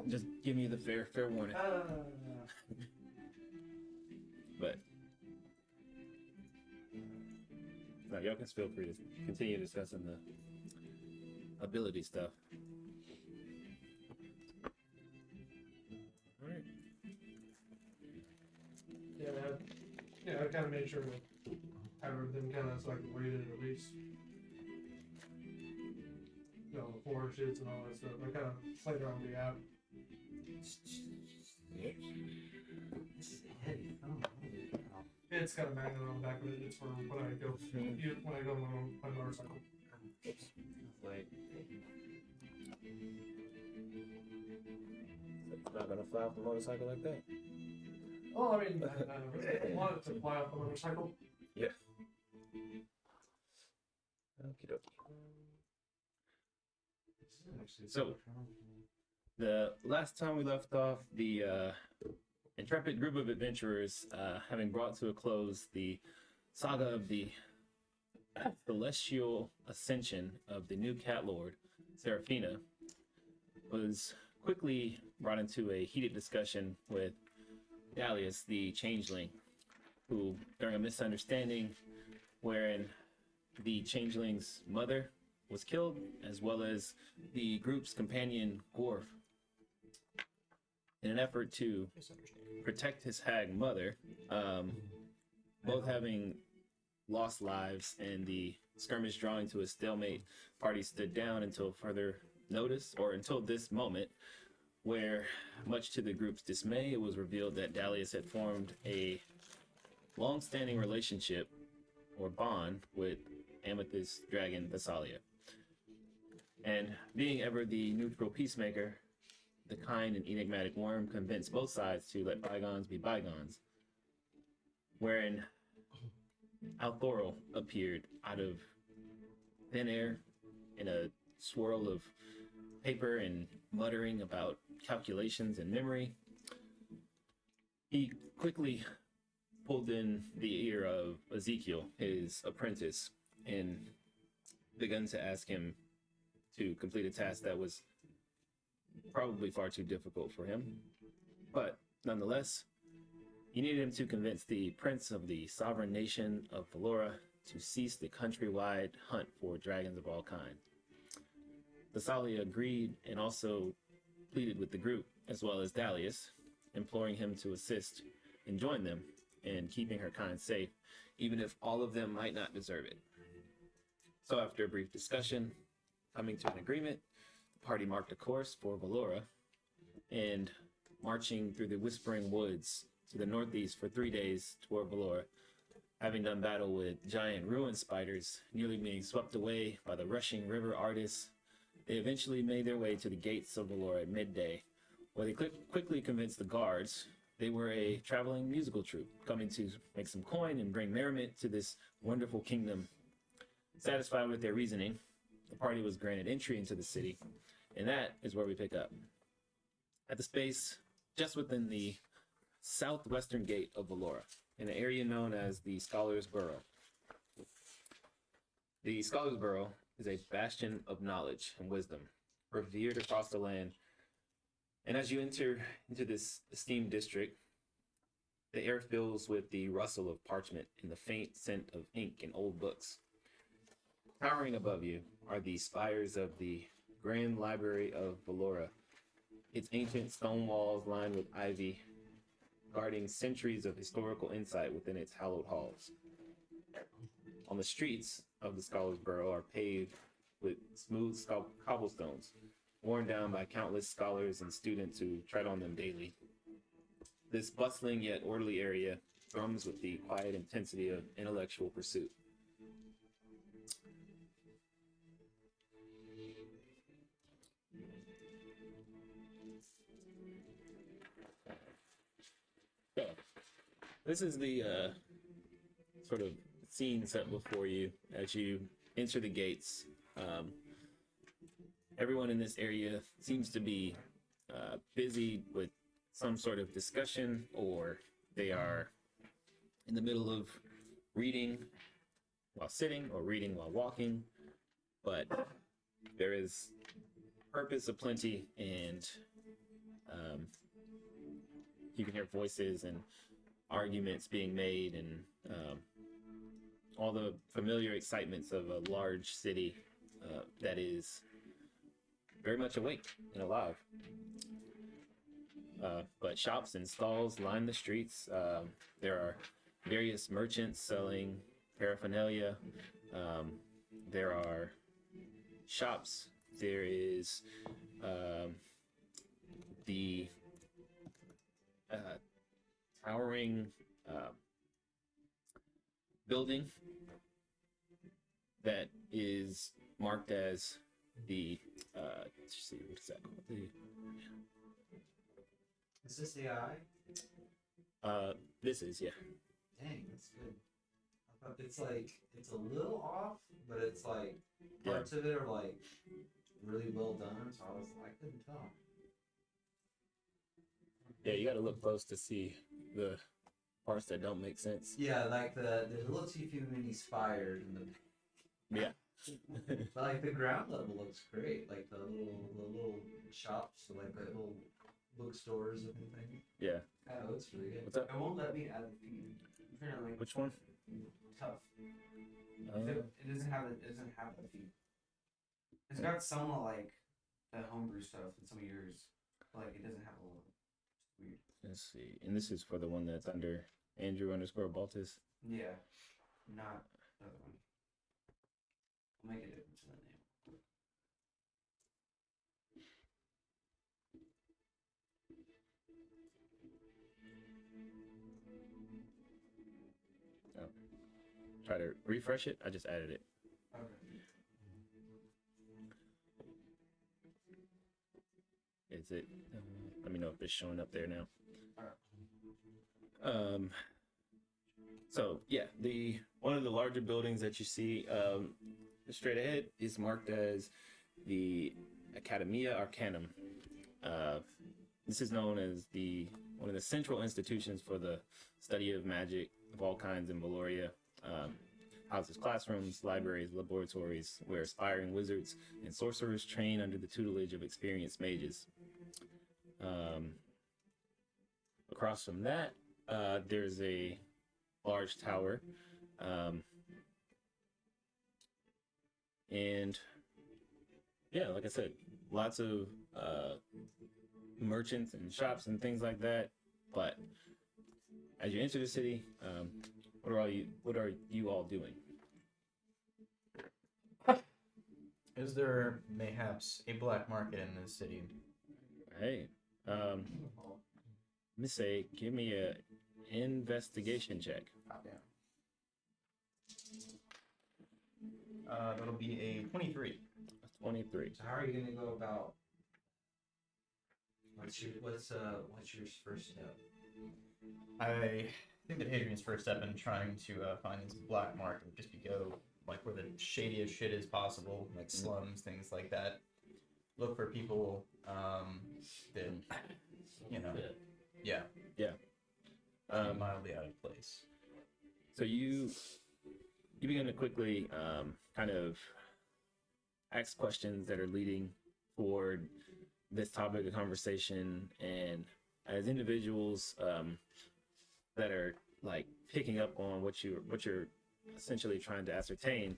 Just give me the fair warning. But no, y'all can feel free to continue discussing the ability stuff. All right. Yeah, I kind of made sure to have everything kind of so I can read it at least. You know, the forward sheets and all that stuff. I kind of played around with the app. Yep. It's got a magnet on the back of it. It's for when I go on my motorcycle. Like, it's not gonna fly off the motorcycle like that. Well, I mean, I really want it to fly off the motorcycle. Yeah. Okie dokie. So, the last time we left off, the intrepid group of adventurers, having brought to a close the saga of the celestial ascension of the new cat lord, Seraphina, was quickly brought into a heated discussion with Dalius, the changeling, who, during a misunderstanding wherein the changeling's mother was killed, as well as the group's companion, Gorf, in an effort to protect his hag mother, both having lost lives and the skirmish drawing to a stalemate, parties stood down until further notice, or until this moment, where, much to the group's dismay, it was revealed that Dalius had formed a long-standing relationship or bond with Amethyst Dragon Thessalia. And being ever the neutral peacemaker, the kind and enigmatic worm convinced both sides to let bygones be bygones, wherein Althoril appeared out of thin air in a swirl of paper and muttering about calculations and memory. He quickly pulled in the ear of Ezekiel, his apprentice, and began to ask him to complete a task that was probably far too difficult for him. But nonetheless, he needed him to convince the prince of the sovereign nation of Valora to cease the countrywide hunt for dragons of all kind. Thessalia agreed and also pleaded with the group, as well as Dalius, imploring him to assist and join them in keeping her kind safe, even if all of them might not deserve it. So after a brief discussion, coming to an agreement, the party marked a course for Valora and marching through the Whispering Woods to the northeast for 3 days toward Valora, having done battle with giant ruin spiders, nearly being swept away by the rushing river Ardis. They eventually made their way to the gates of Valora at midday, where they quickly convinced the guards they were a traveling musical troupe coming to make some coin and bring merriment to this wonderful kingdom. Satisfied with their reasoning, the party was granted entry into the city, and that is where we pick up. At the space just within the southwestern gate of Valora, in an area known as the Scholar's Burrow. The Scholar's Burrow is a bastion of knowledge and wisdom, revered across the land. And as you enter into this esteemed district, the air fills with the rustle of parchment and the faint scent of ink and old books. Towering above you are the spires of the Grand Library of Valora, its ancient stone walls lined with ivy, guarding centuries of historical insight within its hallowed halls. On the streets of the Scholar's Burrow are paved with smooth cobblestones, worn down by countless scholars and students who tread on them daily. This bustling yet orderly area thrums with the quiet intensity of intellectual pursuit. So, this is the sort of scene set before you as you enter the gates. Everyone in this area seems to be busy with some sort of discussion, or they are in the middle of reading while sitting or reading while walking. But there is purpose aplenty, and You can hear voices and arguments being made, and all the familiar excitements of a large city that is very much awake and alive. But shops and stalls line the streets. There are various merchants selling paraphernalia. There are shops. There is the towering building that is marked as the let's see, what is that called? Is this AI? This is, yeah. Dang, that's good. I thought it's like it's a little off, but it's like parts of it are like really well done. So I couldn't tell. Yeah, you got to look close to see the parts that don't make sense. Yeah, like there's a little too many spires in the. Yeah. But like the ground level looks great. Like the little shops, like the little bookstores and everything. Yeah. Oh, it's really good. What's up? It won't let me add the feed. Apparently, Which one? tough. It doesn't have the feed. It's got some like the homebrew stuff and some of yours, but like it doesn't have a lot. It's weird. Let's see. And this is for the one that's under Andrew_Baltus. Yeah, not the other one. I'll make a difference in the name. Oh. Try to refresh it. I just added it. Okay. Is it? Let me know if it's showing up there now. So yeah, the one of the larger buildings that you see straight ahead is marked as the Academia Arcanum. This is known as one of the central institutions for the study of magic of all kinds in Valoria. Houses classrooms, libraries, laboratories where aspiring wizards and sorcerers train under the tutelage of experienced mages. Across from that, there's a large tower. And yeah, like I said, lots of merchants and shops and things like that. But as you enter the city, what are you all doing? Is there mayhaps a black market in this city? Hey, let me say, give me a investigation check. That'll be a 23. 23. So how are you gonna go about? What's your first step? I think that Hadrian's first step in trying to find this black market would just be go like where the shadiest shit is possible, like slums, things like that. Look for people that mildly out of place. So you begin to quickly kind of ask questions that are leading toward this topic of conversation, and as individuals that are like picking up on what you're essentially trying to ascertain,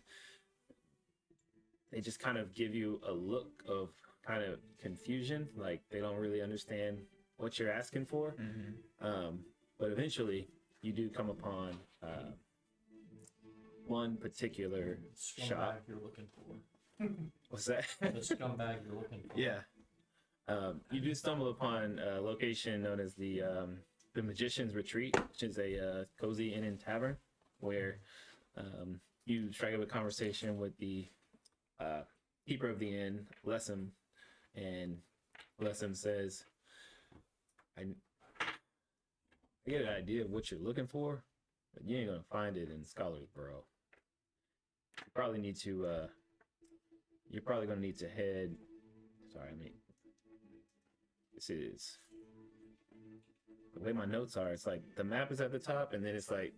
they just kind of give you a look of kind of confusion, like they don't really understand what you're asking for. But eventually you do come upon one particular shop. You're looking for. What's that? The scumbag you're looking for. Yeah. You do stumble upon a location known as the Magician's Retreat, which is a cozy inn and tavern where you strike up a conversation with the keeper of the inn, Lessem, and Lessem says, I get an idea of what you're looking for, but you ain't gonna find it in Scholarsboro. You're probably gonna need to head. This is the way my notes are. It's like the map is at the top, and then it's like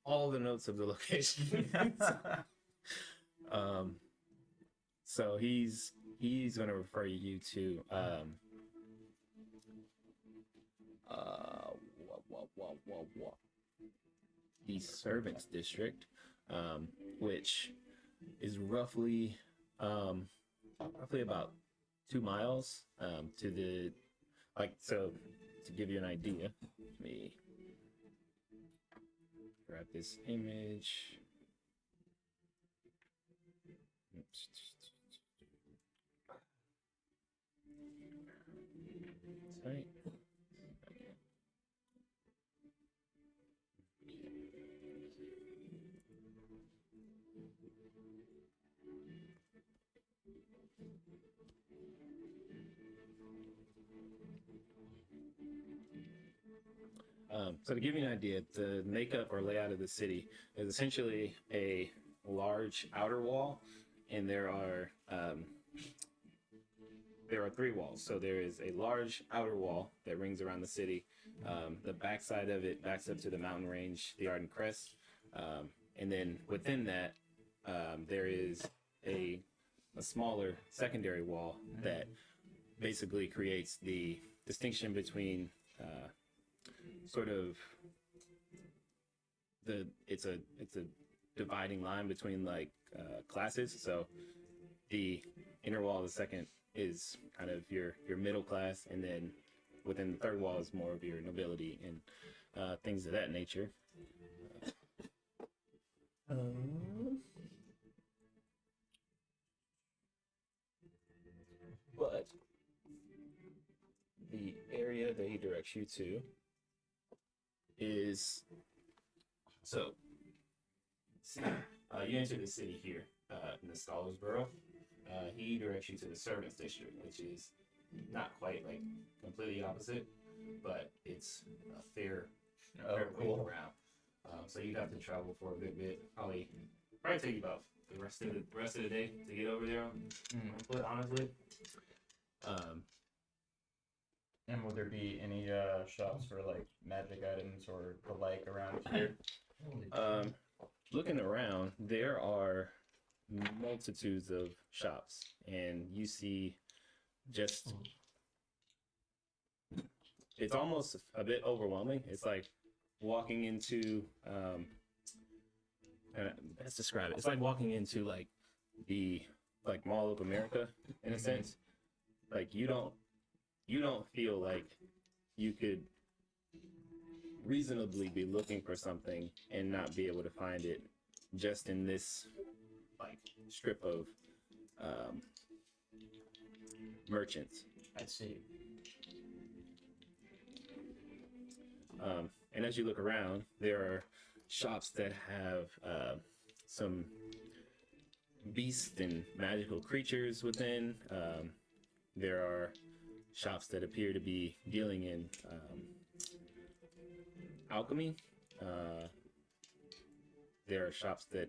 all the notes of the location. So he's gonna refer you to the servants district, which is roughly about 2 miles to the so to give you an idea. Let me grab this image. Right. So to give you an idea, the makeup or layout of the city is essentially a large outer wall, and there are 3 walls. So there is a large outer wall that rings around the city. The backside of it backs up to the mountain range, the Arden Crest, and then within that there is a smaller secondary wall that basically creates the distinction between sort of it's a dividing line between classes. So the inner wall of the second is kind of your middle class, and then within the third wall is more of your nobility and things of that nature. But the area that he directs you to is you enter the city here in the Scholars Borough. He directs you to the Servants District, which is not quite completely opposite, but it's a fair way around. So you'd have to travel for a good bit. Probably take you about the rest of the day to get over there. But honestly, and would there be any shops for magic items or the like around here? Looking around, there are multitudes of shops, and you see just it's almost a bit overwhelming. It's like walking into let's describe it. It's like walking into the Mall of America in a sense. You don't feel like you could reasonably be looking for something and not be able to find it just in this strip of merchants. I see. And as you look around, there are shops that have some beasts and magical creatures within. There are shops that appear to be dealing in alchemy. There are shops that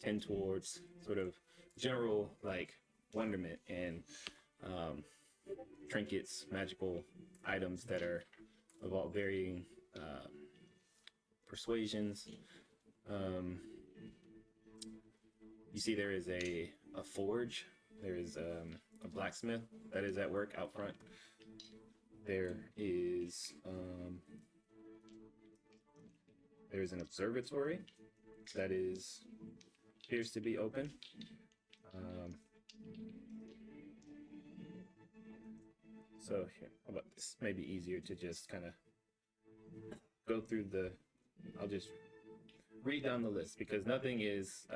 tend towards sort of general wonderment and trinkets, magical items that are of all varying persuasions. You see there is a forge. There is a blacksmith that is at work out front. There is there's an observatory that appears to be open. So here, how about this? Maybe easier to just kind of go through I'll just read down the list because nothing is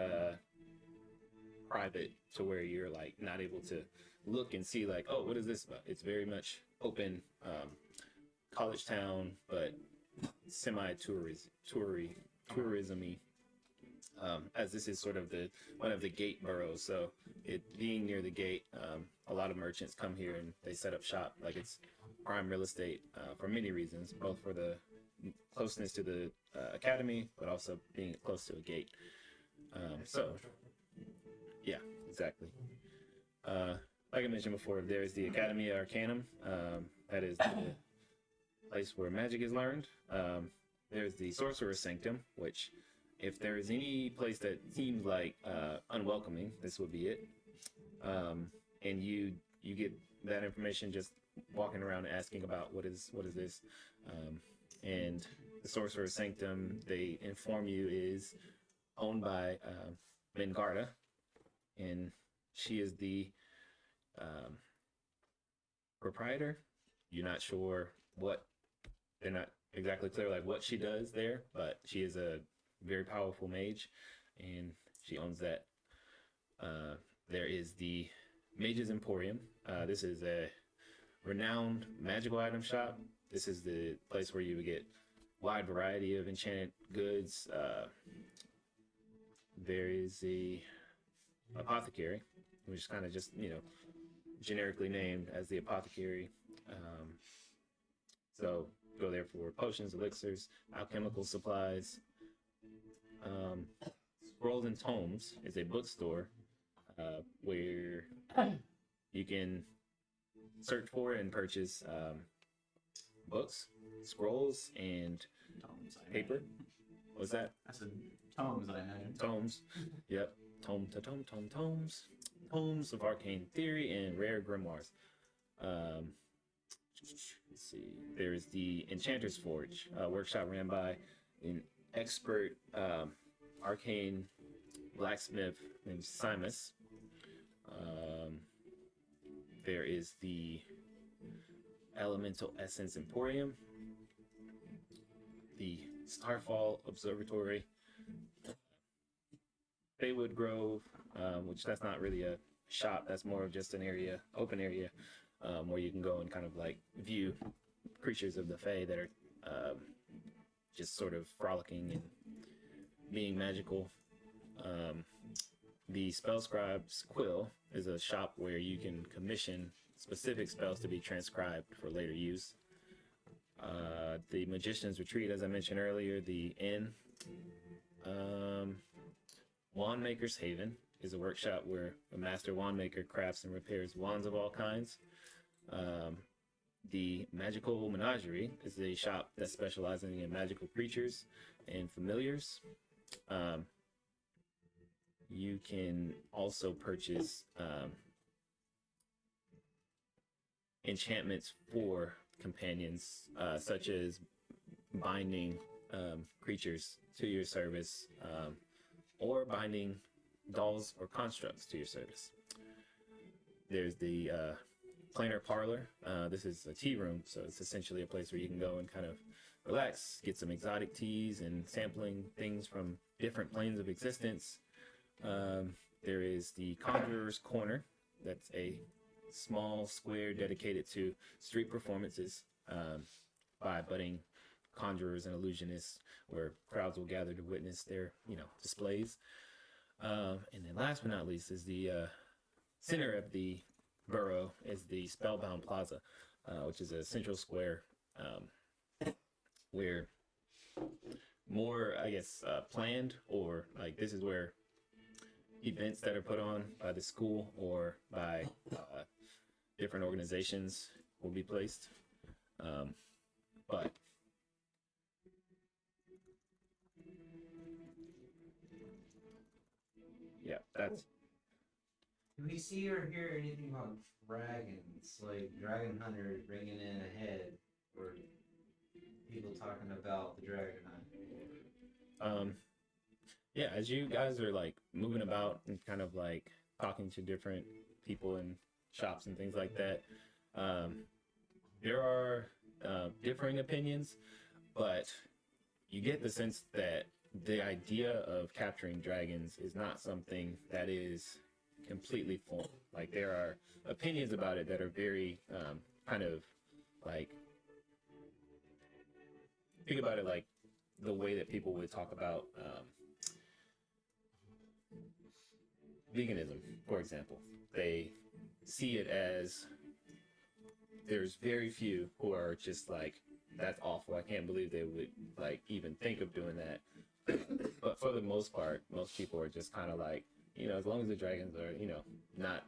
private to where you're not able to look and see oh, what is this about? It's very much open, college town, but tourism-y. As this is sort of one of the gate boroughs, so it being near the gate, a lot of merchants come here and they set up shop. It's prime real estate for many reasons, both for the closeness to the academy, but also being close to a gate. Yeah, exactly. Like I mentioned before, there's the Academy Arcanum. That is the place where magic is learned. There's the Sorcerer's Sanctum, which, if there is any place that seems unwelcoming, this would be it. And you get that information just walking around and asking about what is this. And the Sorcerer's Sanctum, they inform you, is owned by Mengarda, and she is the um, proprietor. You're not sure what, they're not exactly clear like what she does there, but she is a very powerful mage, and she owns that. There is the Mage's Emporium. This is a renowned magical item shop. This is the place where you would get wide variety of enchanted goods. There is a apothecary, which is kind of just, generically named as the apothecary. So go there for potions, elixirs, alchemical supplies. Scrolls and Tomes is a bookstore where you can search for and purchase books, scrolls, and Tomes, I paper. imagine. What's that? I said tomes, I imagine. Tomes. Yep. Tomes. Tomes of arcane theory and rare grimoires. Let's see. There is the Enchanter's Forge, a workshop ran by an expert arcane blacksmith named Simus. There is the Elemental Essence Emporium, the Starfall Observatory, Baywood Grove, which that's not really a shop, that's more of just an area, open area, where you can go and kind of like view creatures of the Fae that are just sort of frolicking and being magical. The Spellscribe's Quill is a shop where you can commission specific spells to be transcribed for later use. The Magician's Retreat, as I mentioned earlier, the Inn. Wandmaker's Haven is a workshop where a master wandmaker crafts and repairs wands of all kinds. The Magical Menagerie is a shop that specializes in magical creatures and familiars. You can also purchase enchantments for companions, such as binding creatures to your service, or binding dolls or constructs to your service. There's the Planar Parlor. This is a tea room, so it's essentially a place where you can go and kind of relax, get some exotic teas and sampling things from different planes of existence. There is the Conjurer's Corner. That's a small square dedicated to street performances by budding conjurers and illusionists, where crowds will gather to witness their, displays. And then last but not least is the center of the borough is the Spellbound Plaza, which is a central square where more, planned, or like this is where events that are put on by the school or by different organizations will be placed. But yeah, that's Do we see or hear anything about dragons, like dragon hunters bringing in a head, or people talking about the dragon hunt? Yeah, as you guys are like moving about and kind of like talking to different people in shops and things like that, there are differing opinions, but you get the sense that the idea of capturing dragons is not something that is completely formed. Like there are opinions about it that are very kind of like, think about it like the way that people would talk about veganism, for example. They see it as there's very few who are just like, that's awful, I can't believe they would like even think of doing that. But for the most part, most people are just kind of like, as long as the dragons are, not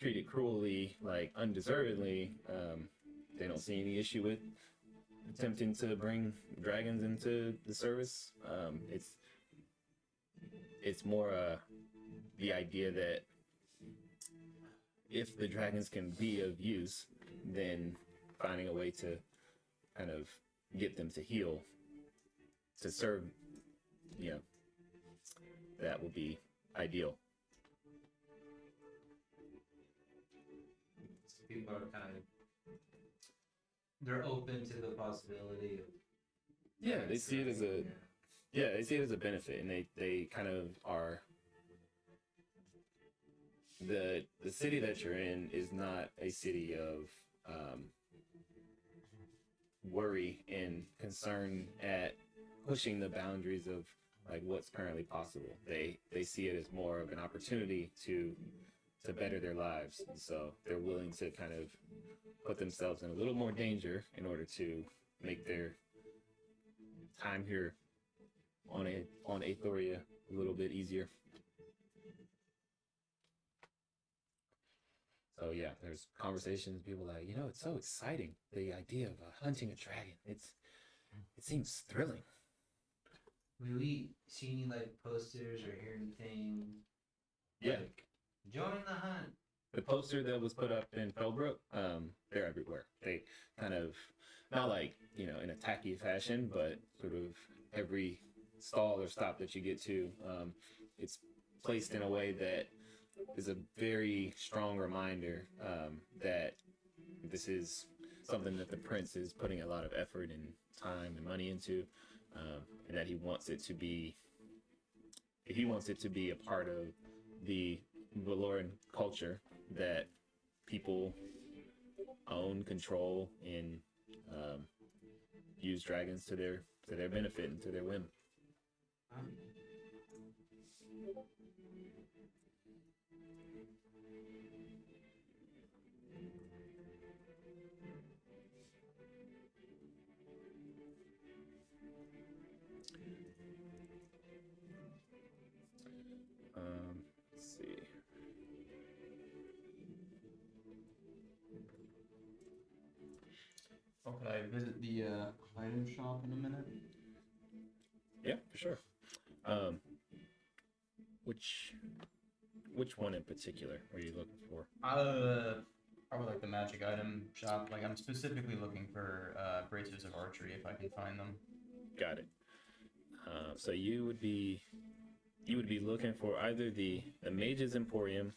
treated cruelly, like undeservedly, they don't see any issue with attempting to bring dragons into the service. It's more the idea that if the dragons can be of use, then finding a way to kind of get them to heal to serve, that would be ideal. So people are kind of they're open to the possibility of Yeah, they see it as a they see it as a benefit, and they kind of are. The city that you're in is not a city of worry and concern at pushing the boundaries of like what's currently possible. They see it as more of an opportunity to better their lives, and so they're willing to kind of put themselves in a little more danger in order to make their time here on Aethoria a little bit easier. So yeah, there's conversations. People like, it's so exciting. The idea of hunting a dragon. It seems thrilling. Will we see any like posters or hear anything? Yeah. Like, join the hunt. The poster that was put up in Felbrook, they're everywhere. They kind of, not like, in a tacky fashion, but sort of every stall or stop that you get to, it's placed in a way that is a very strong reminder that this is something that the prince is putting a lot of effort and time and money into, and that he wants it to be a part of the Valoran culture that people own, control, and use dragons to their benefit and to their whim. Let's see. Oh, could I visit the item shop in a minute? Yeah, for sure. Which one in particular were you looking for? Probably like the magic item shop. Like I'm specifically looking for bracers of archery if I can find them. Got it. So you would be looking for either the Mage's Emporium,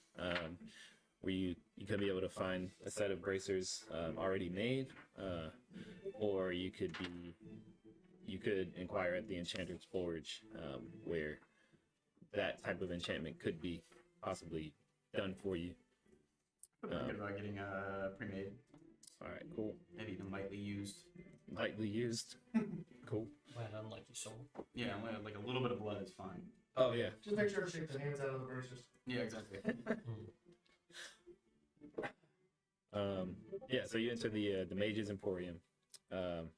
where you could be able to find a set of bracers already made, or you could inquire at the Enchanter's Forge, where that type of enchantment could be possibly done for you. Thinking about getting a pre-made. All right, cool. Maybe even lightly used. Lightly used. Cool. Well, unlucky soul. Yeah, like a little bit of blood is fine. Oh yeah. Just make sure to shake the hands out of the bracers. Yeah, exactly. Yeah. So you enter the Mage's Emporium. Let's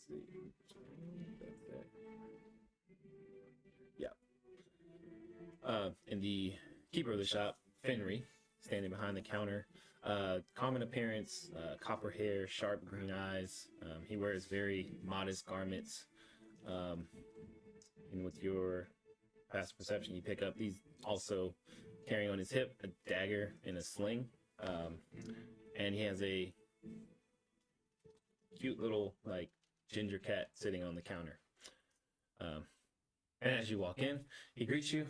see. That's it. Yeah. And the keeper of the shop, Fenry, standing behind the counter. Common appearance, copper hair, sharp green eyes. He wears very modest garments. And with your past perception, you pick up he's also carrying on his hip a dagger and a sling. And he has a cute little like ginger cat sitting on the counter. And as you walk in, he greets you.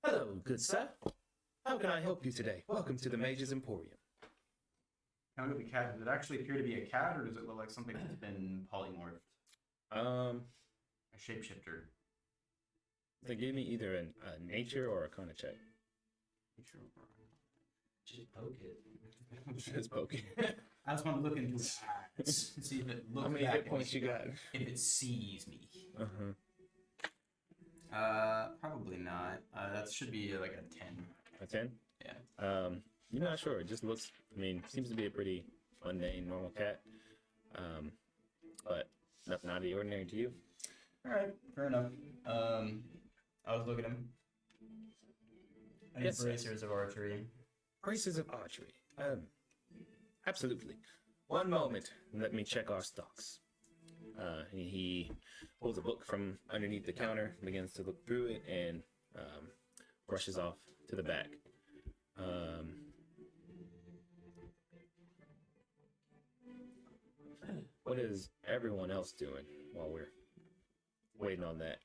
Hello, good sir. How can I help you today? Welcome to the Mage's Emporium. Can I look at the cat? Does it actually appear to be a cat, or does it look like something that's been polymorphed? A shapeshifter. They gave me either a nature or a Arcana check. Just poke it. Just poking. I just want to look into its eyes and see if it looks How many back hit at points me, you got? if it sees me. Uh-huh. Probably not. That should be like a 10. A 10? Yeah. You're not sure. It just looks, seems to be a pretty mundane, normal cat. But nothing out of the ordinary to you. All right, fair enough. I was looking at him. I need Yes. bracers of archery. Braces of archery. Absolutely. One moment. Let me check our stocks. He pulls a book from underneath the counter, begins to look through it, and brushes off to the back. what is everyone else doing while we're waiting on that?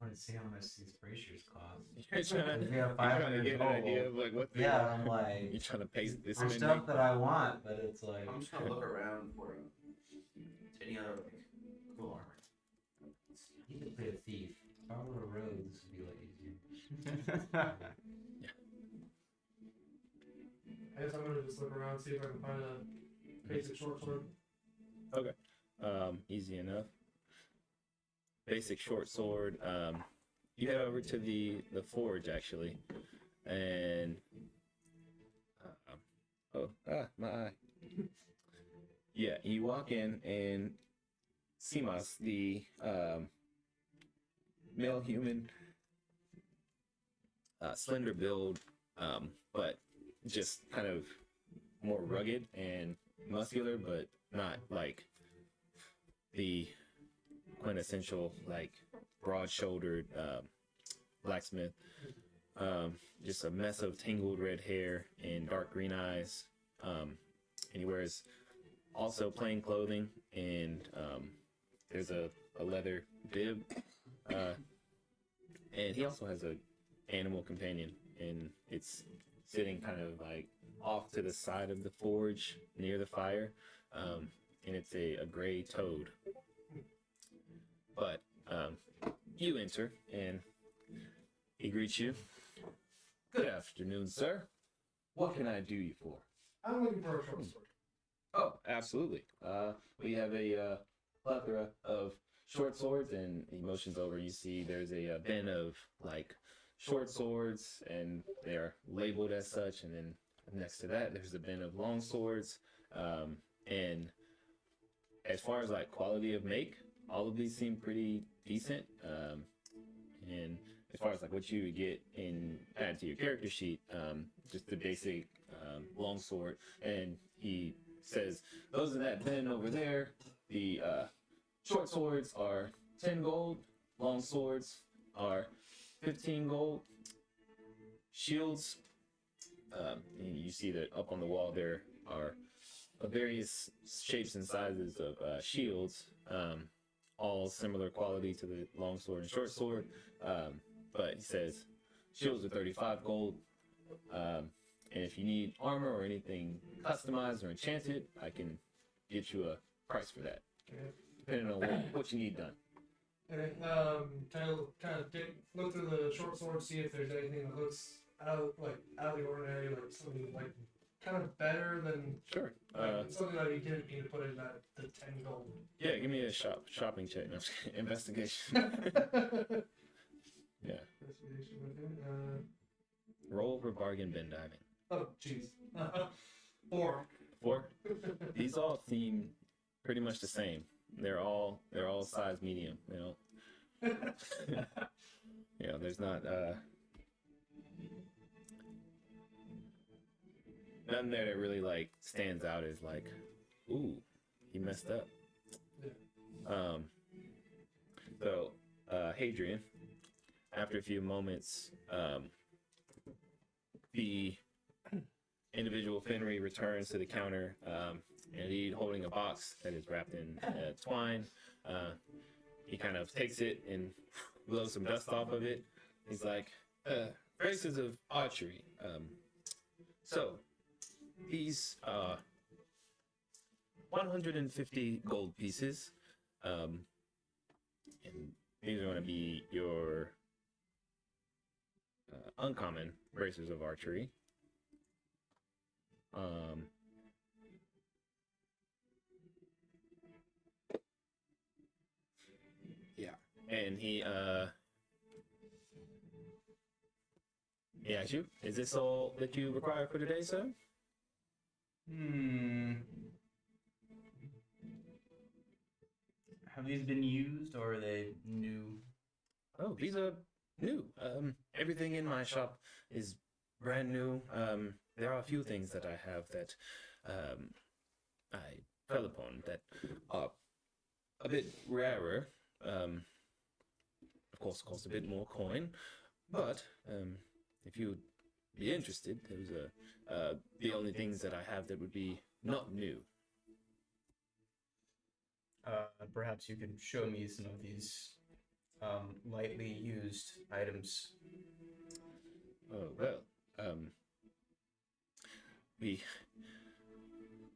I want to see how much these bracers cost. You're trying to, Yeah, you're trying to 500 get an idea of gold. like what Yeah, I'm like, you're trying to pace this for spending. stuff that I want, but it's like, I'm just gonna look around for any other like cool armor. you could play a thief. If I were a rogue, this would be a lot easier. I guess I'm gonna just look around, see if I can find a basic short sword. Easy enough. Basic short sword. You head over to the forge actually, and my eye. Yeah, you walk in and Simas, the male human, slender build, but just kind of more rugged and muscular, but not like the quintessential like broad-shouldered blacksmith. Just a mess of tangled red hair and dark green eyes. And he wears also plain clothing, and there's a leather bib. And he also has a animal companion, and it's sitting kind of like off to the side of the forge near the fire. And it's a gray toad. But you enter, and he greets you. Good afternoon, sir. What can I do you for? I'm looking for a short sword. Oh, absolutely. We have a plethora of short swords, and he motions over. You see there's a bin of like short swords, and they are labeled as such. And then next to that, there's a bin of long swords. And as far as like quality of make, all of these seem pretty decent. And as far as like what you would get in add to your character sheet, just the basic long sword, and he says those in that bin over there. The short swords are 10 gold, long swords are 15 gold. Shields, and you see that up on the wall there are various shapes and sizes of shields, all similar quality to the long sword and short sword. But he says shields are 35 gold. And if you need armor or anything customized or enchanted, I can get you a price for that, Okay. depending on what you need done. Okay. Kind of look through the short sword, see if there's anything that looks out of the ordinary, like something like kind of better than Sure. something that he didn't need to put in that the 10 gold. Yeah, give me a shopping check. No, investigation. Yeah. Investigation, okay. Roll for bargain bin diving. Oh, jeez. 4. 4. These all seem pretty much the same. They're all size medium. You know. There's not nothing there that really like stands out as like, ooh, he messed up. Yeah. So Hadrian, after a few moments, the individual Fenry returns to the counter, and he's holding a box that is wrapped in twine. He kind of takes it and blows some dust off of it. He's like, braces of archery. So these 150 gold pieces, and these are going to be your uncommon bracers of archery. Yeah, and he asks you, is this all that you require for today, sir? Have these been used, or are they new? Oh, these are new. Everything in my shop is brand new. There are a few things that I have that I fell upon that are a bit rarer. Of course, cost a bit more coin, but if you'd be interested, those are the only things that I have that would be not new. Perhaps you could show me some of these lightly used items. Oh well, we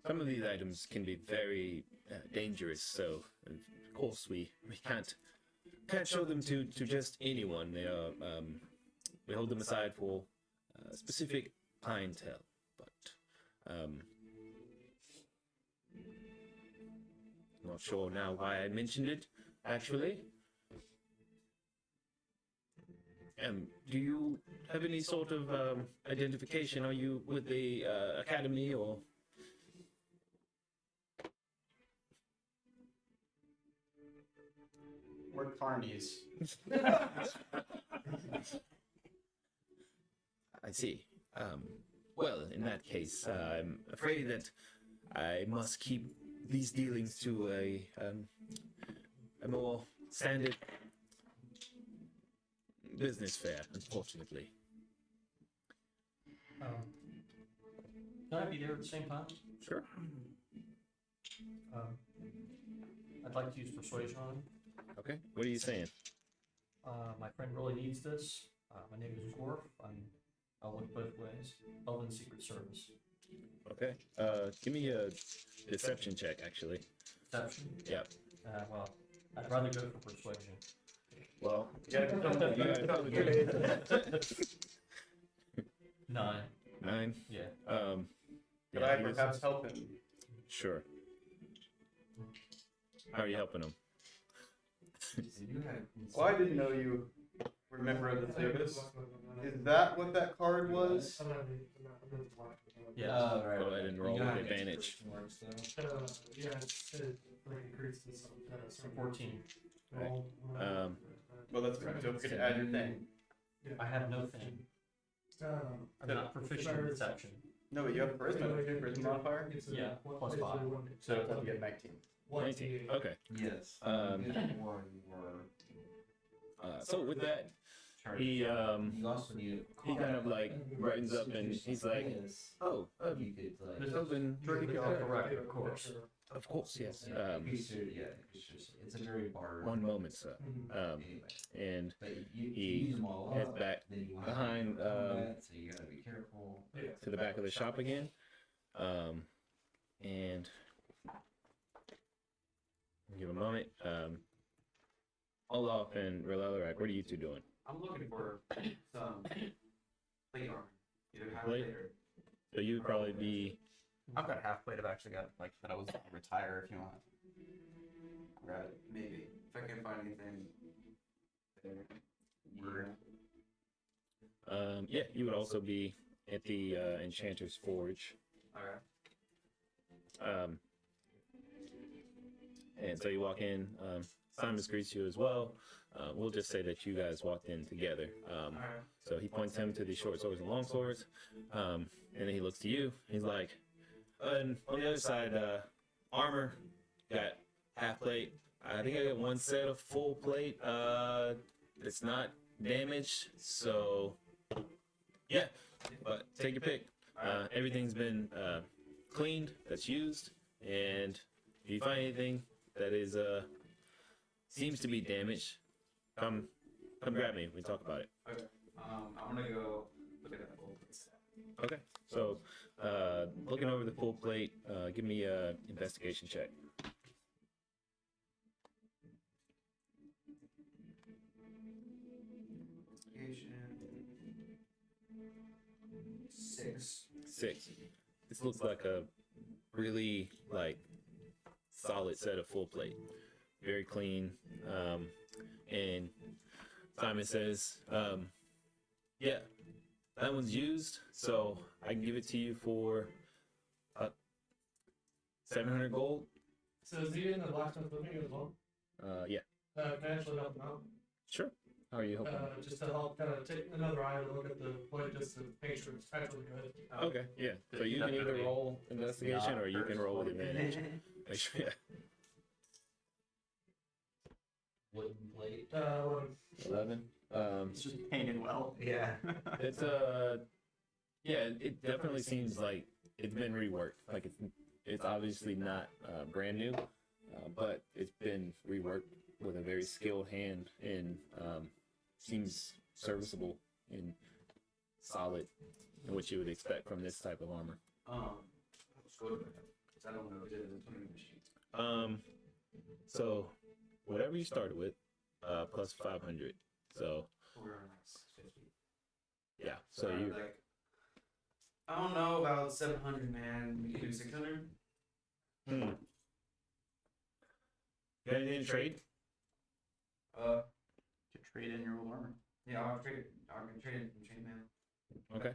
some of these items can be very dangerous. So of course we can't show them to just anyone. They are we hold them aside for specific clientele. But not sure now why I mentioned it. Actually, do you have any sort of identification? Are you with the academy or? We're carnies. I see. Well, in that case, I'm afraid that I must keep these dealings to a more standard business fare, unfortunately. Can I be there at the same time? Sure. I'd like to use persuasion on him. Okay. What are you saying? My friend really needs this. My name is Gorf. I'll look both ways. Elven Secret Service. Okay. Give me a deception check, actually. Deception? Yeah. Well, I'd rather go for persuasion. Well, you gotta tell the 9. 9. Yeah. Could Yeah, I he was- perhaps help him? Sure. How are you helping him? Well, I didn't know you were a member of the service. Is that what that card was? Yeah. Oh, right. Go ahead and You roll know with how it advantage. works, though. Yeah, it like increases some 14. roll. Well, that's correct. Don't forget to add your thing. I have no thing. I'm not proficient in deception. No, but you have charisma modifier. Yeah, plus 5. So it's up to get 19. 19. Okay. Yes. Um, Or you were So with that, charged. he You also need he kind of like brightens up and he's like, "Oh, you could like This open drink y'all correct, of course. of course, yes. increase your, it's a very bar. One moment, sir." Anyway, And but you he use them all heads up, back then you want behind, combat, so you gotta be careful. to the back of the shop again. And give a moment. Olaf and Relarak, what are you two doing? I'm looking for some plate armor. Either have Plate? it or So you would probably be I've got half plate. I've actually got like that. I was retire if you want. Grab it. maybe if I can find anything there. yeah, you would also be at the Enchanter's Forge. Alright. And so you walk in. Simon greets you as well. We'll just say that you guys walked in together. Alright. So he points him to the short swords and long swords. And then he looks to you. He's like, and on the other side, armor, got half plate. I think I got one set of full plate. It's not damaged. So, yeah, but take your pick. Everything's been cleaned, that's used. And if you find anything that is seems to be damaged, come grab me. We talk about it. Okay. I'm gonna go look at that full plate set. Okay. So, looking over the full plate, give me a investigation check. Investigation. 6. 6. This looks like a really solid set of full plate. Very clean. And Simon says, yeah, that one's used, so I can give it to you for 700 gold. So is he in the blacksmith with me as well? Yeah, Can I actually help him out? sure. How are you hoping? Just to help kind of take another eye and look at the plate just to make sure it's actually good. Okay, yeah. So you can either roll investigation or you can roll with advantage. Make sure, yeah. Wooden plate. 11. It's just painted well. Yeah. It's yeah, it definitely seems like it's been reworked. Like it's obviously not brand new. but it's been reworked with a very skilled hand and seems serviceable and solid in what you would expect from this type of armor. Let's go to that. 'Cause I don't know if it is a 20 machine. So whatever you started with, plus 500. So We're on like 650. yeah, so Alright, you like, I don't know about 700, man. We could do 600. got anything to trade? To trade in your old armor. Yeah, I'll trade it. I can trade it from chainmail. Okay.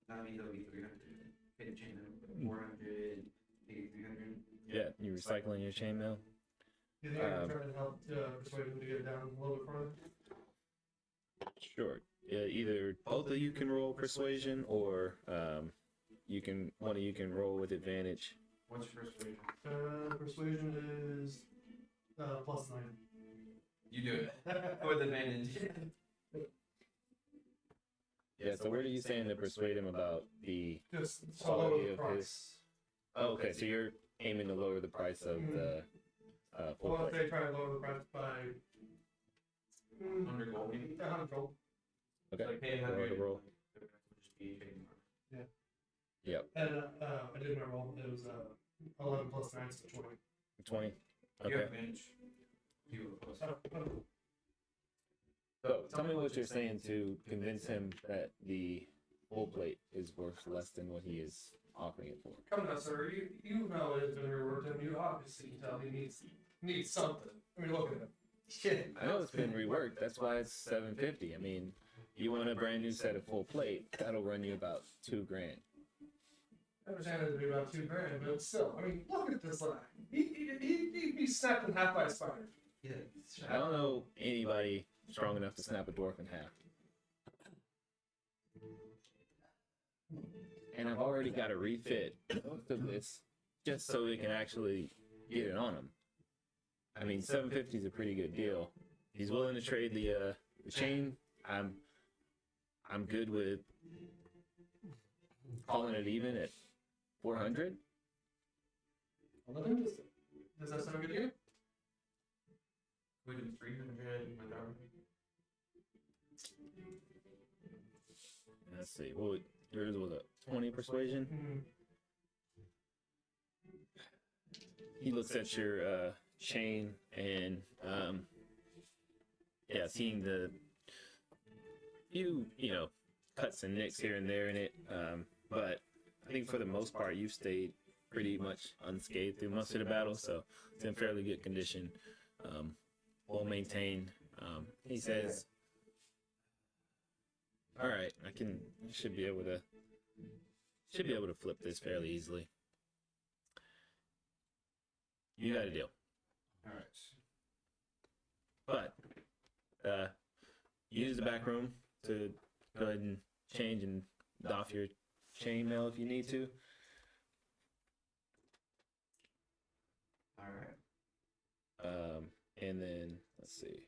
That means it'll be 300. Trade chainmail. 400. Maybe 300. Yeah, you recycling your chainmail. You think I can try and help persuade him to get it down a little bit further? Sure. Either both of you can roll persuasion, or one of you can roll with advantage. What's your persuasion? Persuasion is +9. You do it. With advantage. Yeah. So what are you saying to persuade him about the Just so quality lower the of price. his? Oh, okay. So you're aiming to lower the price of the full Well, if plate. they try to lower the price by 100 gold, maybe? 100 gold. Okay. Like pay Roll 100. the roll. Just be trading mark. And I did my roll. It was 11 plus 9, so 20. 20. You have Okay. advantage. You have plus. Oh, So tell me what you're saying to convince him that the full plate is worth less than what he is offering it for. come now, sir. You know it's been reworked, and you obviously can tell he needs something. I mean, look at him. Shit. I know it's been reworked. That's why it's $750. I mean, you want a brand new set of full plate, that'll run you about $2,000. I understand it'd be about $2,000, but still, I mean, look at this line. He'd be snapped in half by a spider. Yeah. I don't know anybody strong enough to snap a dwarf in half. And I've already got to refit most of this just so we can actually get it on him. I mean, 750 is a pretty good deal. He's willing to trade the chain. I'm good with calling it even at 400. 11? Does that sound good to you? We do 300 with our. Let's see. What yours was a 20 persuasion. Mm-hmm. He looks at your chain and yeah, seeing the few cuts and nicks here and there in it, but I think for the most part you've stayed pretty much unscathed through most of the battle, so it's in fairly good condition, well maintained. He says, all right, I should be able to flip this fairly easily. You got a deal. Alright. But use the back room to go ahead and change and doff your chainmail if you need to. Alright. And then let's see.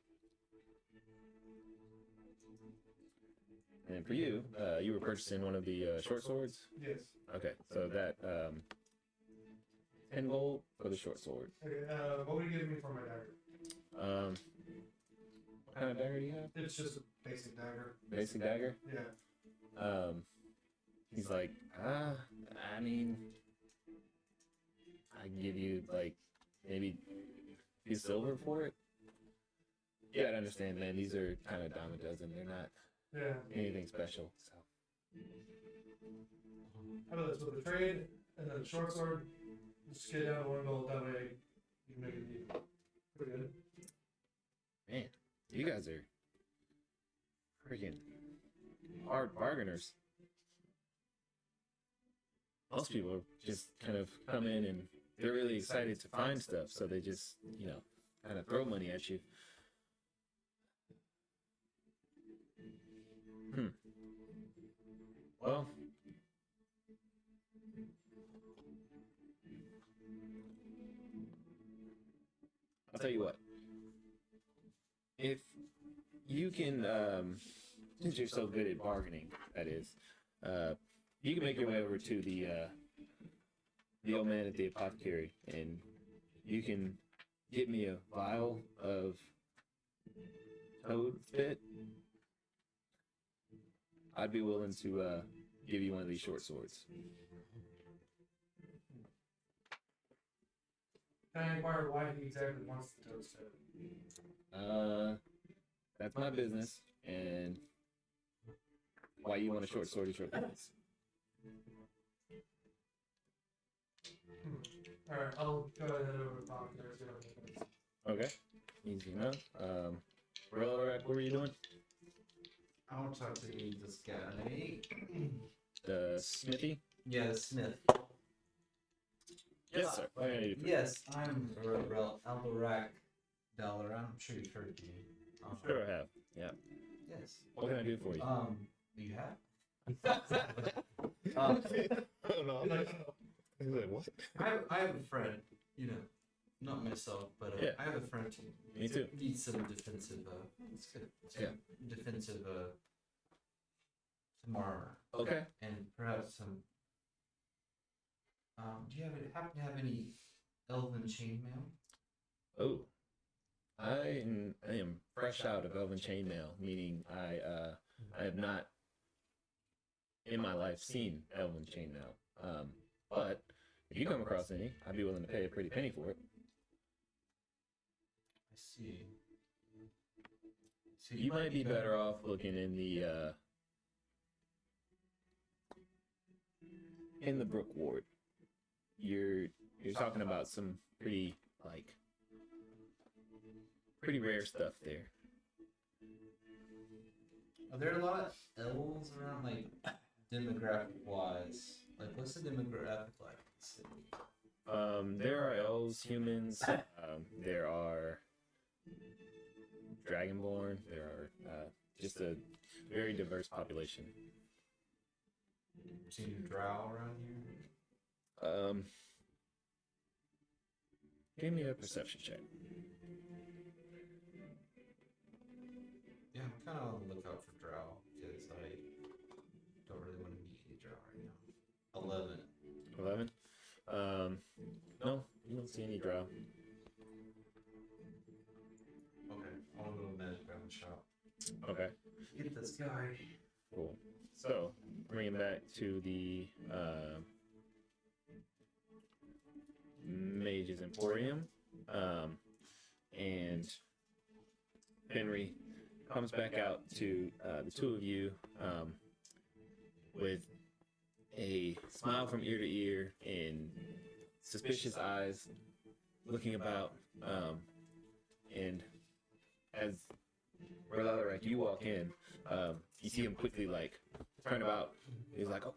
And for you, you were purchasing one of the short swords. Yes. Okay, so that 10 gold for the short sword. Okay, what would you give me for my dagger? What kind of dagger do you have? It's just a basic dagger. Basic dagger. Yeah. He's like, I mean, I can give you like maybe a few silver for it. You gotta understand, man. These are kind of dime a dozen. They're not anything special. So How about this with the trade and then the short sword? Just get down to 1 gold. That way you can make it even. Pretty good. man, you guys are freaking hard bargainers. Most people just kind of come in and they're really excited to find stuff, so they just, kind of throw money at you. Well, I'll tell you what. If you can, since you're so good at bargaining, that is, you can make your way over to the the old man at the apothecary, and you can get me a vial of toad spit, I'd be willing to give you one of these short swords. Can I inquire why he exactly wants the toad spit? That's my business, and why you want a short sword is your business. Alright, I'll go ahead and head over to the apothecary. See what happens. Okay, easy enough. Relorek, what were you doing? I want to talk to this guy. The smithy? Yeah, Smith. Yes, sir. What can I do for you? Yes, I'm Albarak Dollar. I'm sure you've heard of me. Sure I have. Yeah. Yes. What can I do for you? You have? Oh no. He's like, what? I have a friend, you know, not myself, but Yeah. I have a friend who Me too. needs some defensive, it's good. Some defensive, some armor. Okay. And perhaps some, do you happen to have any elven chainmail? Oh. I am fresh out of Elven Chainmail, meaning I have not in my life seen Elven Chainmail. But if you come across any, I'd be willing to pay a pretty penny for it. I see. So you might be better off looking in the Brook Ward. You're talking about some pretty rare stuff there. Are there a lot of elves around, like, demographic-wise? Like, what's the demographic like in the city? There are elves, humans. There are dragonborn. There are just a very diverse population. Seen a drow around here? Give me a perception check. Yeah, I'm kind of on the lookout for drow because I don't really want to meet any drow right now. 11. 11. No, you don't see any drow. Okay, I want to go to the magic item shop. Okay, Get this guy. cool. So, bringing back to the Mage's Emporium, and Henry comes back out to the two of you with a smile from ear to ear and suspicious eyes, looking about. And as Relorek, you walk in, you see him quickly turn about. He's like, "Oh,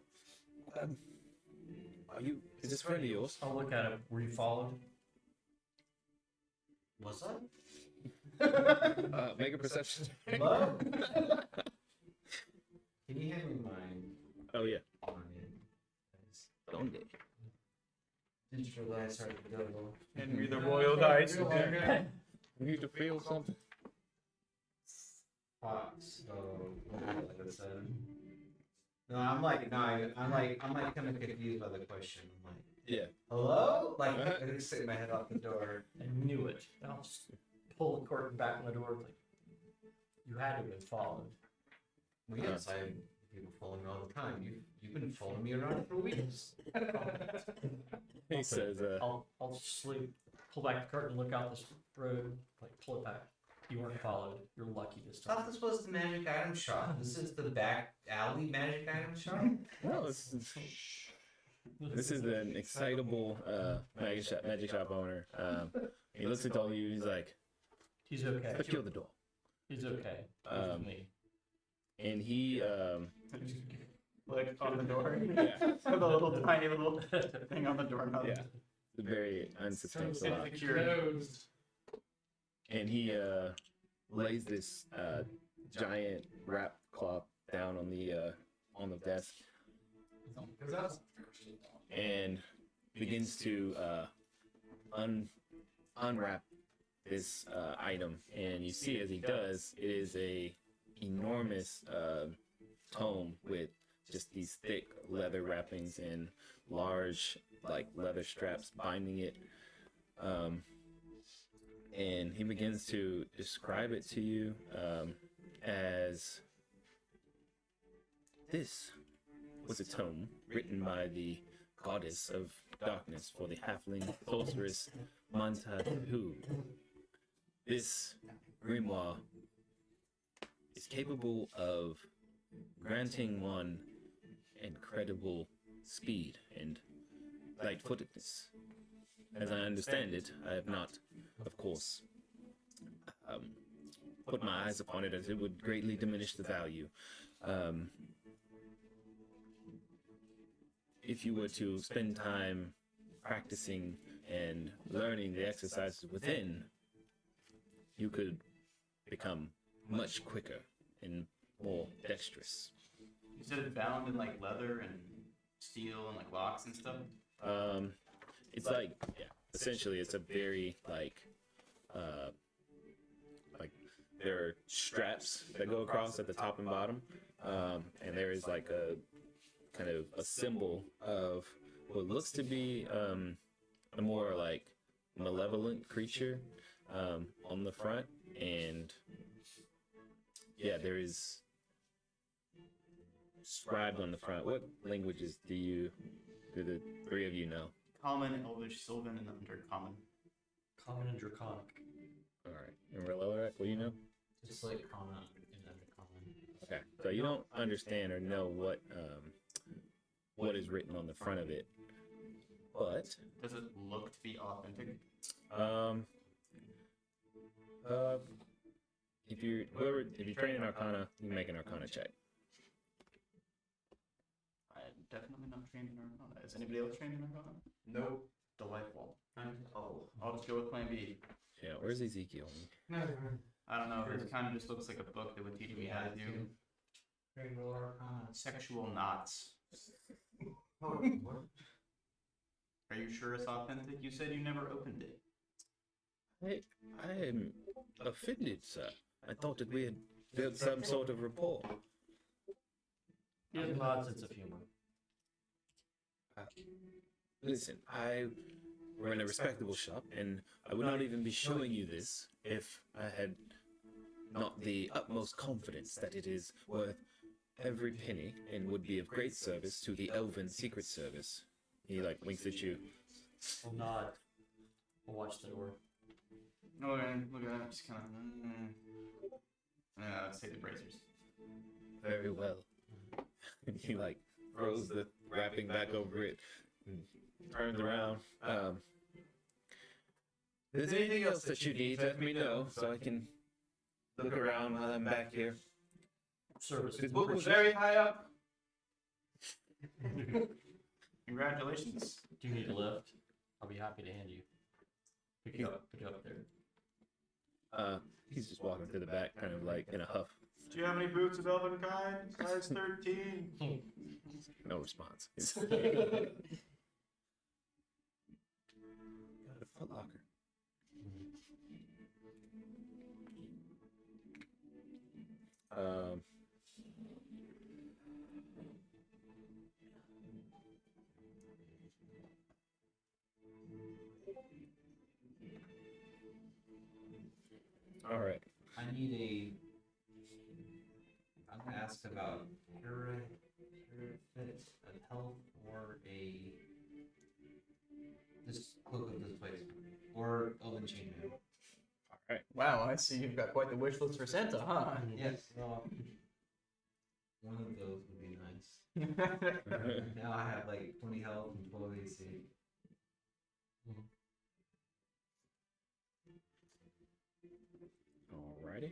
is this a friend of yours?" I'll look at it. Were you followed? What's up? Make a perception. Hello? Can you hand me mine? Oh yeah. Mine. Didn't realize how to go. Henry the Royal dice. You need to feel something. Fox. Oh, like I said. No, I'm like kind of confused by the question. I'm like, Yeah. hello? Like, I stick my head out the door. I knew it. I'll just pull the curtain back on the door. Like, you had to have been followed. Well, yes, people follow me all the time. You've been following me around for weeks. He says, I'll just pull back the curtain, look out this road, like pull it back. You weren't followed. You're lucky this I time. thought this was the magic item shop. This is the back alley magic item shop. "No, this is an excitable magic shop owner." He looks at all of you. He's like, He's okay. "Secure the door." He's okay. With me. And he, Like on the door. yeah, The little tiny little thing on the doorknob. yeah, very unsubstantial. Closed. And he lays this giant wrap cloth down on the desk Because that's and begins to unwrap this item. And you see as he does, it is a enormous tome with just these thick leather wrappings and large like leather straps binding it. And he begins to describe it to you as this was a tome written by the goddess of darkness for the halfling sorceress Manta Hu. This grimoire is capable of granting one incredible speed and light-footedness. As I understand it, I have not, of course, put my eyes upon it, as it would greatly diminish the value. If you were to spend time practicing and learning the exercises within, you could become much quicker and more dexterous. You said it's bound in like leather and steel and like locks and stuff. It's like, yeah, essentially it's a very like there are straps that go across at the top and bottom, and there is like a kind of a symbol of what looks to be a more like malevolent creature on the front, and yeah, there is scribed on the front. What languages do the three of you know? Common, Elvish, Sylvan, and Undercommon. Common and Draconic. All right, and Reloric, what do you know? Just like common and undercommon. Okay, so you don't understand or know what is written on the front of it, but Does it look to be authentic? if you're training Arcana, you can make an Arcana check. I'm definitely not trained in Arcana. Is anybody else trained in Arcana? Nope. Delightful. Oh. I'll just go with Plan B. Yeah, where's Ezekiel? I don't know. It kind of just looks like a book that would teach me how to do Very well arcana. sexual knots. What? Are you sure it's authentic? You said you never opened it. I am offended, sir. I thought that we had built some sort of rapport. He has an odd sense of humor. Listen, I run a respectable shop, and I would not even be showing you this if I had not the utmost confidence that it is worth every penny and would be of great service to the Elven Secret Service. He like winks at you. I'll nod. I'll watch the door. Oh, and look at that. Just kind of. Yeah, let's take the bracers. Very well. And he like throws the wrapping back over it and turns around. If there's anything else that you need, let me know so I can look around while I'm back here. Service. This book was very high up. Congratulations. Do you need a lift? I'll be happy to hand you. Pick you up there. He's just walking to the back, kind of like in a huff. Do you have any boots of elven kind? Size 13. No response. Got a Foot Locker. All right. I need I'm gonna ask about Herefit of health or this cloak of displacement or elven chainmail. All right. Wow, I see you've got quite the wish list for Santa, huh? Yes, well, one of those would be nice. Now I have like 20 health and 12 AC. Alrighty.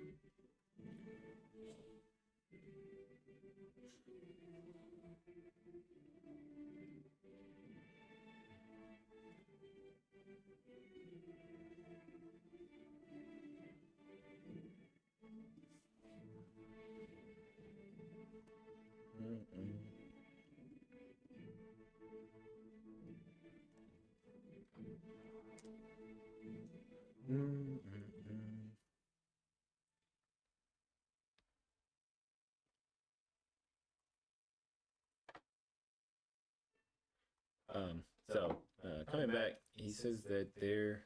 Coming back, he says that they're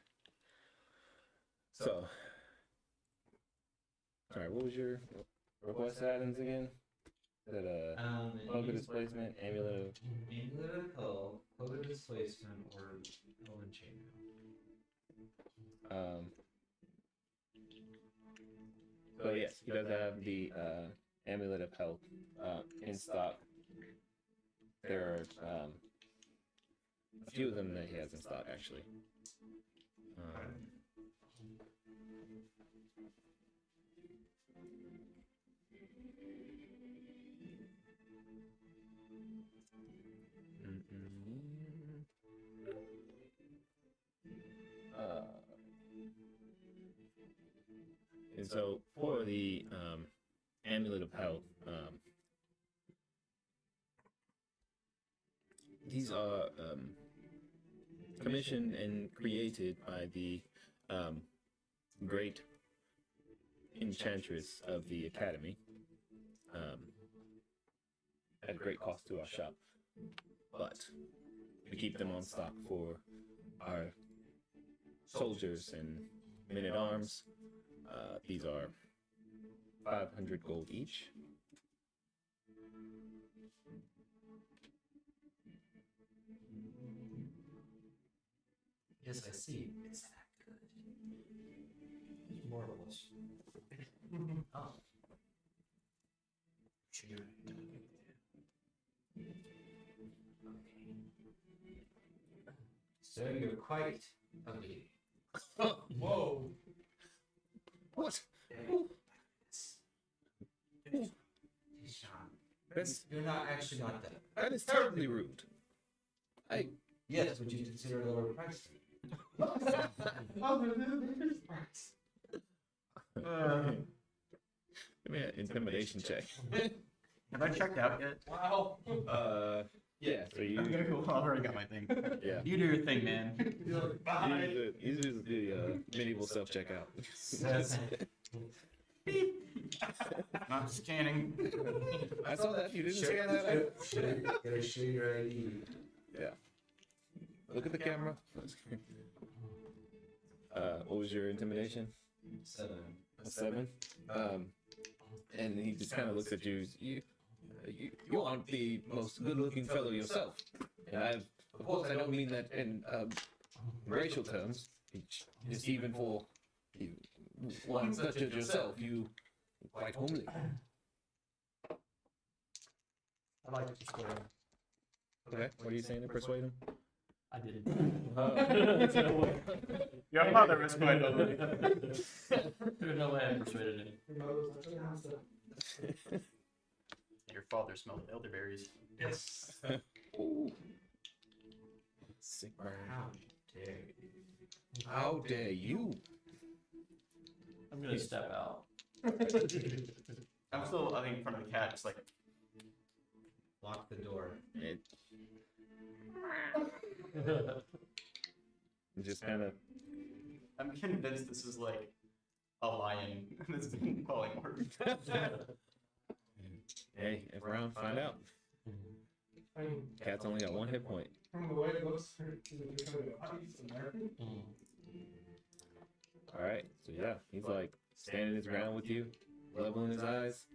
so. Sorry, what was your request items again? That cloak of displacement, amulet Amulet of Hull, Cloak of Displacement, or Elven Chainmail. So yes, he does have the amulet of health in stock. There are a few of them that he has in stock actually. And so for the amulet of health, these are commissioned and created by the great enchantress of the academy at a great cost to our shop, but we keep them on stock for our soldiers and men at arms. These are 500 gold each. Yes, I see. It's that good. It's marvelous. Oh. Should you? Okay. So you're quite ugly. Whoa. What? That's You're not actually not that. that is terribly rude. Yes, would you consider a lower price? Give me an intimidation check. Have I checked out yet? Wow. Yeah. So you, Okay, cool. I've already got my thing. yeah. You do your thing, man. You're like, bye. You use the medieval self checkout. Not scanning. I saw that. You didn't scan that. Gotta show your ID. Yeah. Look at the camera. What was your intimidation? 7. A 7. And he just kind of looks at you. You aren't the most good-looking fellow yourself, and of course, I don't mean that in racial terms. Just even for you, one such as yourself, you quite homely. I like to persuade him. Okay, what are you saying to persuade him? I didn't. Your mother was quite ugly. There's no way I persuaded him. Your mother's like, "Oh, so-" Your father smelled elderberries. Yes. Ooh. Sick burn. How dare you? How dare you? I'm gonna step out. I'm still, I think, in front of the cat, just like, Lock the door. It just kind of. I'm convinced this is like a lion that's been calling orders. Hey, if around, find out. I mean, Cat's only got 1 hit point. from the way it looks, you're kind of a piece of American. All right, so yeah, he's like standing his ground with you, leveling his eyes.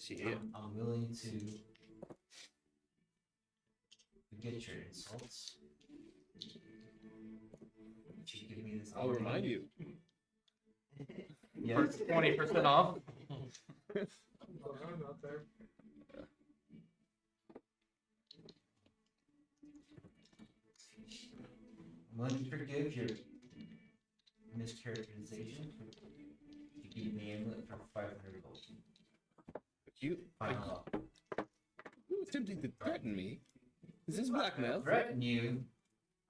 Yeah. I'm willing to forget your insults. If you give me this I'll remind you. Yes. 20% off. I'm not there. I'm willing to forgive your mischaracterization. You give me amulet for 500 gold. You, Final offer. you attempting to threaten me? Is this blackmail? Threaten you?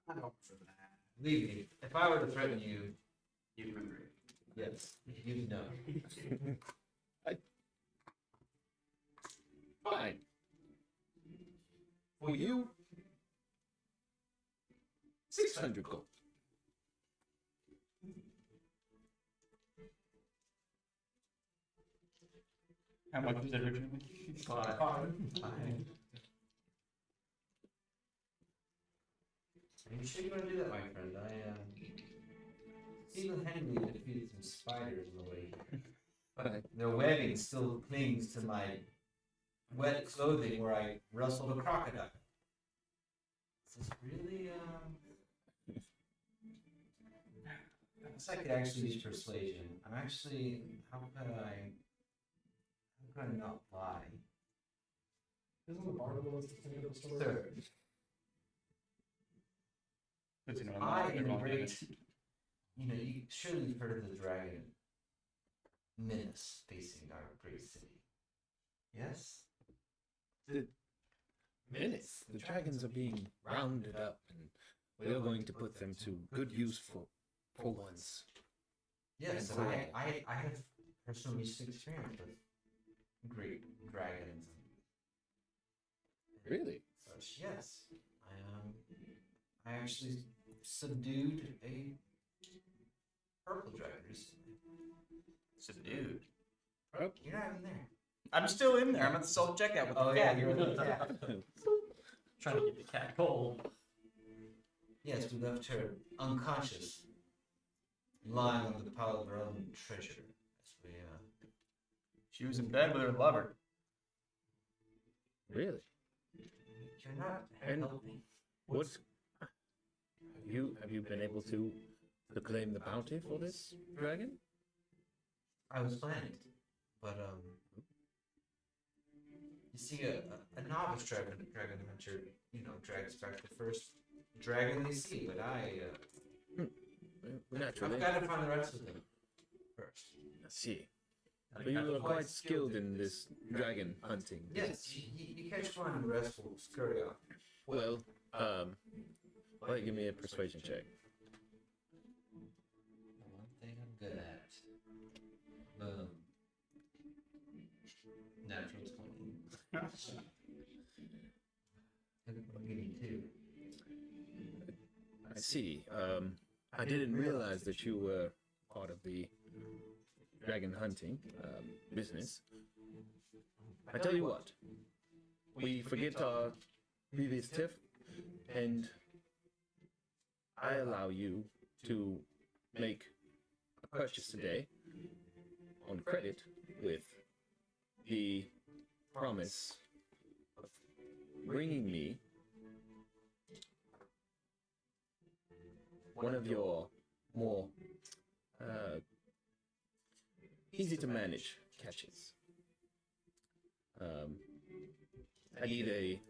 I don't for that. Believe me, if I were to threaten you, You'd remember it. yes, you'd know. Fine. For you, 600 gold. How much was it originally? Five. Fine. Are you sure you want to do that, my friend? Single-handedly defeated some spiders on the way here. But their webbing still clings to my wet clothing where I wrestled a crocodile. Is this really, I guess I could actually use persuasion. How could I not lie? Isn't the bar the one that's the thing of the story? Sir, But you know, I they're all embrace, given. surely you've heard of the dragon menace facing our great city. Yes? Menace. The dragons are being rounded up, and we're going to put them to good use for once. Yes, And and for I have personal recent experience with great dragons and Really? such. Yes. I actually subdued a purple dragon recently. Subdued. You're not even there. I'm still in there. I'm at the self checkout with the cat. you're the cat. Trying to get the cat cold. Yes, we left her unconscious, lying on the pile of her own treasure. As we, She was in bed with her lover. Really? you're not And- helping. What? Have you been able to claim the bounty for this dragon? I was planning to, but you see, a novice dragon hunter, drags back the first dragon they see. But Naturally. I've got to find the rest of them first. I see. But you are quite skilled in this dragon hunting. Yes, you catch one, and the rest will scurry off. Well, give me a persuasion check. One thing I'm good at. Boom. Natural 20. I'm getting 2. I see. I didn't realize that you were part of the dragon hunting business. I tell you what, we forget our previous tiff, and I allow you to make a purchase today on credit with the promise of bringing me one of your more easy to manage catches. I need a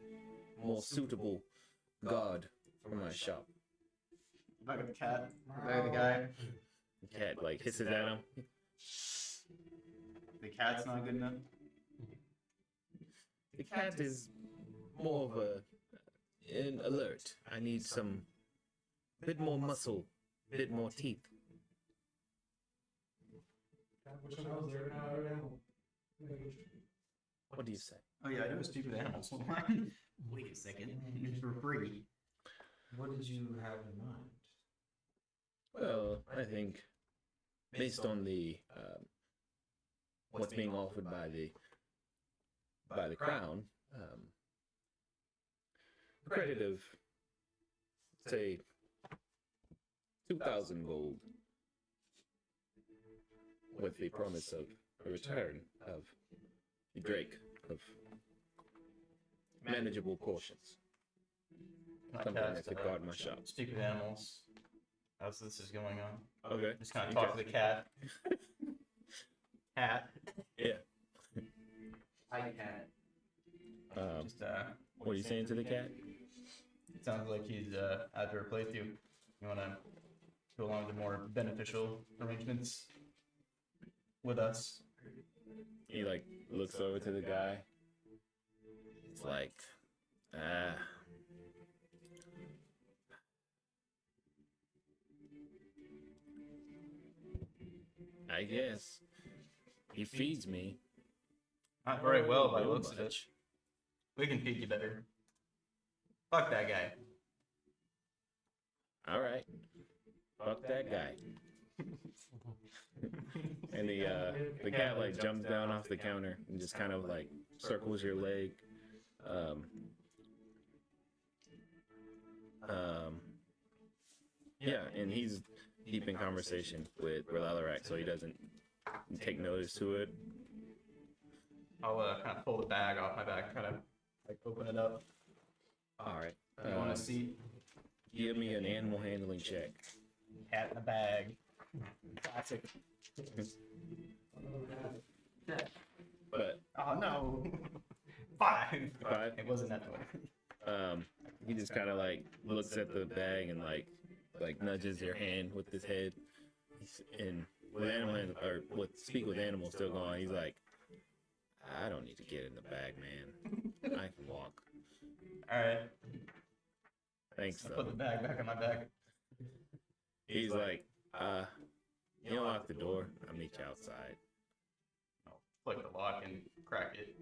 more suitable guard for my shop. Back of the cat. Back of the guy. The cat like hisses at him. The cat's not good enough. The cat is more of an alert. I need some bit more muscle, bit more teeth. Which one was there now? Every animal. What do you say? Oh yeah, I know stupid animals. Wait a second. It's for free. What did you have in mind? Well, I think based on the what's being offered by the crown, credit of say 2,000 gold with the promise of a return of the drake of manageable portions. Something that could guard my shop. Stupid animals. How's this is going on? Okay. Just kind of talk to the cat. Cat. Yeah. Hi, cat. Just What are you saying to the cat? it sounds like he's after a playthrough. You wanna go along to more beneficial arrangements with us? He like looks over to the guy. It's like, I guess he feeds me. Not very well by the Real looks of it. much. We can feed you better. Fuck that guy. All right, fuck that guy. And the cat like jumps down off the counter and just kind of like circles your leg. Yeah, and he's deep in conversation with Relalarak, so he doesn't take notice to it. I'll kind of pull the bag off my back, kind of like open it up. All right. You want a seat? Give me an animal handling check. Cat in the bag. Classic. But Oh no. 5. 5. It wasn't that one. He just kind of like looks at the bag and like nudges your hand with his head. And with speak with animal still going, he's like, I don't need to get in the bag, man. I can walk. All right. Thanks, I though. put the bag back on my back. He's like, you unlock the door. I'll meet you outside. I'll flick the lock and crack it.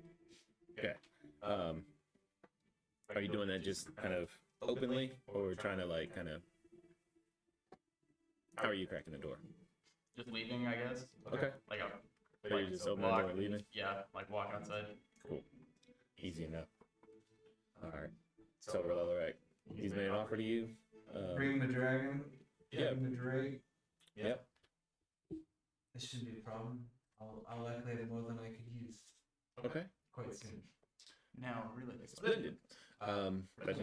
Okay. Are you doing that just kind of openly, or trying to like kind of? How are you cracking the door? Just leaving, I guess. Okay. Like So you just open the door and leaving? Yeah, like walk outside. Cool. Easy enough. All right. So Relalarak, he's made an offer to you. Bring the dragon. Yeah. Bring the drake. Yep. This shouldn't be a problem. I'll likely have more than I could use Okay. quite soon. Now, really. Splendid. Let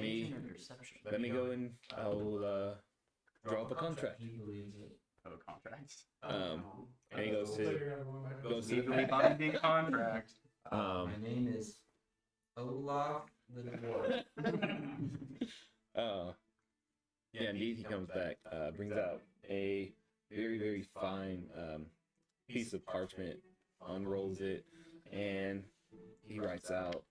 me go and I'll draw up a contract. He believes it. Oh, contracts. And he goes to the Legally binding contract. My name is Olaf the Dwarf. Yeah, indeed, he comes back, brings out a very, very fine piece of parchment, unrolls it, and he writes out.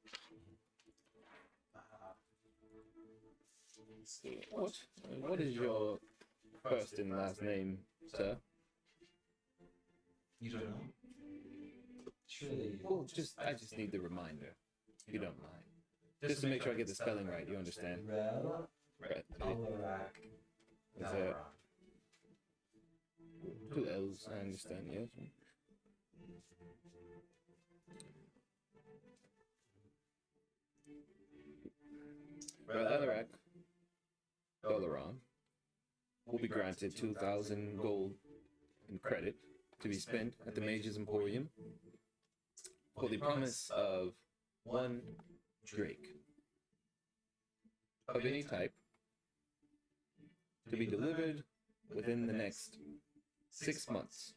Let's see, what is your first and last name, sir? You don't know? Surely. Well, I just need the reminder, if you don't mind. Just to make sure I get the spelling right, you understand? Rel Right. Alarak. Is that 2 L's? I understand, yes. Relalarak Dolaran will be granted 2,000 gold in credit to be spent at the Mage's Emporium for the promise of 1 drake of any type to be delivered within the next 6 months.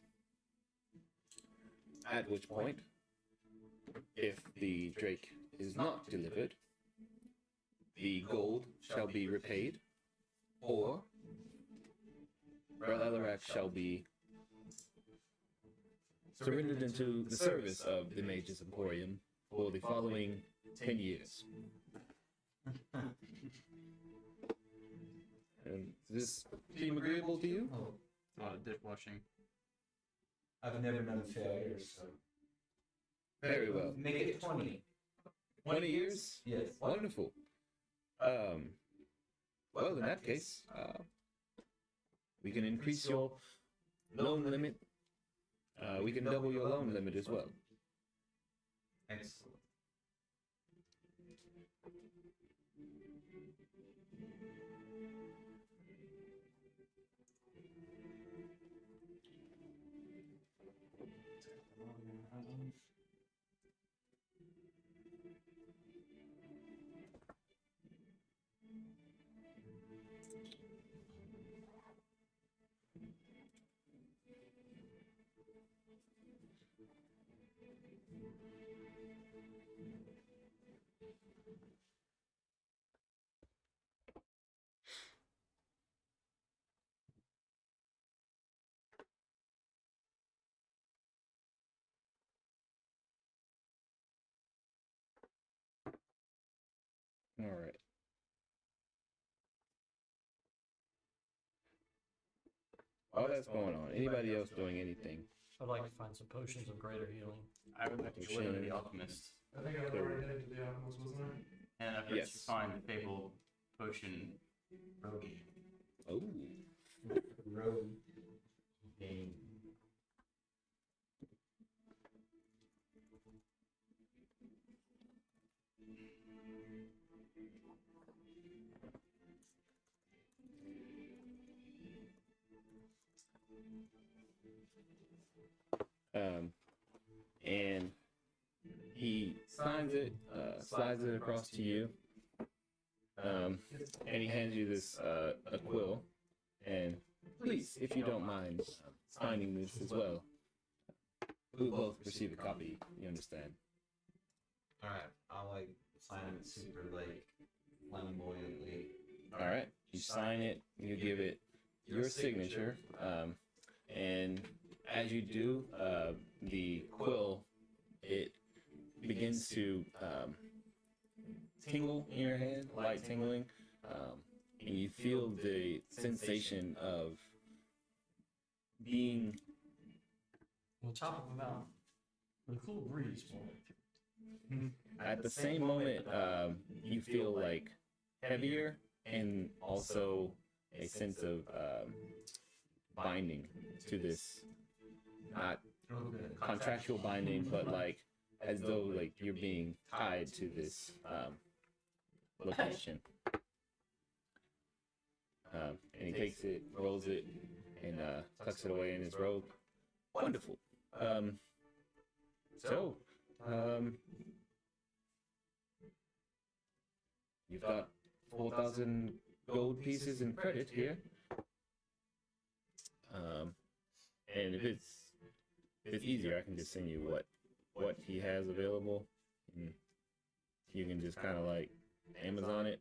At which point, if the drake is not delivered, the gold shall be repaid, or Relalarak shall be surrendered into the service of the Mage's Emporium for the following 10 years. And does this seem agreeable to you? Oh, A lot of dishwashing. I've never known failure, so. Very well. Make it 20. 20 years? Yes. Wonderful. Well, in that case, we can increase your loan limit. We can double your loan limit as well. Excellent. All right. All that's going on. Anybody else doing anything? I'd like to find some potions of greater healing. I would like to go to the alchemist. I think I was already headed to the alchemist, wasn't I? And I've got Yes. to find the fabled potion. Rogue. Oh. Rogue. Game. And he signs it, slides it across to you, and he hands you this a quill. And please, if you don't mind signing this as well, we'll both receive a copy. You understand? Alright, I'll like sign it super like flamboyantly. All right. You sign it. You give it your signature, and as you do, the quill it begins to tingle in your hand, light tingling, and you feel the sensation of being On top of a mountain, with a cool breeze blowing through. at the same moment. You feel like heavier and also a sense of binding to this, not contractual binding, but like as though like you're being tied to this location. And he takes it, rolls it, and tucks it away in his robe. Wonderful. So, you've got 4,000 gold pieces in credit here. And if it's easier, I can just send you what he has available. And you can just kind of like Amazon it,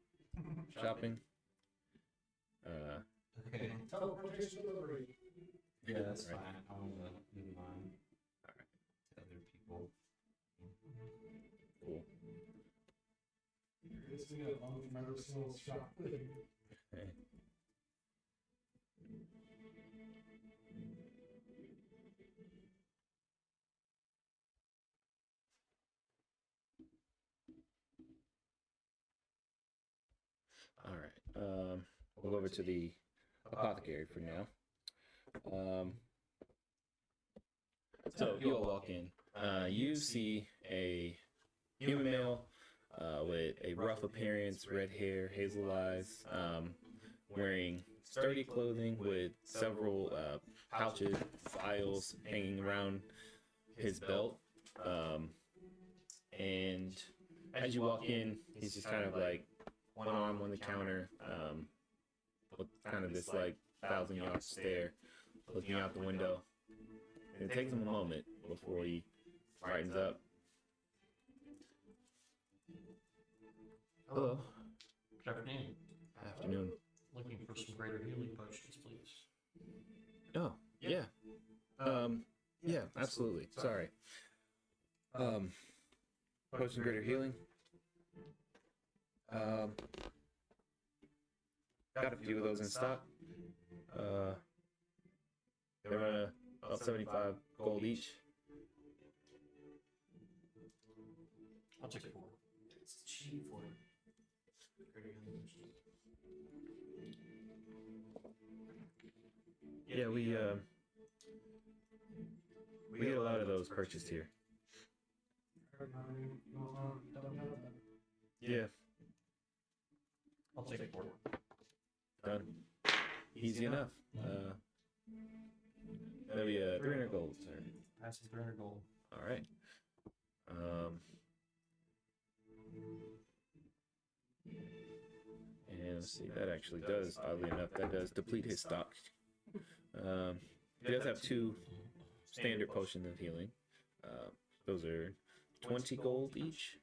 shopping. Okay. Teleportation delivery. Yeah, that's Right. fine. I want to move mine to other people. Cool. This is a long from every single shop. Okay. All right. We'll go over to the apothecary for now. So you all walk in. You see a human male with a rough appearance, red hair, hazel eyes, wearing sturdy clothing with several pouches, files hanging around his belt. And as you walk in, he's just kind of like one arm on the counter, with kind of this like 1,000-yard stare, looking out the window. And it takes him a moment before he brightens up. Hello. Good afternoon. Afternoon. Looking for some greater healing potions, please. Oh, yeah. Yeah, absolutely. Sorry. Potion greater healing. Got a few of those in stock. They're about 75 gold each. I'll take it for It's cheap for it. Yeah, we get a lot of those purchased here. Yeah, I'll take it for done. Easy enough. That'll be 300 gold, sir. Passing 300 gold. All right. And let's see, that actually does, oddly enough, that does deplete his stock. He does have 2 standard potions of healing. Those are 20 gold each.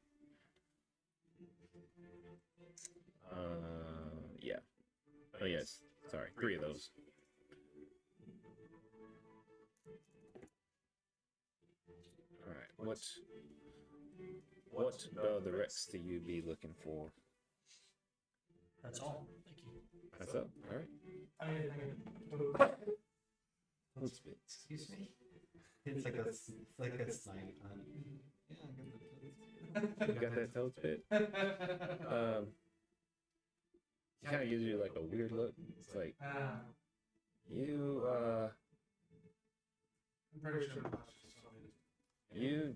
Yeah. Oh, yes. Sorry, 3 of those. All right. What the rest do you be looking for? That's all. Thank you. That's up. All right. I mean, Let's be. Excuse me? It's like a snipe hunt. Yeah, I got the You got that toad spit? He kind of gives you like a weird look. It's like, you I'm pretty sure the last just told me this.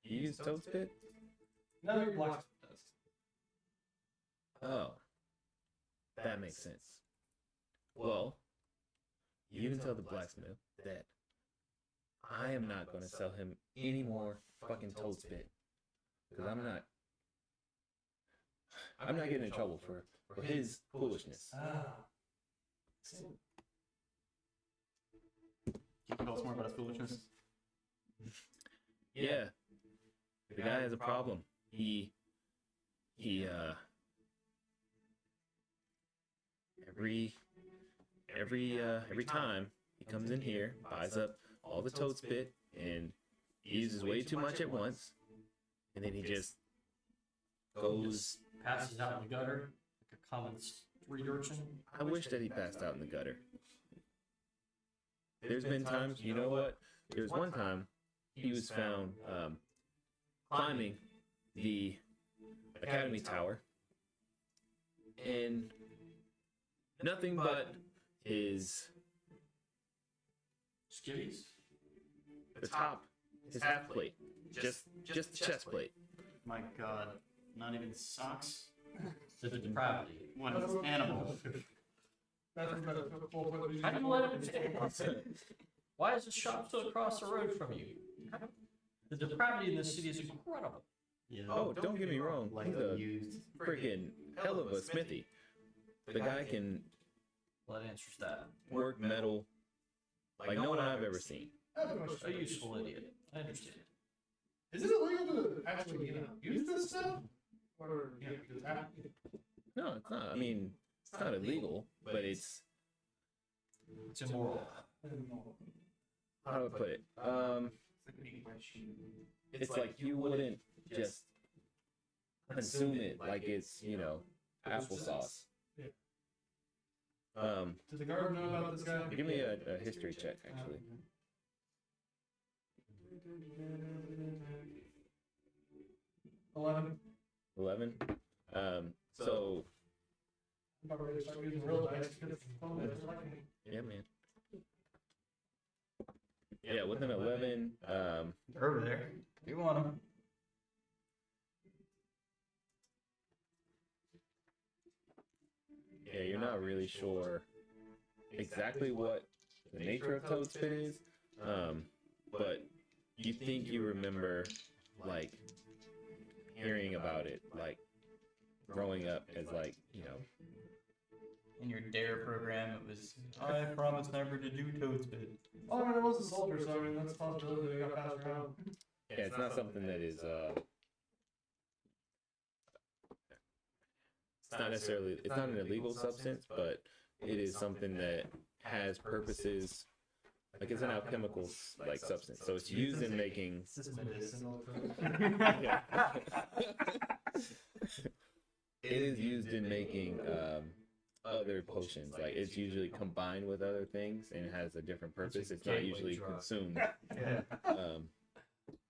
You use toad spit? No, your blacksmith does. Oh, that makes sense. Well, you can tell the blacksmith that I am not going to sell him any more fucking toad spit because I'm not getting in trouble for his foolishness. Ah. Can you tell us more about his foolishness? Yeah, the guy has a problem. He every time he comes in here, buys up all the toad spit, and he uses way too much at once, and then he just goes. Passes out in the gutter like a common street urchin. I wish that he passed out in the gutter. There's been times, you know what? There was one time he was found climbing the Academy Tower, and nothing but his Skivvies? the top, his half plate, just the chest plate. My God, not even socks. The depravity. One animal. That's better. How do you let him stay? Why is this shop still across the road from you? The depravity in this city is incredible. Yeah. Oh, don't get me wrong. Like He's a used. freaking hell of a smithy. The guy can Well, that answers that. work metal like no one I've ever seen. A useful idiot. I understand. Is it illegal to actually, use this stuff? Or, does that? No, it's not. I mean, it's not illegal, but it's It's immoral. how do I put it? It's like you wouldn't just consume it like it's, applesauce. Yeah. Does the guard know about this guy? Give me a history check, actually. 11. 11. So I'm about ready to start using real dice. yeah, man. Yeah, with an 11, They're over there. You want them? yeah, you're not really sure exactly what the nature of toad spit is, but you think you remember, like, hearing about it, like, growing up as, like, In your DARE program, it was, I promise never to do toad spit. Oh, I mean, it was a soldier, so I mean, that's a possibility they got passed around. yeah, it's not something that is, it's not necessarily, it's not an illegal substance, but it is something that has purposes, like it's an alchemical, like, substance, so it's used in making, Is this medicinal? yeah. It is used in making, other potions. Like, it's usually combined with other things and it has a different purpose. It's not usually consumed.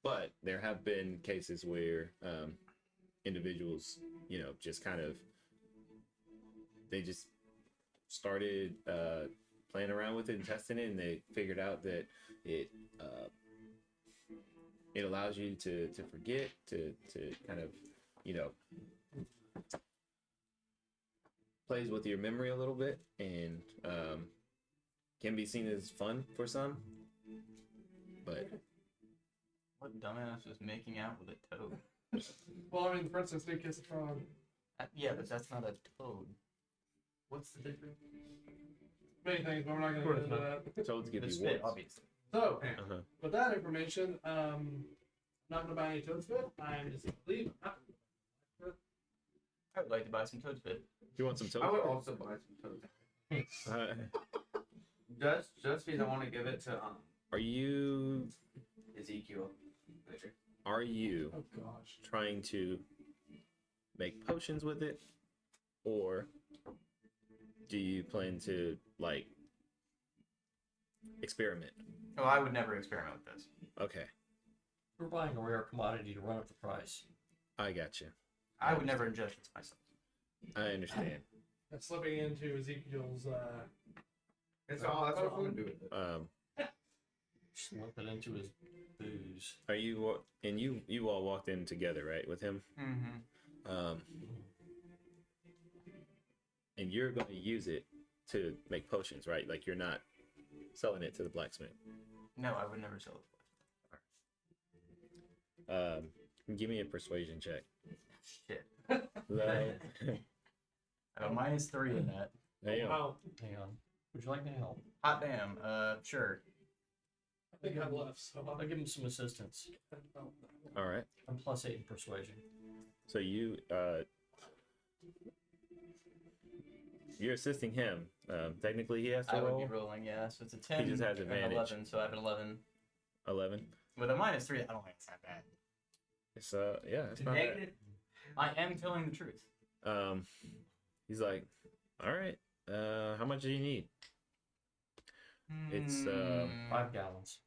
But there have been cases where individuals, just kind of, they just started playing around with it and testing it, and they figured out that it allows you to forget, to kind of, plays with your memory a little bit, and can be seen as fun for some, but What dumbass was making out with a toad? Well, I mean, for instance, Big Kiss the Frog. Yeah, but that's not a toad. What's the difference? Many things, but we're not going to get into that. toads give The you spit, warts. obviously. So, Uh-huh. with that information, I'm not going to buy any toad spit. I'm just going to leave. I would like to buy some toad spit. You want some I would toad? also buy some toad. Uh, Just because I want to give it to are you Ezekiel later. are you Oh, gosh. trying to make potions with it, or do you plan to, like, experiment? Oh, I would never experiment with this. Okay, We're buying a rare commodity to run up the price. I got you. I would never ingest this myself. I understand. That's slipping into Ezekiel's That's all. That's what I'm gonna do with it. Slip it into his booze. Are you and you all walked in together, right, with him? Mm-hmm. And you're going to use it to make potions, right? Like you're not selling it to the blacksmith. No, I would never sell it. Give me a persuasion check. Shit. Low. I have a -3 in that. Damn. Wow. Hang on. Would you like me to help? Hot damn. Sure. I think I'm left. So I'll give him some assistance. All right. I'm +8 in persuasion. So you're assisting him. Technically, he has to I would roll be rolling, yeah. So it's a 10. just has and advantage. 11, so I have an 11. 11. With a -3, I don't think it's that bad. It's yeah, it's The not bad. negative. I am telling the truth. He's like, all right. How much do you need? It's 5 gallons.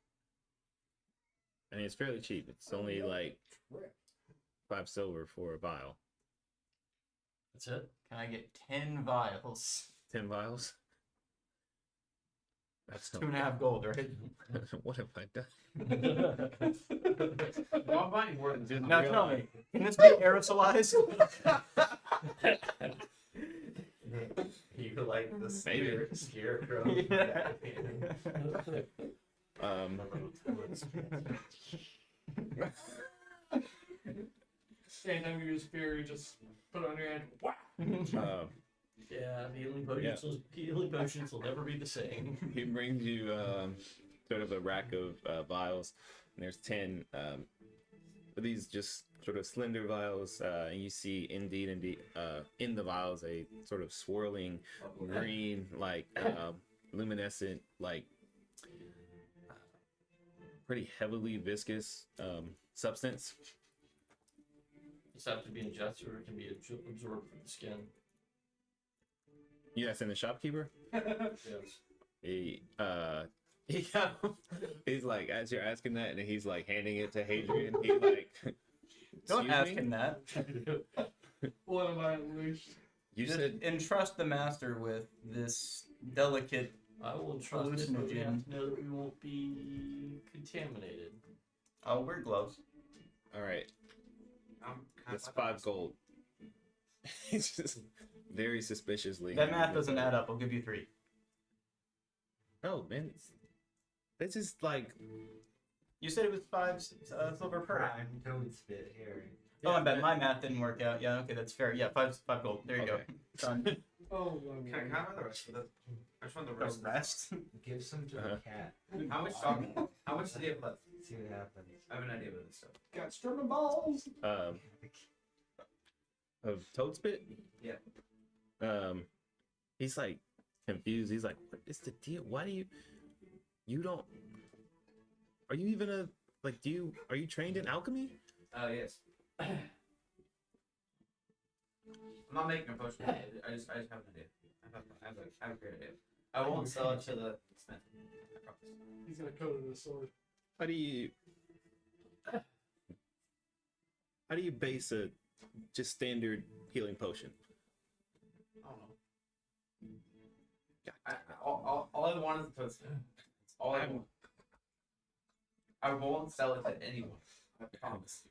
I mean, it's fairly cheap. It's only like 5 silver for a vial. That's it? Can I get 10 vials? 10 vials. That's 2.5 gold, right? What have I done? Well, I'm buying more than just. Now tell me, can this be aerosolized? You like the Maybe. scarecrow? Yeah. anytime you use fear, you just put it on your hand. Wow. Yeah, healing potions will never be the same. He brings you sort of a rack of vials, and there's 10 of these just sort of slender vials, and you see indeed in the vials a sort of swirling green, like luminescent, like pretty heavily viscous substance. Does it have to be ingested or it can be absorbed from the skin? You asking the shopkeeper? Yes. He's like, as you're asking that, and he's like handing it to Hadrian. He like, Don't "Excuse ask me? him that. What am I unleashed? You Just said entrust the master with this delicate. I will trust it, but we have Hallucinogen. to know that we won't be contaminated. I'll wear gloves. all right. I'm That's 5 gold. It's just very suspiciously. That math doesn't add up. I'll give you 3. No, man. This is like. You said it was 5 silver per. Prime toad spit here. Oh, I bet my math didn't work out. Yeah, okay, that's fair. Yeah, 5 gold. There you Okay. go. Done. Oh, Can I have the rest of it? I just want the The rest. rest. Give some to Uh-huh. the cat. How much? How much do they have left? See what happens. I have an idea about this stuff. got stripping balls. Of toad spit. Yeah. He's like confused. He's like, "What is the deal? Why do you don't? Are you even a like? Are you trained in alchemy?" Oh yes. I'm not making a potion. I just have an idea. I have a great idea. I won't sell it to the smith. I promise. He's gonna coat it in a sword. How do you base a just standard healing potion? I don't know. God, All I want is the toast. That's all I want. I won't sell it to anyone. I promise.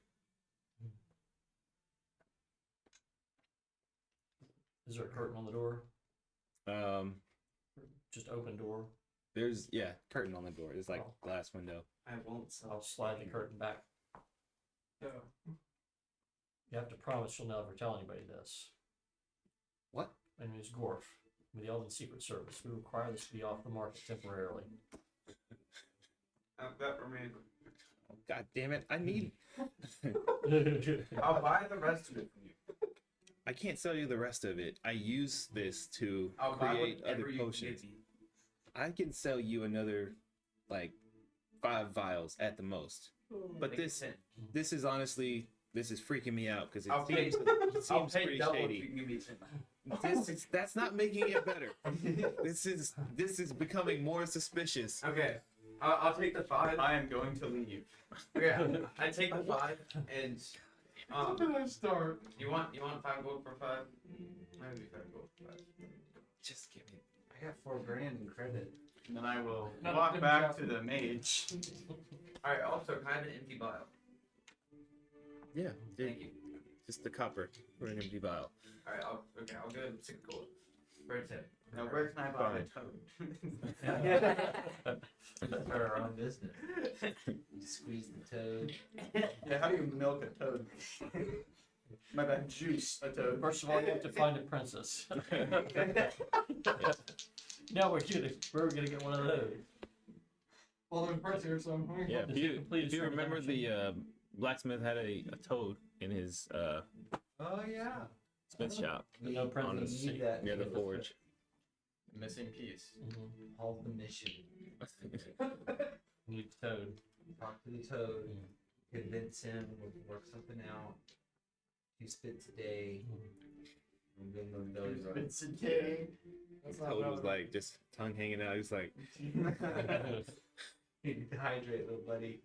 Is there a curtain on the door? Just open door. There's curtain on the door. It's like glass window. I won't sell. I'll slide the curtain back. Yeah. You have to promise you'll never tell anybody this. What? My name is Gorf. I'm with the Elven Secret Service. We require this to be off the market temporarily. That remains. God damn it! I need. I'll buy the rest of it from you. I can't sell you the rest of it. I use this to I'll buy create whatever other you potions. give me. I can sell you another, like, 5 vials at the most. But Make it this 10. this is honestly freaking me out because I'll pay. it I'll seems pay pretty double if you shady. can give me 10. That's not making it better. This is becoming more suspicious. Okay. I'll take the 5. I am going to leave. Yeah. I take the 5 and When did I start? you want 5 gold for 5? Maybe 5 gold for 5. Just give me. I got $4,000 in credit. And then I will Not walk good back job. to the mage. Alright, also, can I have an empty vial? Yeah, Thank you. just the copper for an empty vial. Alright, I'll give him 6 gold. For a tip. Now, where can I buy Fine. a toad? Start our own business. You squeeze the toad. Yeah, how do you milk a toad? My bad, juice a toad. First of all, you have to find a princess. Now we're gonna get one of those. Well, they're priced here, so. Yeah, Does it complete if you its remember, the transaction? blacksmith had a toad in his Oh, yeah. smith shop But no We princess. need that near the for forge. Missing piece. Mhm. All the mission. Need toad. Talk to the toad. Convince him. We'll work something out. 2 spits a day. And then we'll know he's right. It's a day. That's The not toad bad. was like just tongue hanging out. He was like, Hydrate, little buddy.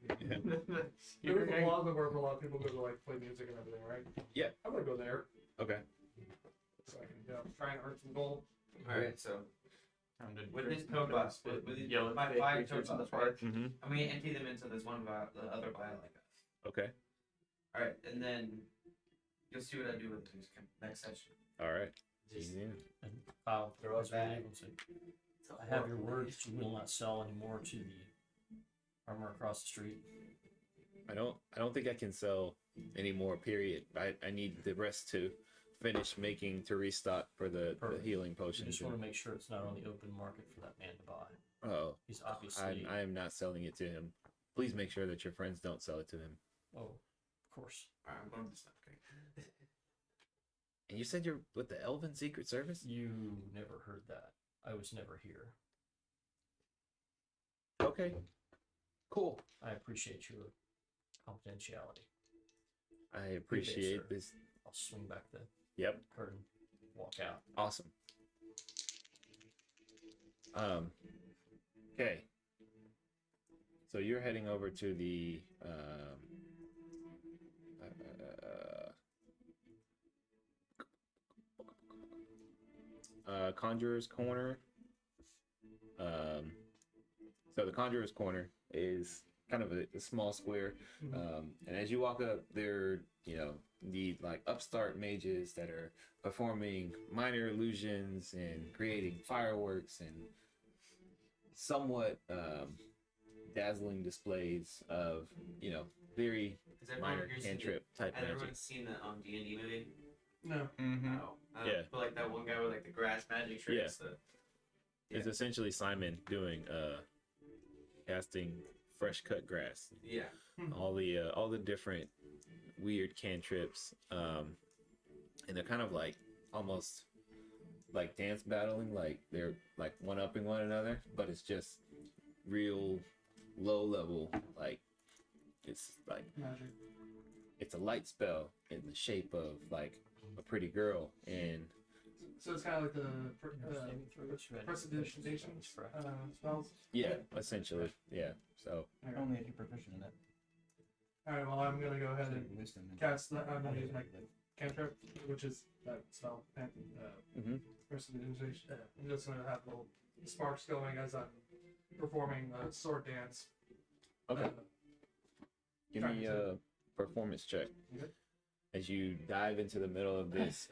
There was a lot of the work where a lot of people go to like play music and everything, right? Yeah. I'm gonna go there okay. so I can try and earn some gold. Alright, so Time to with drink this some toad vial, spit, with yell at my fake 5 creatures toad in the vials, right? park. Mm-hmm. I'm gonna empty them into this one vial, the other vial I got. Okay. Alright, and then you'll see what I do with this next session. All right. Just Easy. And I'll Throw it as we leave back. him say, I have your word that you will not sell anymore to the farmer across the street. I don't think I can sell any more. Period. I need the rest to finish making to restock for the Perfect. healing We potions. just want to make sure it's not on the open market for that man to buy. Oh, He's obviously. I am not selling it to him. Please make sure that your friends don't sell it to him. Oh, of course. Alright, I'm going to this stuff, okay? And you said you're with the Elven Secret Service? You never heard that. I was never here. Okay. Cool. I appreciate your confidentiality. I appreciate sir. this. I'll swing back the Yep. curtain, walk out. Awesome. Okay. So you're heading over to the Conjurer's Corner. So the Conjurer's Corner is kind of a small square, and as you walk up, there need like upstart mages that are performing minor illusions and creating fireworks and somewhat dazzling displays of very Has everyone minor here seen cantrip type Has magic. everyone seen the D&D movie? No. Mm-hmm. No. Yeah. But like that one guy with like the grass magic tricks. The, It's essentially Simon doing casting fresh cut grass. yeah. All the different weird cantrips, and they're kind of like almost like dance battling, like they're like one upping one another, but it's just real low level. Like it's like Magic. it's a light spell in the shape of like a pretty girl, and So it's kind of like the Saving throws, you had prestidigitation spells. yeah, essentially, yeah. So Only if you're proficient in it. Alright, well, I'm gonna go ahead and Wisdom and- cast that. I'm gonna use my cantrip, which is that spell. Mhm. Prestidigitation. I'm just gonna have little sparks going as I'm performing a sword dance. okay, Uh, give me a performance check Okay. as you dive into the middle of this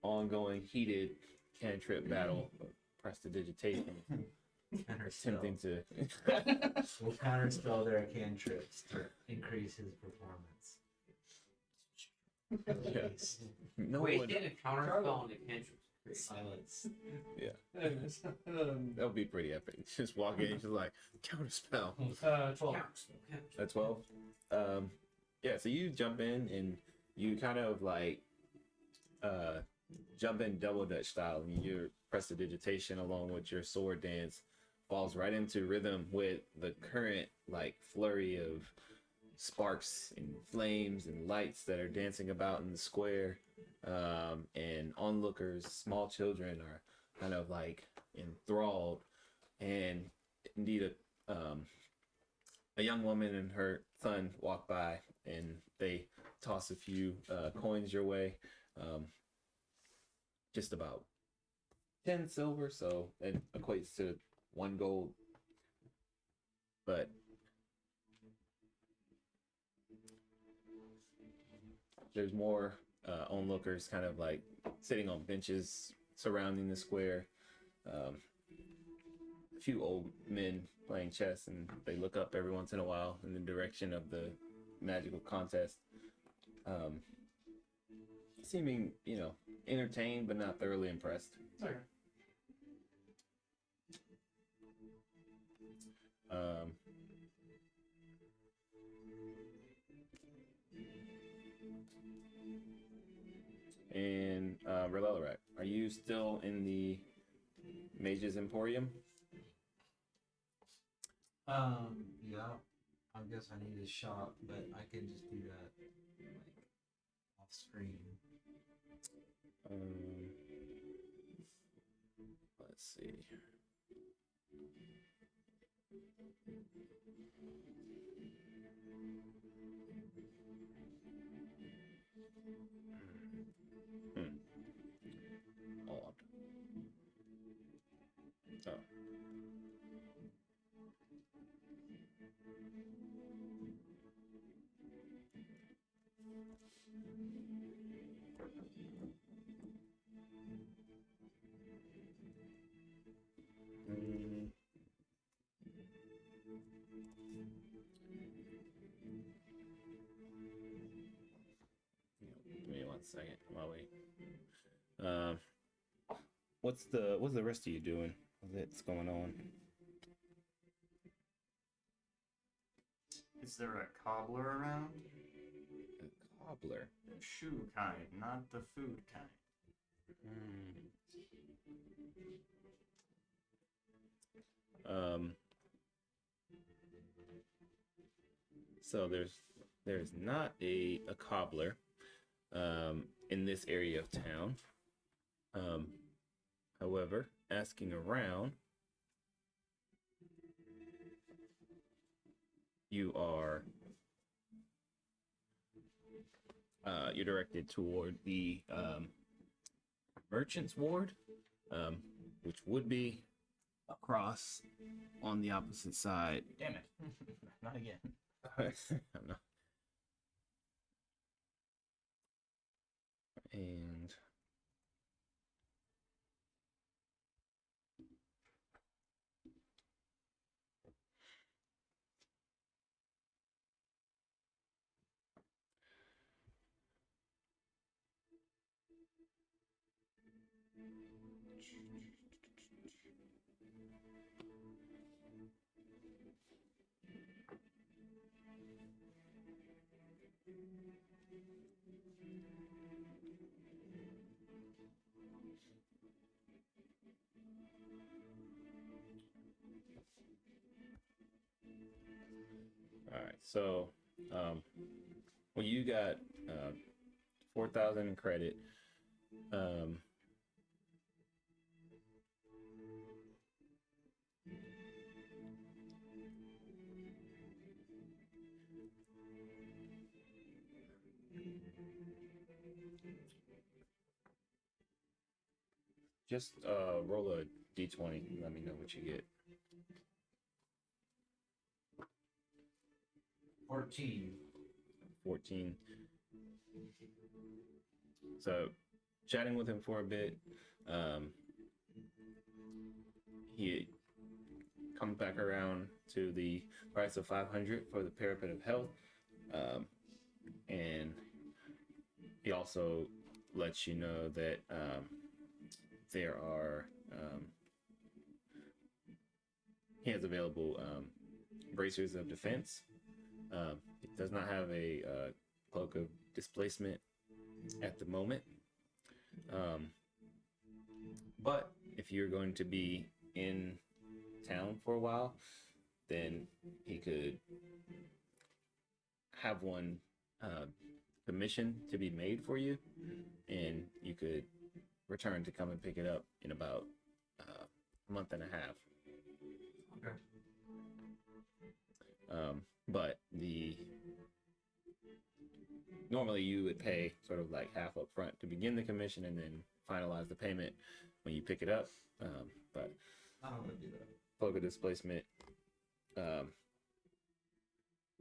ongoing heated cantrip battle of prestidigitation, attempting to We'll counterspell their cantrips to increase his performance. Yeah. no Wait, one, he did a counterspell on the cantrip. Silence. Anyways, that would be pretty epic. Just walk in and just like counterspell. 12. Counterspell. At 12. Yeah, so you jump in and you kind of like jump in double Dutch style, and your prestidigitation along with your sword dance falls right into rhythm with the current like flurry of sparks and flames and lights that are dancing about in the square, and onlookers, small children, are kind of like enthralled. And indeed a young woman and her son walk by, and they toss a few coins your way. Just about 10 silver, so it equates to 1 gold. But there's more onlookers kind of like sitting on benches surrounding the square. A few old men playing chess, and they look up every once in a while in the direction of the magical contest. Seeming, entertained but not thoroughly impressed. Okay. And Relelarak, are you still in the Mage's Emporium? Yeah. I guess I need a shop, but I can just do that like off screen. Let's see. Odd. Oh. Give me 1 second while we. What's the rest of you doing? What's going on? Is there a cobbler around? A cobbler. Shoe kind, not the food kind. So there's not a cobbler in this area of town. However, asking around, you're directed toward the merchant's ward, which would be across on the opposite side. Damn it. Not again. No. And all right, so well, you got 4,000 in credit. Just roll a d20 and let me know what you get. 14. 14. So, chatting with him for a bit, he comes back around to the price of 500 for the parapet of health, and he also lets you know that there are he has available bracers of defense. It does not have a cloak of displacement at the moment. But if you're going to be in town for a while, then he could have one commissioned to be made for you, and you could return to come and pick it up in about a month and a half. Okay. But the normally you would pay sort of like half up front to begin the commission and then finalize the payment when you pick it up. But I don't want to do that. poker displacement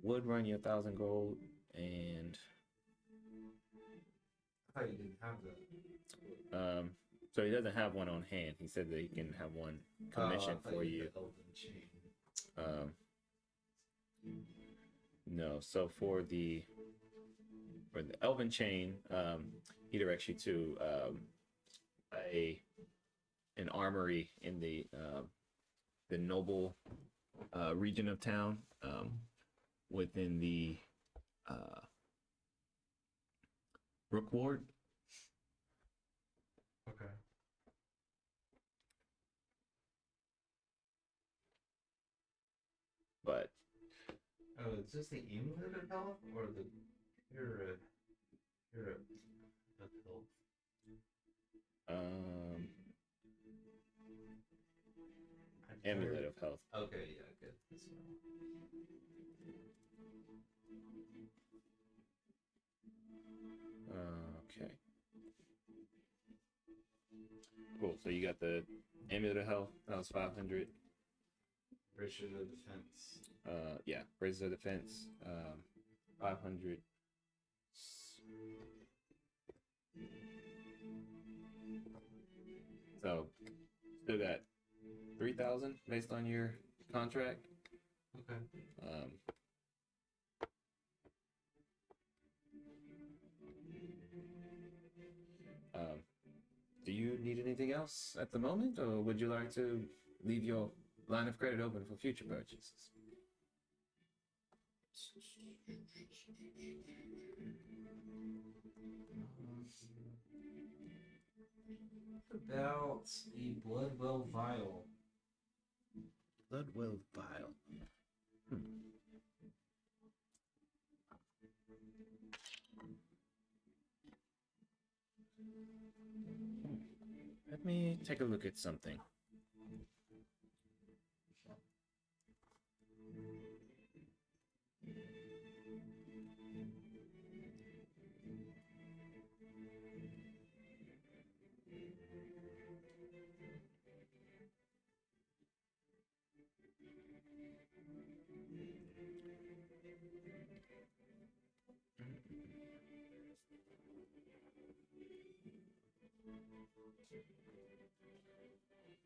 would run you 1,000 gold, and I thought you didn't have that. so he doesn't have one on hand. He said that he can have one commissioned I thought for you you. had the Elven chain. No, so for the Elven chain, he directs you to an armory in the noble region of town, within the Brook Ward. Okay. But Oh, is this the amulet of health or the hero of health? amulet of health. Okay, yeah, good. That's Okay. Cool. So you got the amulet of health. That was 500. Richard of defense. Yeah, raises the defense. 500. So still got 3,000 based on your contract. Okay. Do you need anything else at the moment, or would you like to leave your line of credit open for future purchases? What about the Bloodwell vial? Bloodwell vial. Let me take a look at something.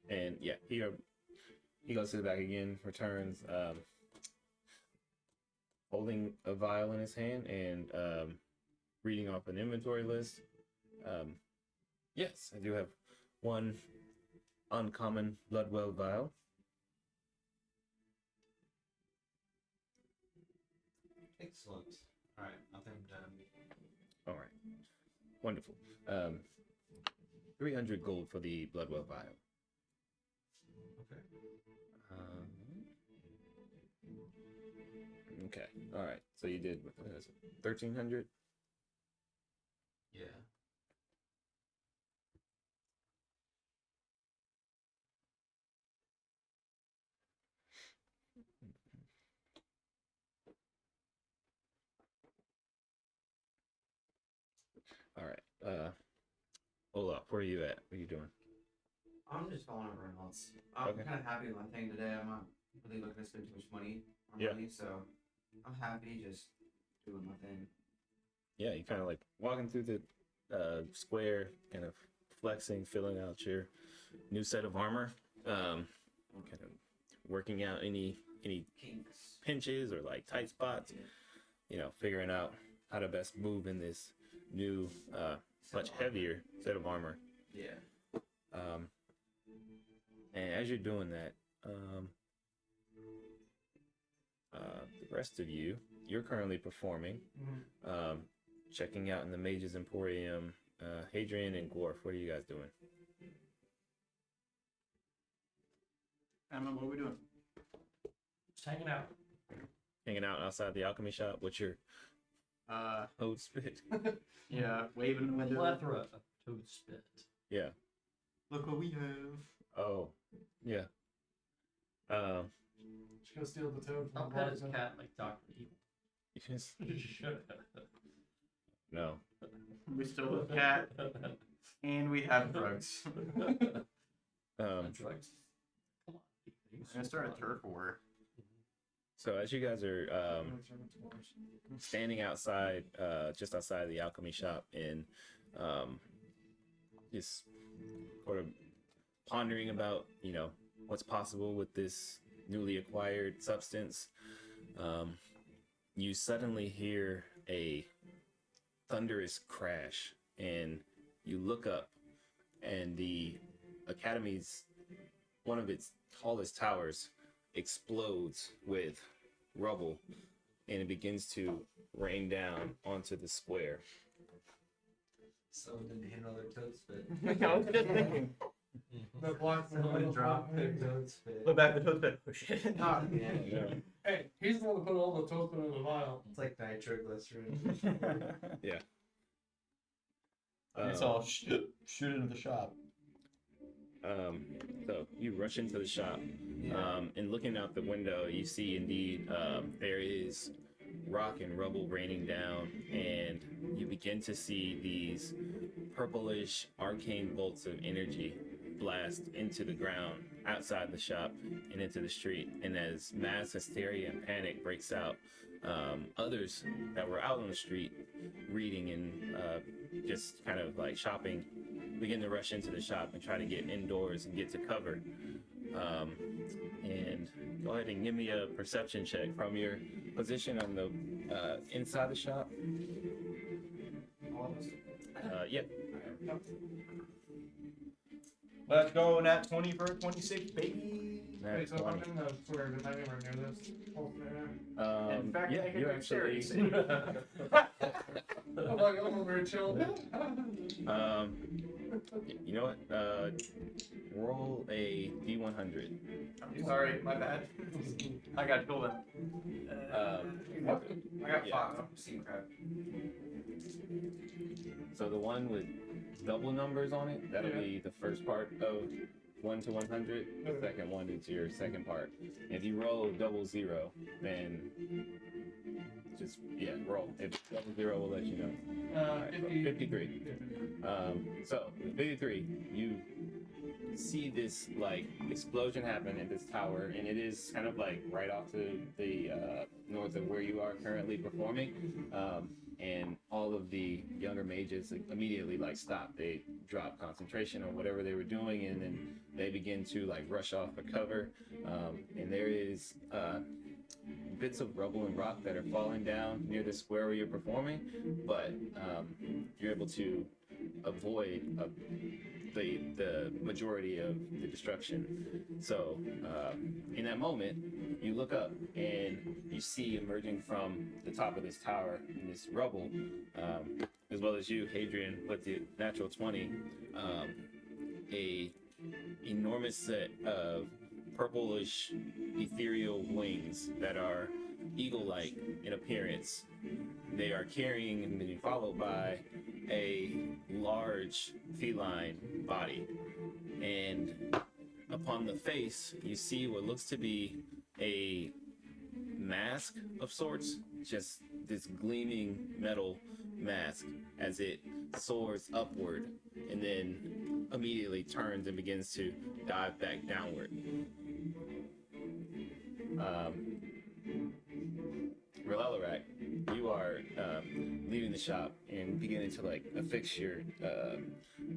And yeah, he goes to the back again, returns, holding a vial in his hand and reading off an inventory list. Yes, I do have one uncommon Bloodwell vial. Excellent. Alright, I think I'm done. All right, wonderful. 300 gold for the Bloodwell vial. Okay. Okay, all right. So you did 1,300. Yeah. All right. Olaf, where are you at? What are you doing? I'm just following everyone else. I'm Okay. kind of happy with my thing today. I'm not really looking to spend too much money on Yeah. money, so I'm happy just doing my thing. Yeah, you kind of like walking through the square, kind of flexing, filling out your new set of armor, kind of working out any Kinks. pinches or like tight spots. You know, figuring out how to best move in this new, much heavier set of armor. Yeah. And as you're doing that, the rest of you're currently performing, checking out in the Mage's Emporium. Hadrian and Gorf, what are you guys doing? Emma, what are we doing? Just hanging out. Hanging out outside the alchemy shop? What's your ode spit? Yeah, waving in the A window. plethora of toad spit. Yeah. Look what we have. Oh, yeah. Just go steal the toad from I'll the pet his bartender. cat like Dr. Evil. You just- Shut up. No. We stole a cat, and we have drugs. Drugs. Come on. I'm gonna start a turf war. So as you guys are standing outside, just outside the alchemy shop, and just sort of pondering about, what's possible with this newly acquired substance, you suddenly hear a thunderous crash, and you look up, and the academy's one of its tallest towers explodes with rubble, and it begins to rain down onto the square. Someone didn't handle their toad spit. I was just thinking. The black Someone dropped their toad spit. Look back, the toad spit. Oh shit. Oh, yeah. Hey, he's the one who put all the toast in the vial. It's like nitroglycerin. It's all shoot into the shop. So you rush into the shop, and looking out the window, you see indeed there is rock and rubble raining down, and you begin to see these purplish arcane bolts of energy blast into the ground outside the shop and into the street. And as mass hysteria and panic breaks out, others that were out on the street reading and just kind of like shopping begin to rush into the shop and try to get indoors and get to cover. And go ahead and give me a perception check from your position on the inside the shop. Yep. Let's go, nat 20 for 26, baby. Wait, so if I'm 20. in the square, am I anywhere near this? Oh, yeah. In fact, yeah, I can you do actually. dexterity. I'm like, I'm over here chilling. You know what? Roll a d100. I'm sorry, my bad. I got golden. I got Yeah. 5. Sea crab. So the one with double numbers on it, that'll Yeah. be the first part of 1 to 100. The second one is your second part. If you roll double zero, then just, roll. If it's double zero, we'll let you know. Alright, so 53. So, with 53, you see this, like, explosion happen in this tower, and it is kind of, like, right off to the north of where you are currently performing. And all of the younger mages immediately, like, stop. They drop concentration on whatever they were doing, and then they begin to, like, rush off for cover. And there is bits of rubble and rock that are falling down near the square where you're performing, but you're able to avoid the majority of the destruction. So in that moment, you look up and you see emerging from the top of this tower in this rubble, as well as you, Hadrian, with the natural 20, a enormous set of purplish ethereal wings that are eagle-like in appearance. They are carrying and being followed by a large feline body. And upon the face, you see what looks to be a mask of sorts, just this gleaming metal mask as it soars upward and then immediately turns and begins to dive back downward. Relelarak, you are leaving the shop and beginning to like affix your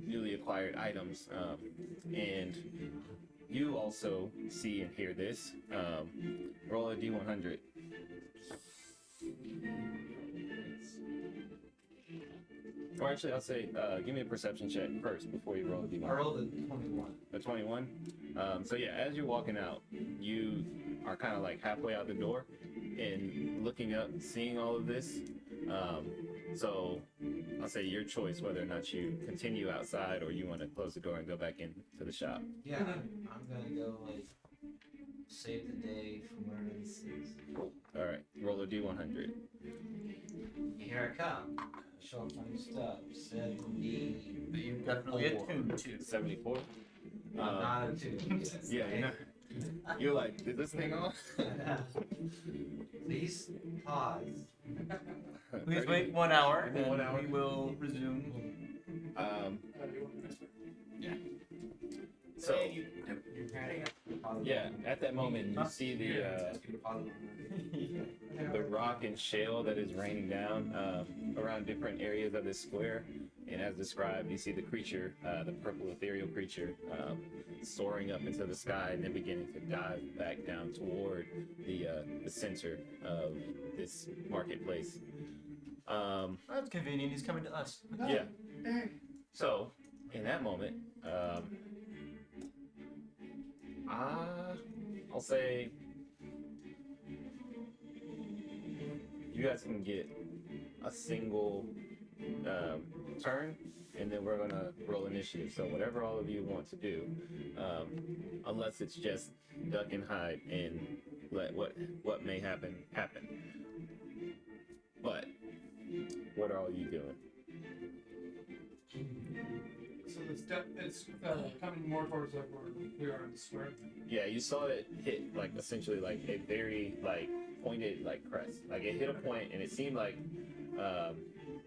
newly acquired items, and you also see and hear this. Roll a d100. Or actually, I'll say, give me a perception check first before you roll a d100. I rolled a 21. A 21. So yeah, as you're walking out, you are kind of like halfway out the door and looking up, seeing all of this. So I'll say your choice whether or not you continue outside or you want to close the door and go back into the shop. Yeah, I'm gonna go like save the day from whatever this is. All right, roll a d100. Here I come. Show off my new stuff. 70. You definitely attuned to. 74. Not a 2. Yeah, you're like, is this thing on? Please pause. Please 30 wait 1 hour, Give me 1 hour. we will resume. So Your parents deposit yeah, on at that moment you see your the parents deposit on that. the rock and shale that is raining down around different areas of this square. And as described, you see the creature, the purple ethereal creature, soaring up into the sky and then beginning to dive back down toward the center of this marketplace. That's convenient, he's coming to us. Yeah. So, in that moment, I'll say you guys can get a single turn, and then we're gonna roll initiative. So whatever all of you want to do, unless it's just duck and hide and let what may happen happen. But what are all you doing? So it's coming more towards like where we are in the square. Yeah, you saw it hit like essentially like a very like pointed like crest. Like it hit a point, and it seemed like,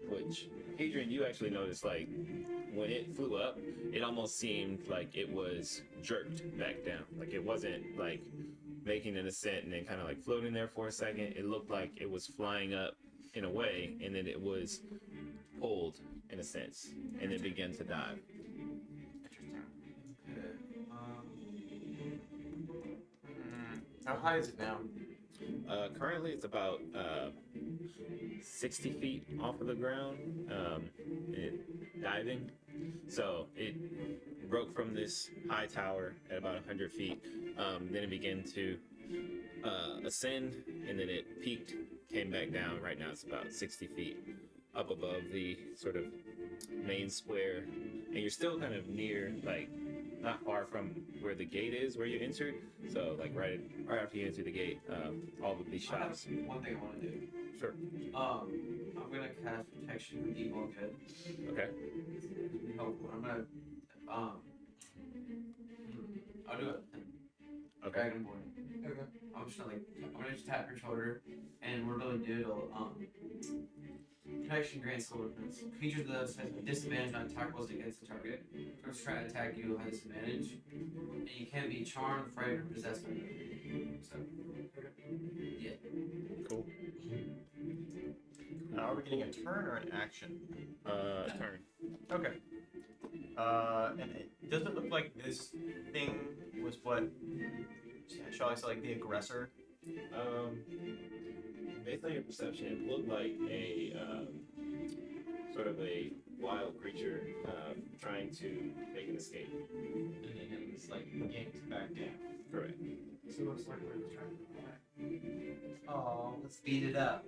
which Adrian, you actually noticed like when it flew up, it almost seemed like it was jerked back down. Like it wasn't like making an ascent and then kind of like floating there for a second. It looked like it was flying up in a way, and then it was pulled in a sense, and then began to dive. How high is it now? Currently, it's about 60 feet off of the ground, diving. So it broke from this high tower at about 100 feet. Then it began to ascend, and then it peaked, came back down. Right now, it's about 60 feet up above the sort of main square, and you're still kind of near, like, not far from where the gate is, where you entered. So, like, right after you enter the gate, all of these I have shops. one thing I want to do. Sure. I'm gonna cast protection from evil and good. Okay. It's gonna be helpful. I'm gonna I'll do it. Okay. Dragonborn. Okay. I'm gonna just tap your shoulder, and what it'll do, it'll protection grants hold defense. Creatures that has a disadvantage on attack rolls against the target. If trying to attack you, will have disadvantage, and you can't be charmed, frightened, or possessed by them. So, yeah. Cool. Are we getting a turn or an action? Turn. Okay. And does it look like this thing was what, shall I say, like the aggressor? Based on your perception, it looked like a sort of a wild creature trying to make an escape. And then it was like yanked back down. Correct. So it looks like we're just trying to Oh, let's speed it up.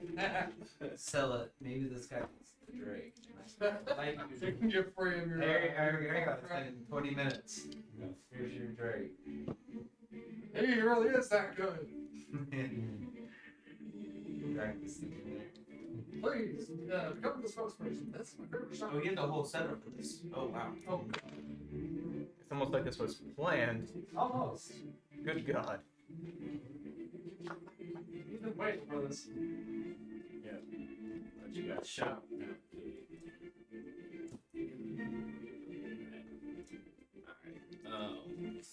Sell it. Maybe this guy gets the Drake. Like, You can get free of your. there you go. It's been 20 minutes. Here's your Drake. Hey, he really is that good. Drag this thing in there. Please, become the spokesperson. That's my favorite shot. Oh, we get the whole setup for this. Oh wow. Oh, It's almost like this was planned. almost. Good God. You've been waiting for this. Yeah. But you got shot now. Alright.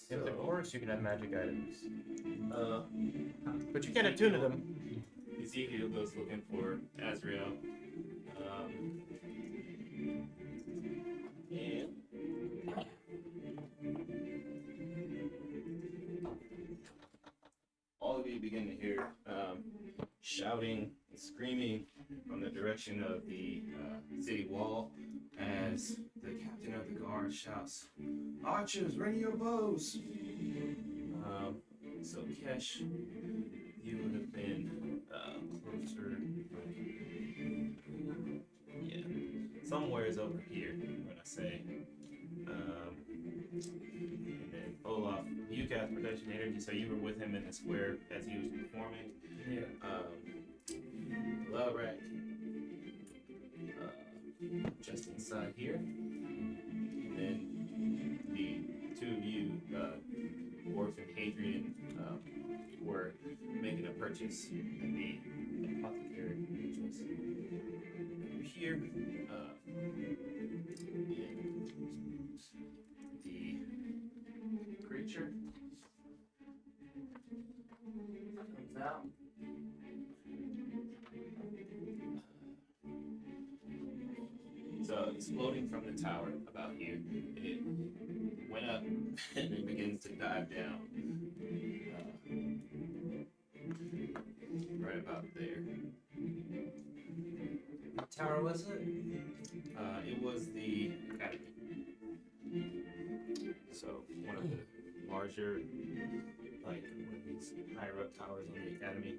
If the So, course, you can have magic items. But you can't attune to them. Ezekiel goes looking for Azrael. And all of you begin to hear shouting and screaming from the direction of the city wall as the captain of the guard shouts, "Archers, ready your bows!" So Kesh, you would have been closer. Yeah, somewhere's over here. When I say, and then Olaf, you cast protection energy, so you were with him in the square as he was performing. Yeah. Lelrak, just inside here, and then the two of you, Worf and Hadrian, were making a purchase at the apothecary, which was So exploding from the tower about here, it went up and it begins to dive down. Right about there. What tower was it? It was the academy. So one of the larger, like one of these higher up towers on the academy.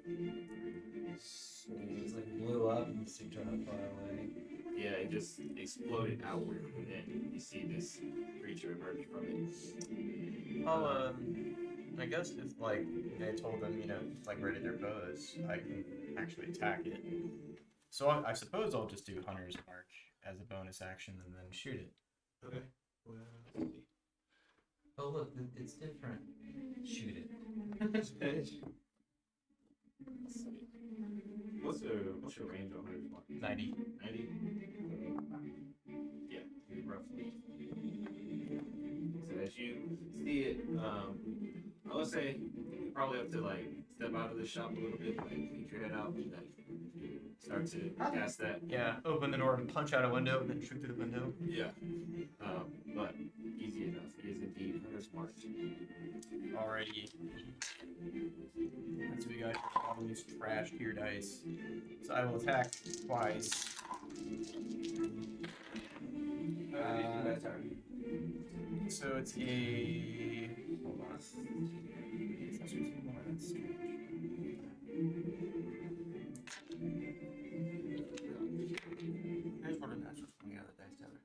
So it just like blew up and stick to far away. Yeah, it just exploded outward, and then you see this creature emerge from it. I'll, I guess if like they told them, you know, like ready their bows, I can actually attack it. So I suppose I'll just do Hunter's Mark as a bonus action and then shoot it. Okay. Well, Oh look, it's different. Shoot it. let's see. What's your range on Hunter's Mark? 90. 90? Yeah, roughly. So as you see it, I would say you probably have to like step out of the shop a little bit, like keep your head out and like start to cast that. Yeah, open the door and punch out a window and then shoot through the window. Yeah. But easy enough. It is indeed Hunter's Mark. Alrighty. Let's see, we got all these trash tier dice. So I will attack twice. So it's a. Hold on. That's strange. Here's what a natural's coming out of the dice tower.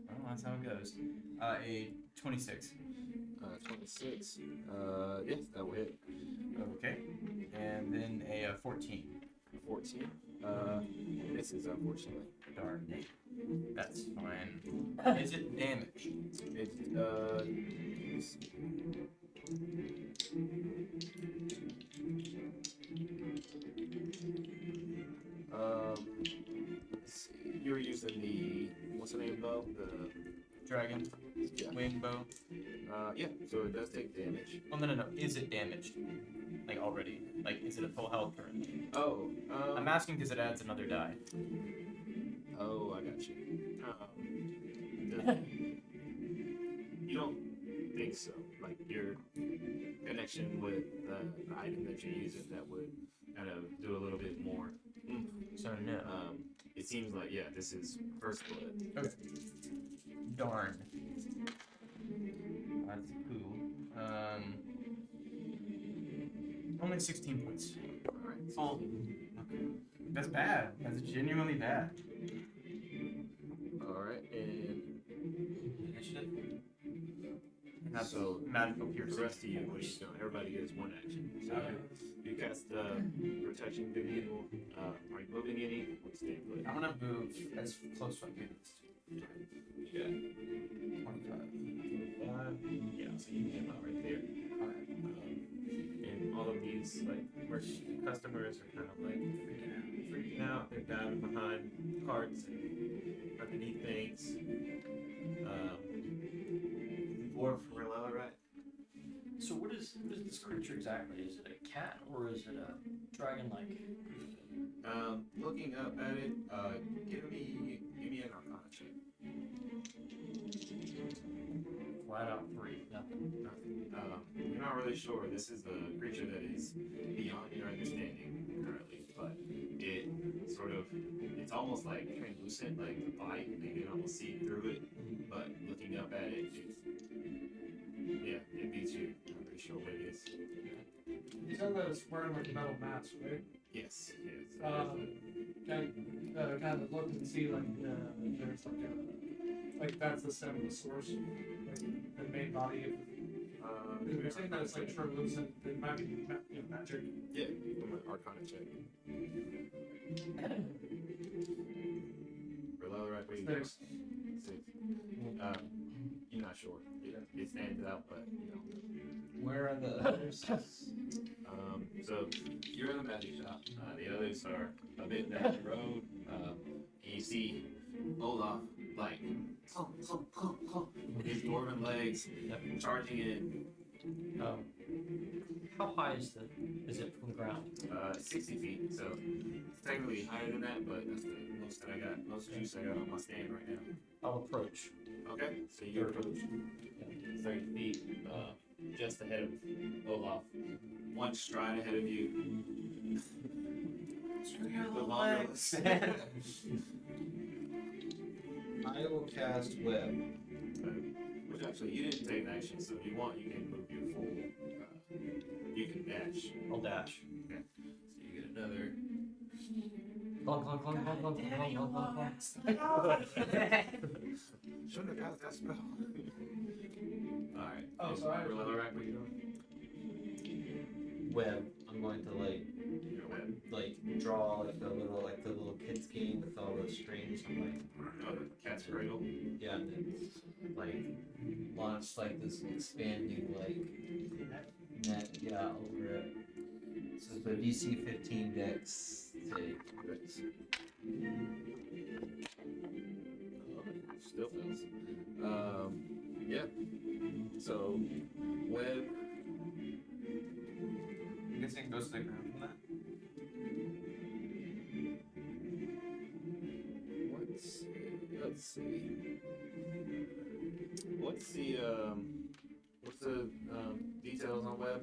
Well, that's how it goes. A 26. 26. Yes, that will hit. Okay. And then a 14. 14. Misses, unfortunately. Darn. That's fine. Is it damaged? It, let's see. Let's see. You were using the, what's the name bow? The Dragon. yeah. Wing bow. Yeah, so it does take damage. Oh, no. Is it damaged? Like, already? Like, is it at full health currently? Oh, I'm asking because it adds another die. Oh, I got you. You don't think so? Like your connection with the item that you're using that would kind of do a little bit more. So, no. It seems like this is first blood. Okay. Darn. That's cool. Only 16 points. All right. Oh. Okay. That's bad. That's genuinely bad. All right, and Initiative. And that's so magical the piercing. rest of you, what are you doing? Everybody gets one action. So you cast protection. Do you are you moving any? Or you staying put? I'm gonna move as close to my Yeah. 25. Yeah, so you came out right there. And all of these like customers are kind of like freaking out. They're diving behind carts and underneath things. Dwarf Rilla, right? So what is this creature exactly? Is it a cat or is it a dragon-like? Looking up at it, give me an Arcana check. Flat out 3. Nothing. You're not really sure. This is a creature that is beyond your understanding currently, but it sort of, it's almost like translucent, like the bite, and you can almost see through it, but looking up at it, it beats you. I'm not really sure what it is. You said that it's wearing like a metal mask, right? Yes. Kind of look and see like there's like that's the stem of the source, like the main body of. You're saying that it's like translucent. It might be magic. Yeah, I'm an Arcana check. Rilla, right? What you got? 6. 6. You're not sure. It stands out, but Where are the others? So you're in the magic shop. The others are a bit down the road. And you see Olaf like with his dwarven legs charging in, How high is it from the ground? 60 feet. So it's technically higher than that, but that's the most that I got. Most juice I got on my stand right now. I'll approach. Okay. So you approach 30 feet, just ahead of Olaf. One stride ahead of you. The longer stand. I will cast web. Which actually, you didn't take an action, so if you want, you can move your full. You can dash. I'll dash. Okay. So you get another. Clunk, clunk, clunk, clunk, clunk, clunk, clunk, clunk, clunk. Shouldn't have cast that spell. Alright. Oh, sorry. Relax, what you doing? Web. I'm going to Your web. draw the little kids game with all those strings. I'm Cat's cradle. yeah, and then launch this expanding net over it. So it's a DC 15 Dex save. Still fails. Yeah. So, web. I'm guessing it goes to the ground from that. Let's see. What's the details on web?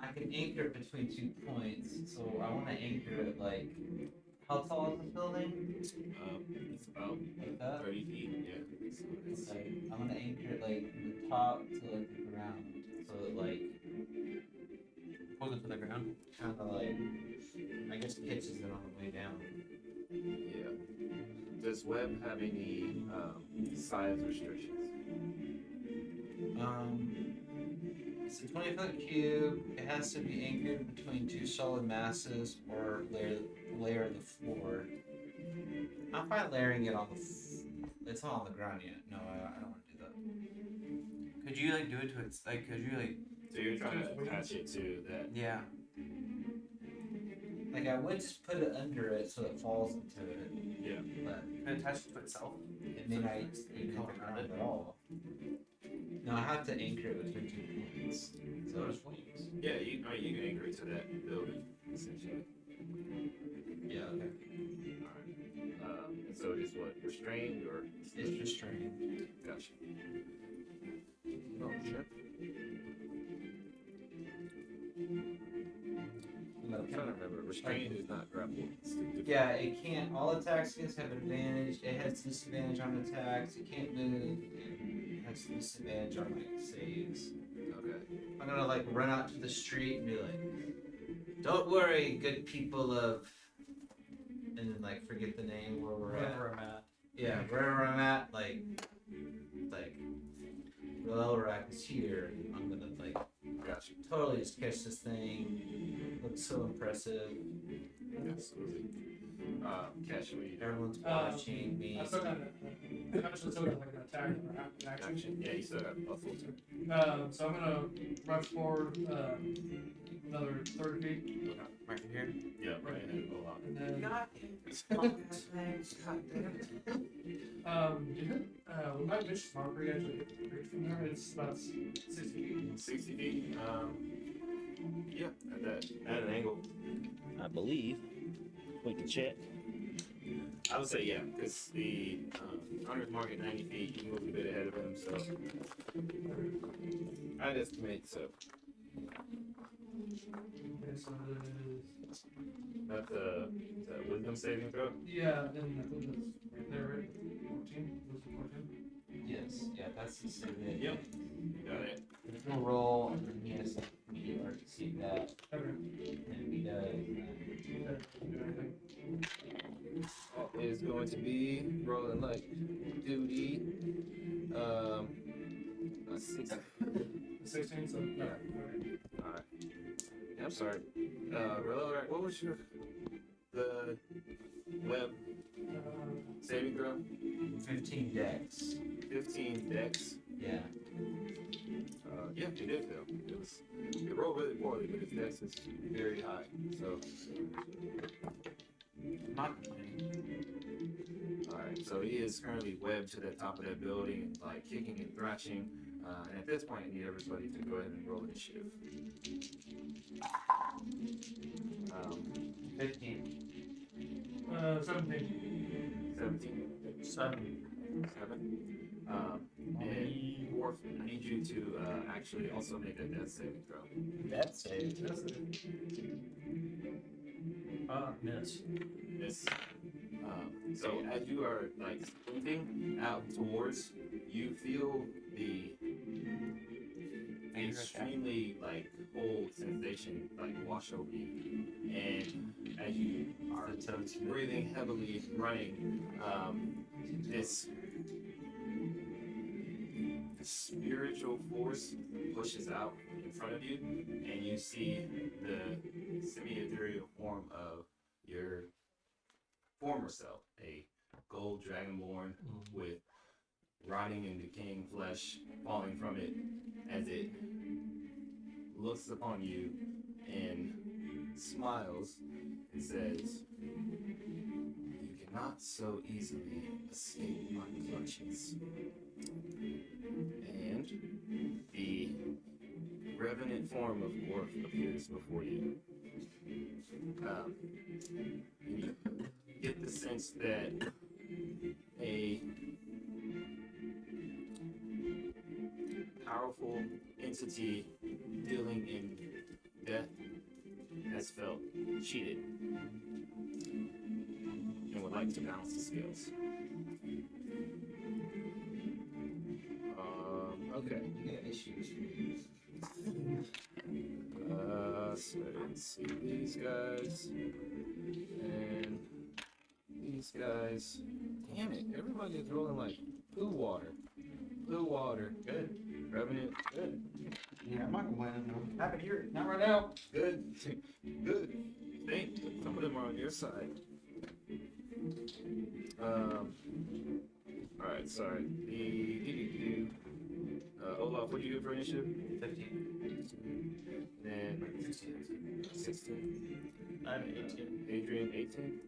I can anchor it between 2 points, so I want to anchor it how tall is this building? It's about Like that? 30 feet. Yeah. So it's, Okay. I'm gonna anchor it from the top to the ground, so it Pulls it to the ground. kind of I guess pitches it on the way down. yeah. Does web have any size restrictions? It's a 20-foot cube. It has to be anchored between 2 solid masses or layer the floor. I'm fine layering it on the. It's not on the ground yet. No, I don't want to do that. Could you do it to its could you So you're trying to attach it to that. yeah. I would just put it under it so it falls into it. Yeah. But Can it attach it to itself? it may not come around at all. No, I have to anchor it between 2 points. So There's wings. Yeah, you can anchor it to that building, essentially. yeah, okay. Alright. So it's what, restrained or? It's restrained. Gotcha. Oh, shit. I'm trying to remember. Restrained is not grappled. It's different. Yeah, it can't. All attacks against have advantage. It has disadvantage on attacks. It can't move. It has disadvantage on saves. Okay. I'm gonna run out to the street and be like, "Don't worry, good people of," and then forget the name where we're at. Wherever I'm at. Yeah, wherever I'm at, Relrak is here. I'm gonna Gotcha. totally just catch this thing. Looks so impressive. Absolutely. Catch me. Everyone's watching me. I still got an attack or an action. Action. Yeah, you still have a full turn. So I'm gonna rush forward another 30 feet, Right here. Yeah, right ahead of Olaf. and then we might miss marker actually reach from there. It's about 60 feet. 60 feet. Yeah, at an angle. I believe. We can check. I would say yeah, because the runner's mark at 90 feet, you move a bit ahead of him, so I'd estimate so. Okay, so it is. That's a wisdom saving throw. Yeah, and I think it's right there, right? 14. Was it 14? Yes, yeah, that's the same. Yep. Got it. He'll roll, and then he has to meet or see that, Okay. and if he does, Okay. Do anything. Is going to be rolling like duty. A 6. 16, so no. Okay. Alright. Yeah, I'm sorry. Relora, what was the web saving throw? 15 decks. 15 dex. Yeah. Yeah, it did fail. It rolled really poorly, but his dex is very high. So, Not complaining. alright, so he is currently webbed to the top of that building, like kicking and thrashing. And at this point, I need everybody to go ahead and roll initiative. 15. 17. 17. 7. 7. And Worf, I need you to actually also make a death saving throw. That's a That's it. Miss. This. So as you are like sprinting out towards, you feel the extremely like cold sensation like wash over you, and as you are breathing heavily, running, this spiritual force pushes out in front of you, and you see the semi-ethereal form of your former self, a gold dragonborn with rotting and decaying flesh falling from it as it looks upon you and smiles and says, "You cannot so easily escape my clutches." And the revenant form of Worf appears before you. You get the sense that a powerful entity dealing in death has felt cheated and would like to balance the scales. Okay. Yeah, issues. So let's see these guys and these guys. Damn it! Everybody is rolling like poo water. Poo water. Good. Revenant. Good. Yeah, I'm not complaining. No. happen here. Not right now. Good. Good. Think some of them are on your side. All right. Sorry. Olaf, what did you get for initiative? 15. And 16. I'm 18. Adrian, 18.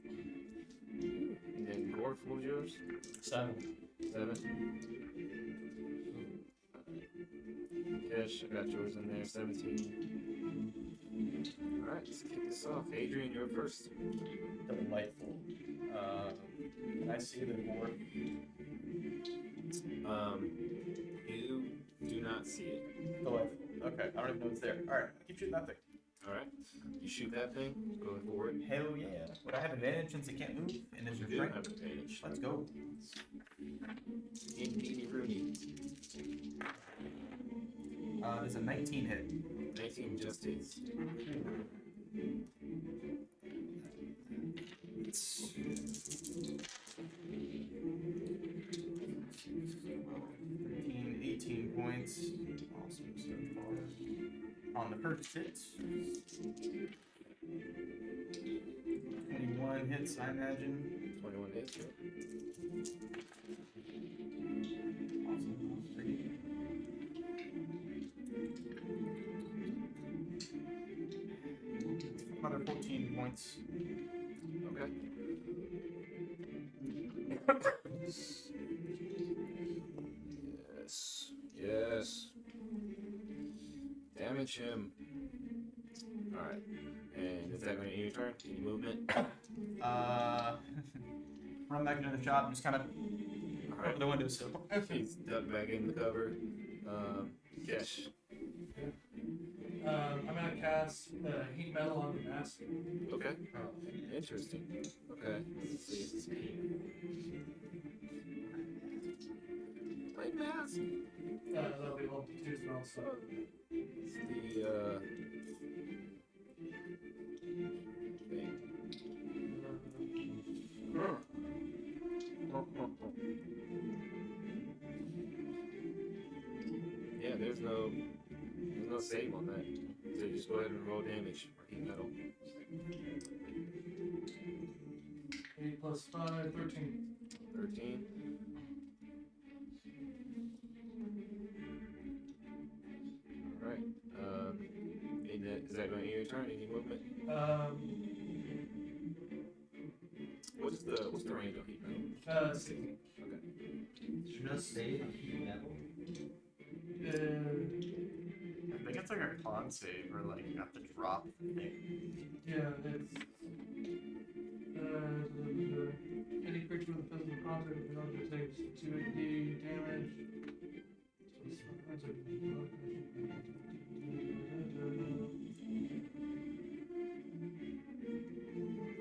And then Gorf, what was yours? 7. 7. Kesh, I got yours in there, 17. Alright, let's kick this off. Adrian, you're first. Delightful. Can I see the board? You do not see it. Delightful. Okay, I don't even know what's there. Alright, I keep shooting that thing. Alright, you shoot that thing, going forward. Hell yeah. Would I have advantage since it can't move? And there's You your do strength? have advantage. Let's go. Indeedy Rooney. There's a 19 hit. 19 just hits. 18 points. Awesome so far. On the first hit. 21 hits, I imagine. 21 hits. Yeah. Awesome. Another 14 points. Okay. Yes. Yes. Damage him. Alright. And is that going to end your turn? Any movement? Run back into the shop and just kind of open the windowsill. He's ducked back in the cover. Kesh. I'm gonna cast heat metal on the mask. Okay. Interesting. Okay. Let's see. Light mask. That'll be level 2 spell, so. It's the thing. Yeah, there's no save on that. So just go ahead and roll damage for heat metal. 8 plus 5, 13. 13. What's the range of heat metal? 60. There's no save on heat metal. I think it's like a con save, or like you have to drop the thing. Yeah, it's any creature with a physical contact with another takes 2d damage.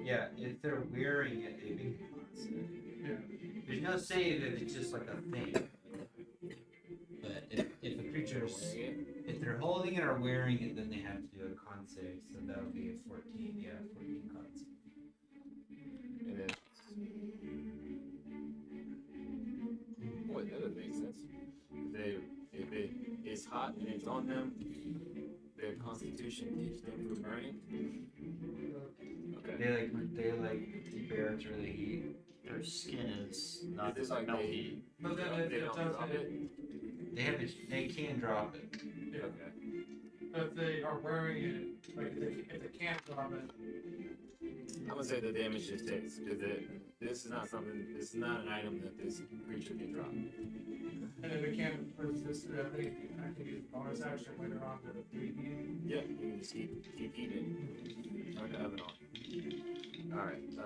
Yeah, if they're wearing it, they make a constant. Yeah. There's no save if it's just like a thing. But if a creature is, if they're holding it or wearing it, then they have to do a con save. So that would be a 14. Yeah, 14 con save. And then, boy, that doesn't make sense. If it is hot and it's on them, their constitution keeps them from burning. Okay. They like bear through the heat. Their skin is not Is it like melty. But then if they it don't does drop hit, it? They can drop it. yeah. Okay. If they are wearing it, like if they can't drop it, I'm gonna say the damage just takes because this is not an item that this creature can drop. and if it can't resist it, I think I can use bonus action later on to 3D. Yeah, you can just keep heating. Turn the oven on. Alright,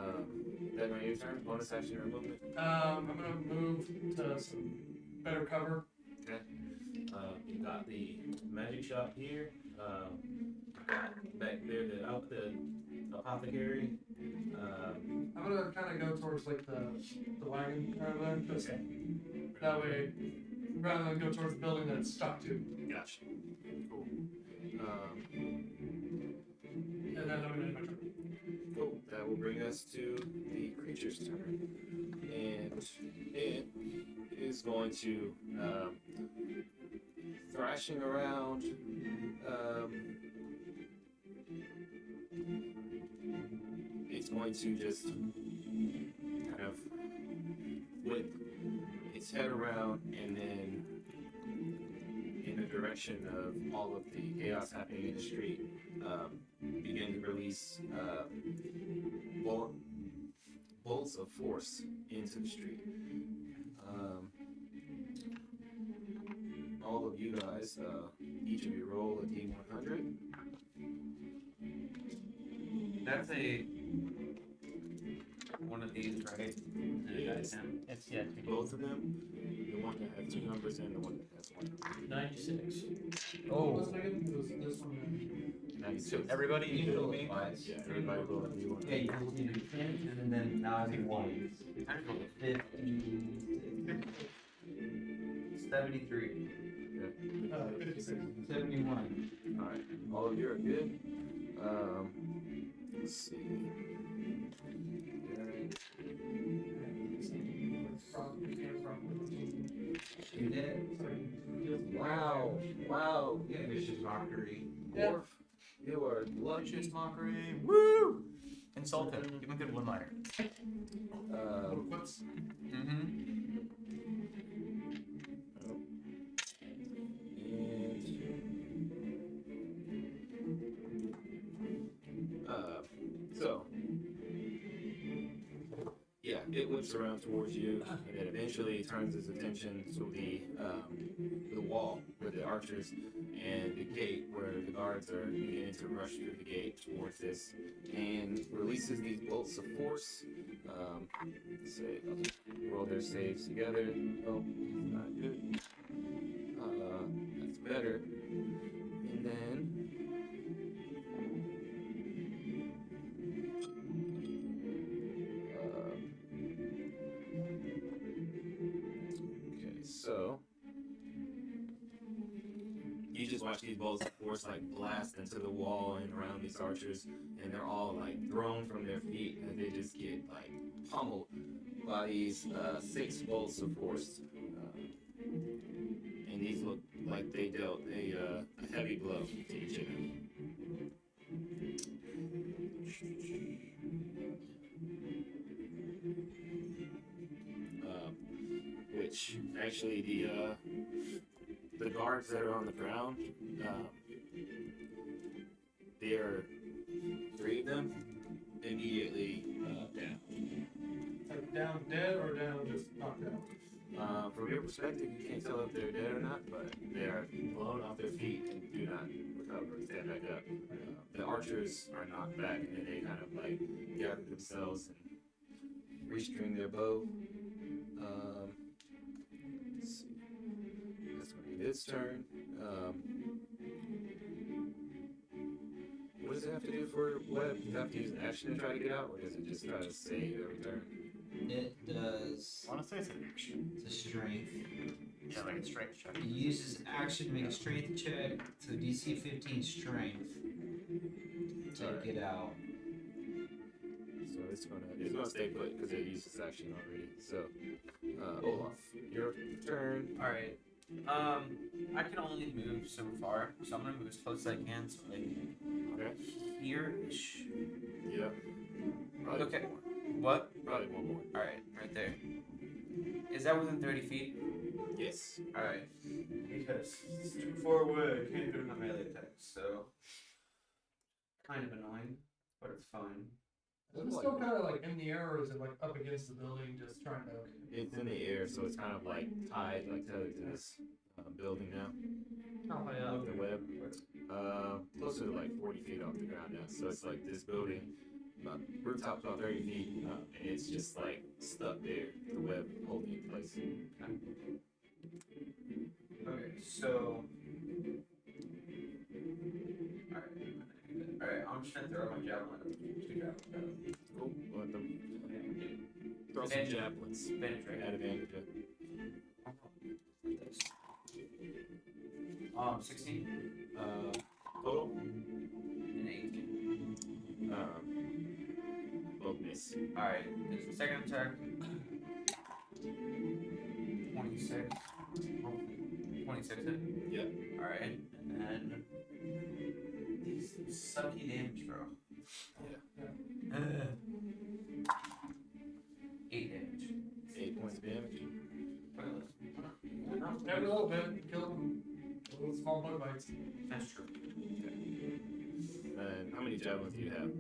that on your turn? Bonus action or movement? I'm gonna move to some better cover. Okay. You got the magic shop here. Back there, the apothecary. I'm gonna kind of go towards like the wagon kind of there, just that way, rather than go towards the building that's stuck to. Gotcha. Cool. And then I'm gonna end my turn. Cool. That will bring us to the creature's turn. And it is going to thrashing around. It's going to just kind of whip its head around and then in the direction of all of the chaos happening in the street, begin to release bolts of force into the street. All of you guys, each of you roll a d100. That's one of these, right? Yes. It's yeah. Both of them, the one that has 2 numbers and the one that has 1 number. 96. What's the name? This one. 96. Everybody You including roll me. twice. Yeah, everybody roll a d100. Yeah, you can do 10 and then now it's 1. 50, 73, 56. 71. Alright, all of you are good. Let's see. You did? Wow, wow. Yeah, vicious mockery. Yeah. Orf, you are lucky. Vicious mockery. Woo! Insult him. Give him a good one-liner. What's Mm-hmm. So, yeah, it whips around towards you, and then eventually turns its attention to the wall with the archers and the gate where the guards are beginning to rush through the gate towards this, and releases these bolts of force. Say, roll their saves together. Oh, not good. That's better. And then. Okay, so you just watch these bolts of force like blast into the wall and around these archers, and they're all like thrown from their feet, and they just get like pummeled by these 6 bolts of force. And these look like they dealt a heavy blow to each of them. Which actually the guards that are on the ground, there are 3 save them, immediately down. Like down dead or down just knocked out? From your perspective, you can't tell if they're dead or not, but they are blown off their feet and do not recover, stand back up. The archers are knocked back, and then they kind of like gather themselves and restring their bow. Let's see. That's going to be its turn. What does it have to do for web? Does it have to use an action to try to get out, or does it just try to save every turn? It does. I want to say it's an action. It's a strength. Yeah, like a strength check. It uses action to make a strength check to DC 15 strength to Alright. get out. So it's gonna stay put because it used its action already. So Olaf, your turn. Alright. I can only move so far, so I'm gonna move as close as I can, so like Okay. here-ish. Yeah. Probably Okay. one more. What? Probably one more. Alright, right there. Is that within 30 feet? Yes. Alright. Because it's too far away, I can't do it on melee attack, so. Kind of annoying, but it's fine. Is it still kind of like in the air, or is it like up against the building, just trying to? It's in the air, so it's kind of like tied, like tethered to this building now. How high up? With the web. Closer to like 40 feet off the ground now. So it's like this building, rooftop's about 30 feet, and it's just like stuck there. The web holding it in place. Okay, so. Alright, I'm just gonna throw my javelin. Two javelins. Cool. Let them throw some javelins. Advantage, right? Add advantage. 16. Total. And 18. Both miss. Alright, this is the second attack. 26. 26 hit. Yep. Alright, and then these sucky damage, bro. Yeah. 8 damage. 8 points of damage. Every little bit, kill them. Little small bug bites. That's true. And how many javelins do you have?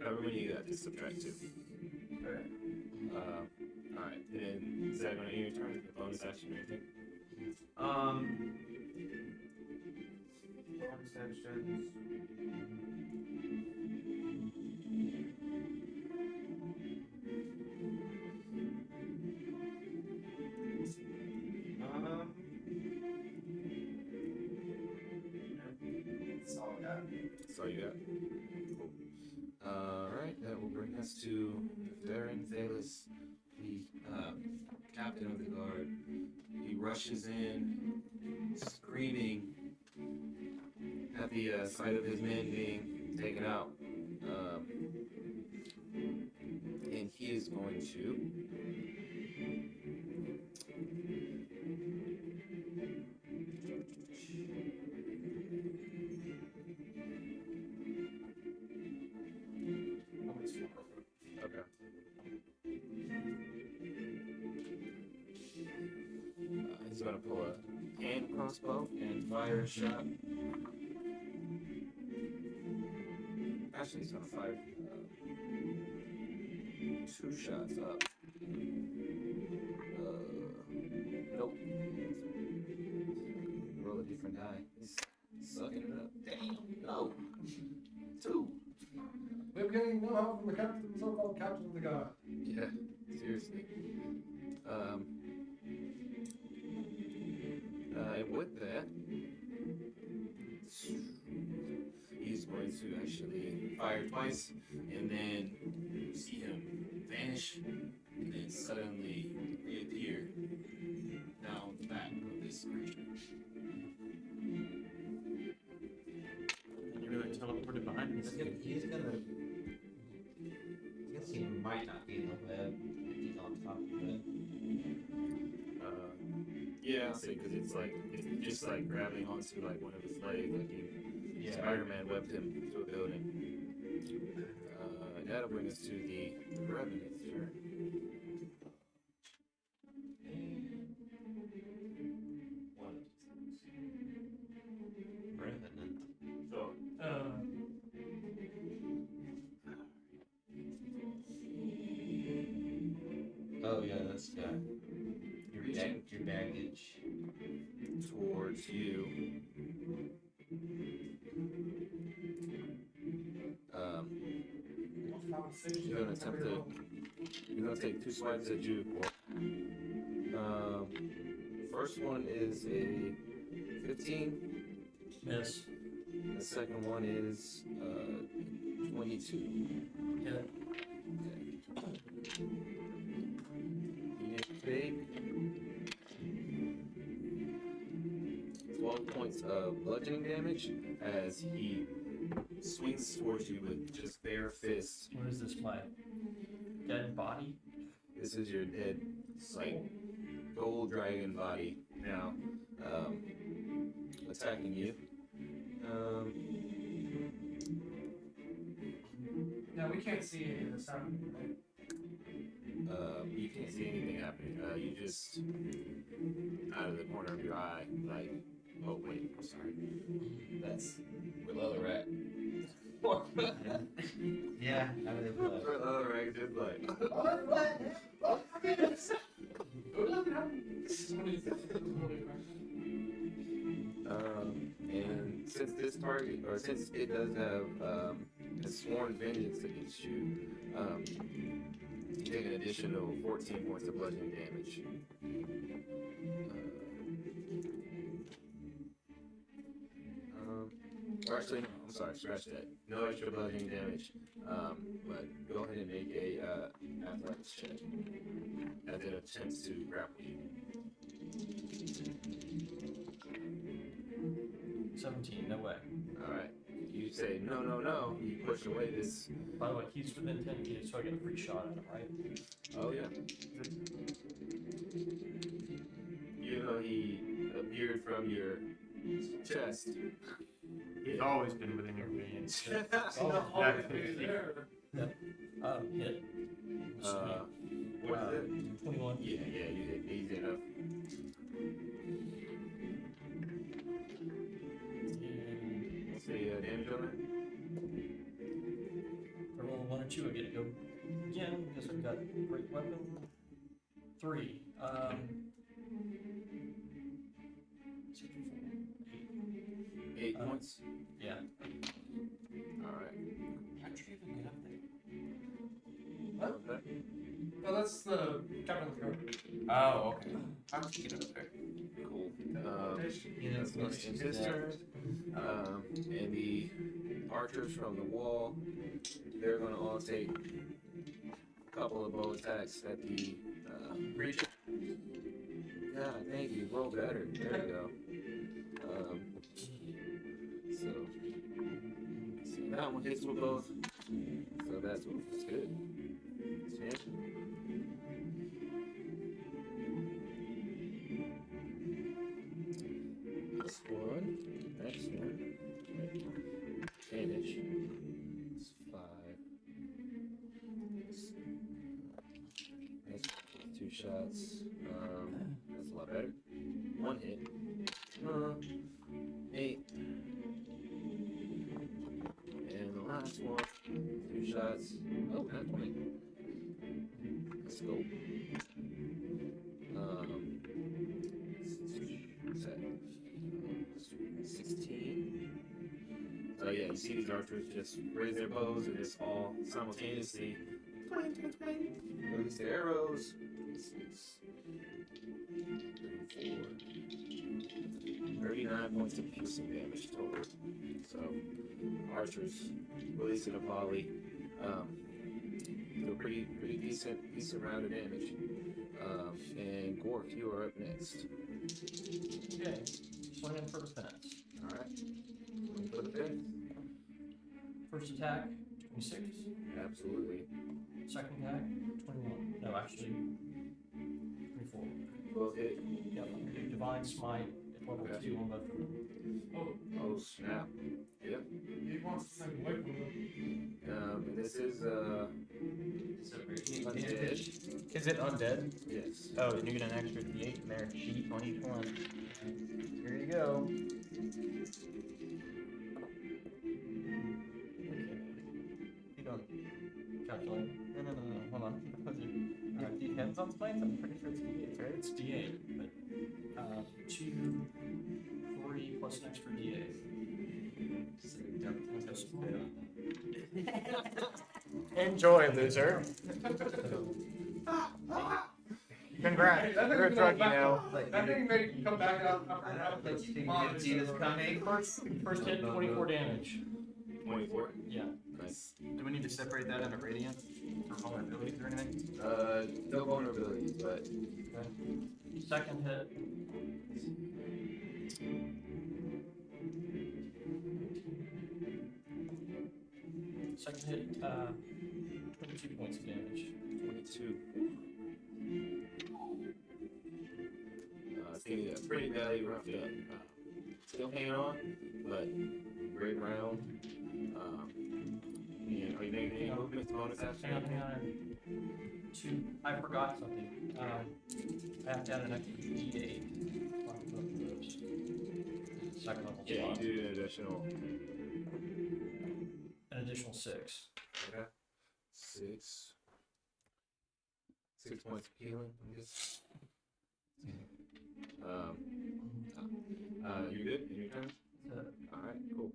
However many you got, just subtract 2. Okay. Alright, then is that going to end your turn? The bonus action or anything? Bonus actions. That's all I got. That's all you got? Cool. Alright, that will bring us to Darren Thalis, the captain of the guard. He rushes in, screaming at the sight of his men being taken out. And he is going to okay. He's going to pull a hand crossbow and fire a shot. Actually, he's going to fire 2 shots up. Nope. Roll a different die. He's sucking it up. Damn. No. 2. We're getting no help from the captain, so-called captain of the guard. Yeah, seriously. And with that, he's going to actually fire twice, and then you see him vanish, and then suddenly reappear down the back of this creature. And you really teleported behind me. He's gonna he might not be in the web if he's on top of it. Yeah, I'll say because it's just like grabbing onto like one of his legs, like Spider-Man webbed him to a building. And that'll bring us to the Revenant's turn. just got your baggage. towards you. You're gonna attempt to. You're gonna take 2 swipes at you. First one is a 15. Miss. The second one is 22. Hit. You take 12 points of bludgeoning damage as he swings towards you with just bare fists. What is this, my dead body? This is your dead, like, gold dragon body now, attacking you. Yeah, we can't see any of this happening, right? You can't see anything happening. You just, out of the corner of your eye, like, oh wait, I'm sorry. That's Willella Rat. Yeah, I would have. Willella Rat is just like, and since this target, or since it does have a sworn vengeance against you, you take an additional 14 points of bludgeoning damage. Or actually, no, I'm sorry, scratch that. No extra bludgeoning damage. But go ahead and make a athletics check as it attempts to grapple you. 17, no way. Alright. You say, no, no, no. You push away this. By the way, he's within 10 feet, so I get a free shot at him, right? Oh, yeah. You know, he appeared from your chest. He's always been within your range. Oh, That okay, there. Hit. What is it? 21. Yeah, you hit easy enough. What's the damage on that? I roll 1 or 2, I get to go again, because I've got great weapon. 3. 8 points? Yeah. Alright. How'd you even get up there? What? Okay. Oh, that's the captain of the guard. Oh, okay. I'm just get up there. Cool. Yeah, That's going to end his turn. And the archers from the wall, they're going to all take a couple of bow attacks at the creature. Yeah, thank you. Roll better. There you go. So that one hits with both. So that's good. Expansion. This one, next one, damage. It's 5. That's 2 shots. That's a lot better. 1 hit. 8. And the last one, 2 shots. Oh, not 20. Let's go. What's that? 16. So yeah, you see these archers just raise their bows and just all simultaneously twang, twang, twang, release their arrows. 6, 3, 4. 39 points of piercing damage total. So, archers releasing a volley. Do a pretty decent round of damage. And Gork, you are up next. Okay. Swinging for defense. Alright. For the fifth. First attack, 26. Absolutely. Second attack, 21. No, actually, 24. Both hit. Yep, I'm gonna do Divine Smite at level Okay. 2 on both of them. Oh snap. Yep. He wants to send away from them. And this is undead. Is it undead? Yes. Oh, and you get an extra D8 in there. Sheet on each one. Here you go. You don't calculate. No. Hold on. Alright, D10. Depends on spines. I'm pretty sure it's D8, right? It's D8, but 2, 3 plus an extra D8. Enjoy, loser. Congrats. That You're a thing's druggie back now. up. That thing may come back up I after don't think Guillotine is coming. First hit, 24 damage. 24. Yeah. Nice. Do we need to separate that into radiant or vulnerabilities or anything? No vulnerabilities, but Second hit. Second hit, 22 points of damage. 22. It's getting pretty badly roughed up. Still hanging on, but great round. And are you making any movements, bonus action? Hang on. I forgot something. I have to add an extra D8 on both of those. Second level Yeah, you slot. do an additional. An additional 6. Okay. 6 points of healing. I guess. You good? In your turn? Alright, cool.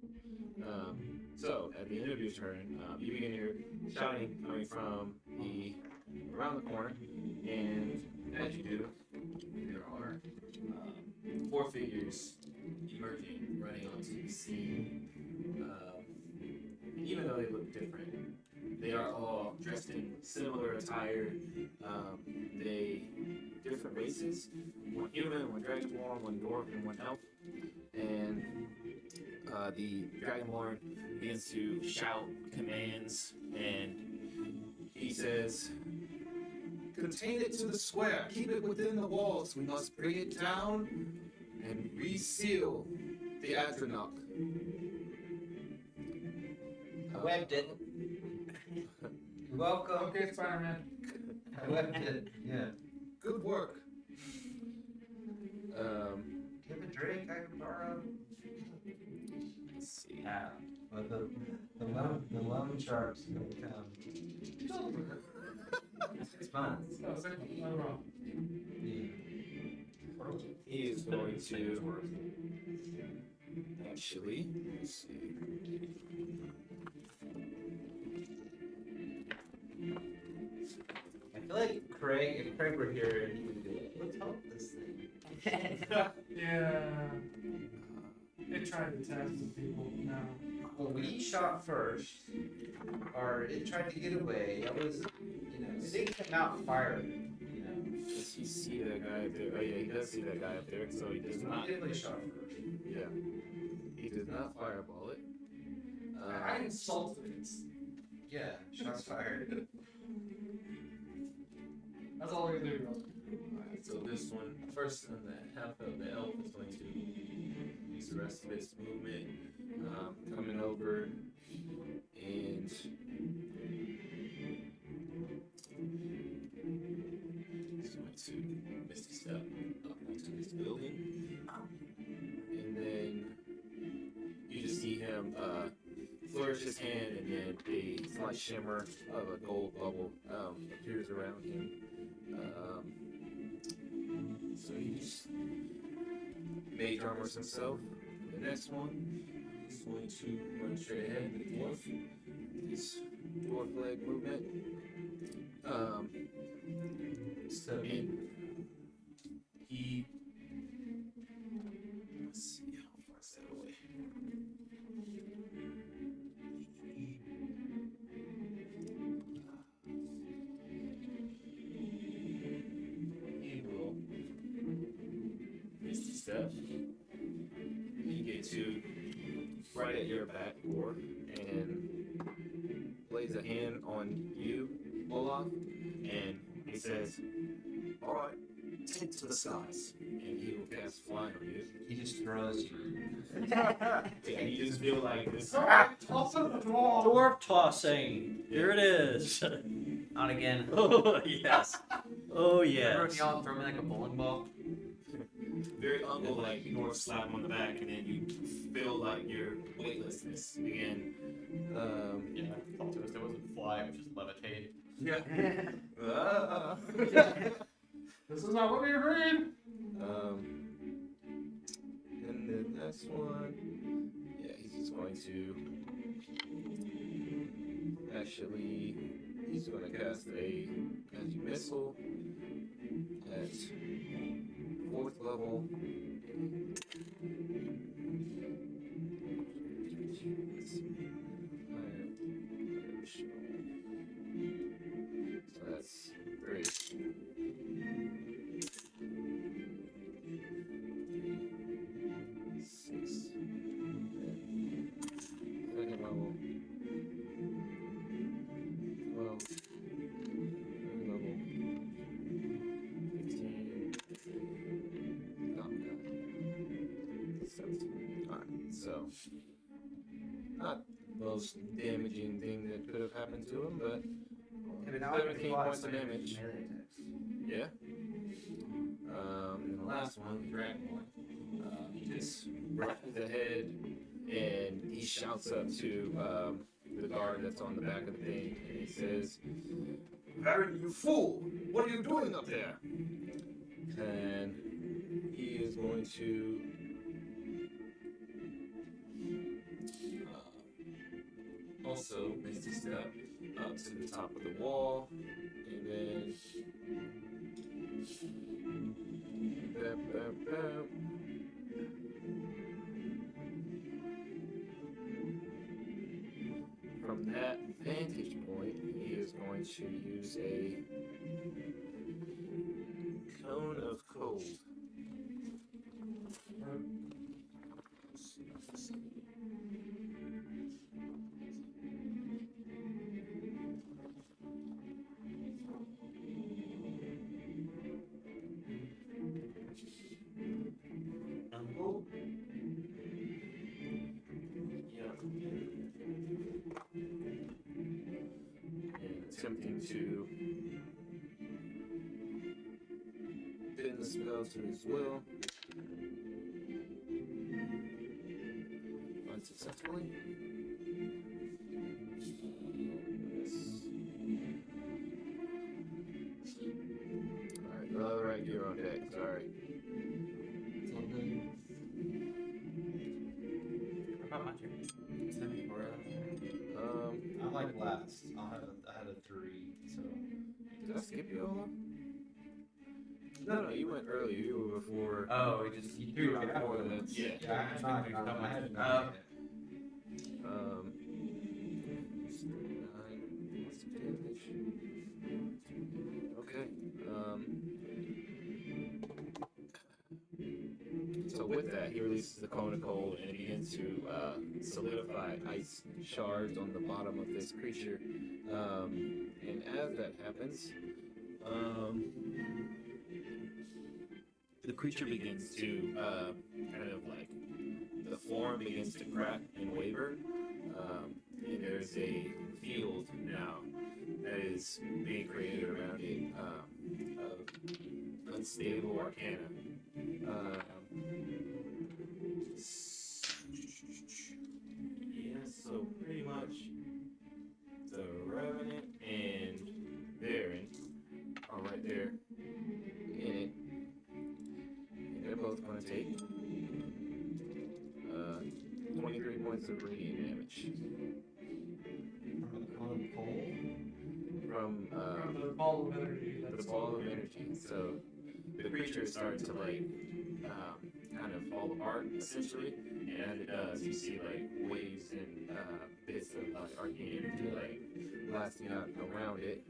So, at the end of your turn, you begin hear shouting coming from around the corner, and as you do, there are 4 figures emerging, running onto the scene. Even though they look different, they are all dressed in similar attire. They different races: one human, one dragonborn, one dwarf, and one elf. And the dragonborn begins to shout commands, and he says, "Contain it to the square. Keep it within the walls. We must bring it down and reseal the Adrenok." I webbed it. You're welcome. Okay, Spider-Man. I webbed it. Yeah. Good work. Do you have a drink I can borrow? Let's see. Well, the loan sharks gonna come. It's fine. No, it's like, no, no. Yeah. He is going to actually. Let's see. I feel like if Craig were here, he would be like, let's help this thing. Yeah. It tried to test some people. No. Well, we shot first, or it tried to get away. That was, it didn't come out firing, Does he see that guy up there? Oh yeah, he does see that guy up there. So he does So not. we definitely shot first. Yeah. He does not fireball it. I insulted it. Yeah, shots fired. That's all we can do. Alright, so this one, first on the half of the elf is going to use the rest of its movement, coming over and he's going to misty step up onto this building, and then you just see him flourish his hand, and then a slight shimmer of a gold bubble appears around him. So he's mage armors himself. The next one is going to run straight ahead, the dwarf. His dwarf leg movement. And he. Let's see how far is that away. He will misty step. You get to right at your back door and lays a hand on you, Olaf, and he says, "All right, take to the skies," and he will cast flying on you. He just throws you. Yeah, you just feel like this. Toss it at the wall. Dwarf tossing. Here it is. Not again. Oh, yes. Oh, Remember when yes. y'all throw me like a bowling ball? Very uncle-like, you dwarf slap him on the back, and then you feel like your weightlessness again. Yeah, I thought it wasn't fly, it was just levitate. Yeah. Ah. This is not what we agreed. And the next one, yeah, he's just going to actually, he's going to cast a magic missile at 4th level. So that's 3. 6. Second level. 12. Third level. 15. Oh, God. 17. Alright, so not the most damaging thing that could have happened to him, but Yeah, but now 17 points of damage. Melee attacks. Yeah. And the last one, the dragon one, he just grabs the head and he shouts up to the guard that's on the back of the thing, and he says, "Baron, you fool! What are you doing up there?" And he is going to also misty step up to the top of the wall, and then bam, bam, bam. From that vantage point, he is going to use a cone of cold. And attempting to bend the spell to his will. Unsuccessfully. Alright, you're on deck. Sorry. It's all good. What about my turn? It's time before I'm like last. I had a 3, so. Did I skip you, Ola? No, you went early. You were before. Oh, we just you threw You were it before out. that. Yeah. Yeah, I had not I had not Um, yet. 9 points of damage. Okay. So with that, he releases the cone of cold and it begins to solidify ice shards on the bottom of this creature. And as that happens, the creature begins to kind of like the form begins to crack and waver. And there's a field now that is being created around it of unstable arcana. Yeah, so pretty much the Revenant and Baron are right there in it. And they're both going to take 23 points of radiant damage from the ball of energy. the ball of energy. So the creature is starting to like kind of fall apart essentially, and as it does, you see like waves and bits of like arcane energy like blasting out around it.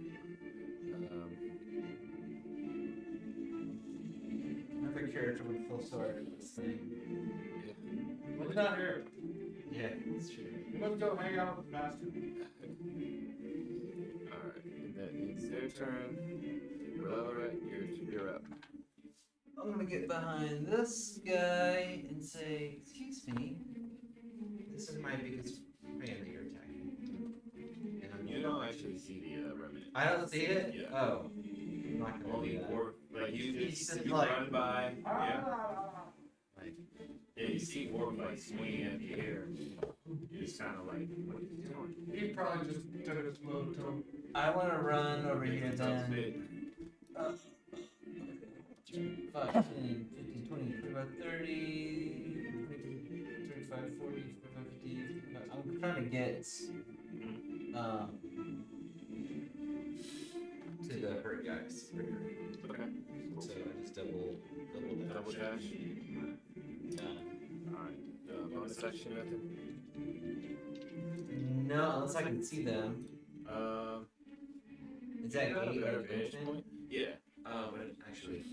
Another character would feel sorry for this thing. He's not here. Yeah, it's true. You must go hang out with the bastard. Alright, and that ends their turn. Relora, you're up. I'm gonna get behind this guy and say, "Excuse me, this is my biggest fan that you're attacking." And I'm You don't actually see the remnant. I don't see it. Yeah. Oh, I'm not gonna Only do that. orb, like you He's just just you like- run by, yeah. Like, Yeah, you see orb like swinging at the air. You're just kind of like, what are you doing? He probably just did his blow to him. I want to run over here Sounds then. good. 5, 10, 15, 20, 25, 30, 35, 40, 45, 50. I'm trying to get to the hurt guys. Okay. So I just double Dash. Done. Alright. Bonus action method. No, unless I can see them. Is that You got a gate better like vantage open? point? Yeah. But actually,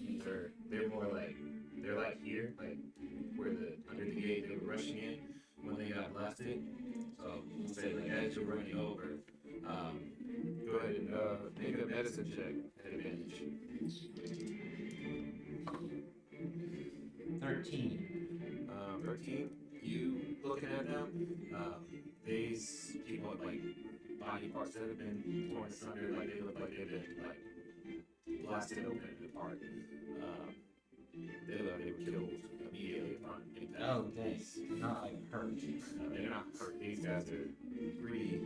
they're more like they're like here, like where the under the gate they were rushing in when they got blasted. So say like as you're running over, go ahead and make a medicine check at advantage. 13. 13. You looking at them? These people with like body parts that have been torn asunder, like they look like they've been like blasted open and apart. They look like they were killed immediately upon impact. Oh, thanks. Not like hurt. They're not hurt. These guys are pretty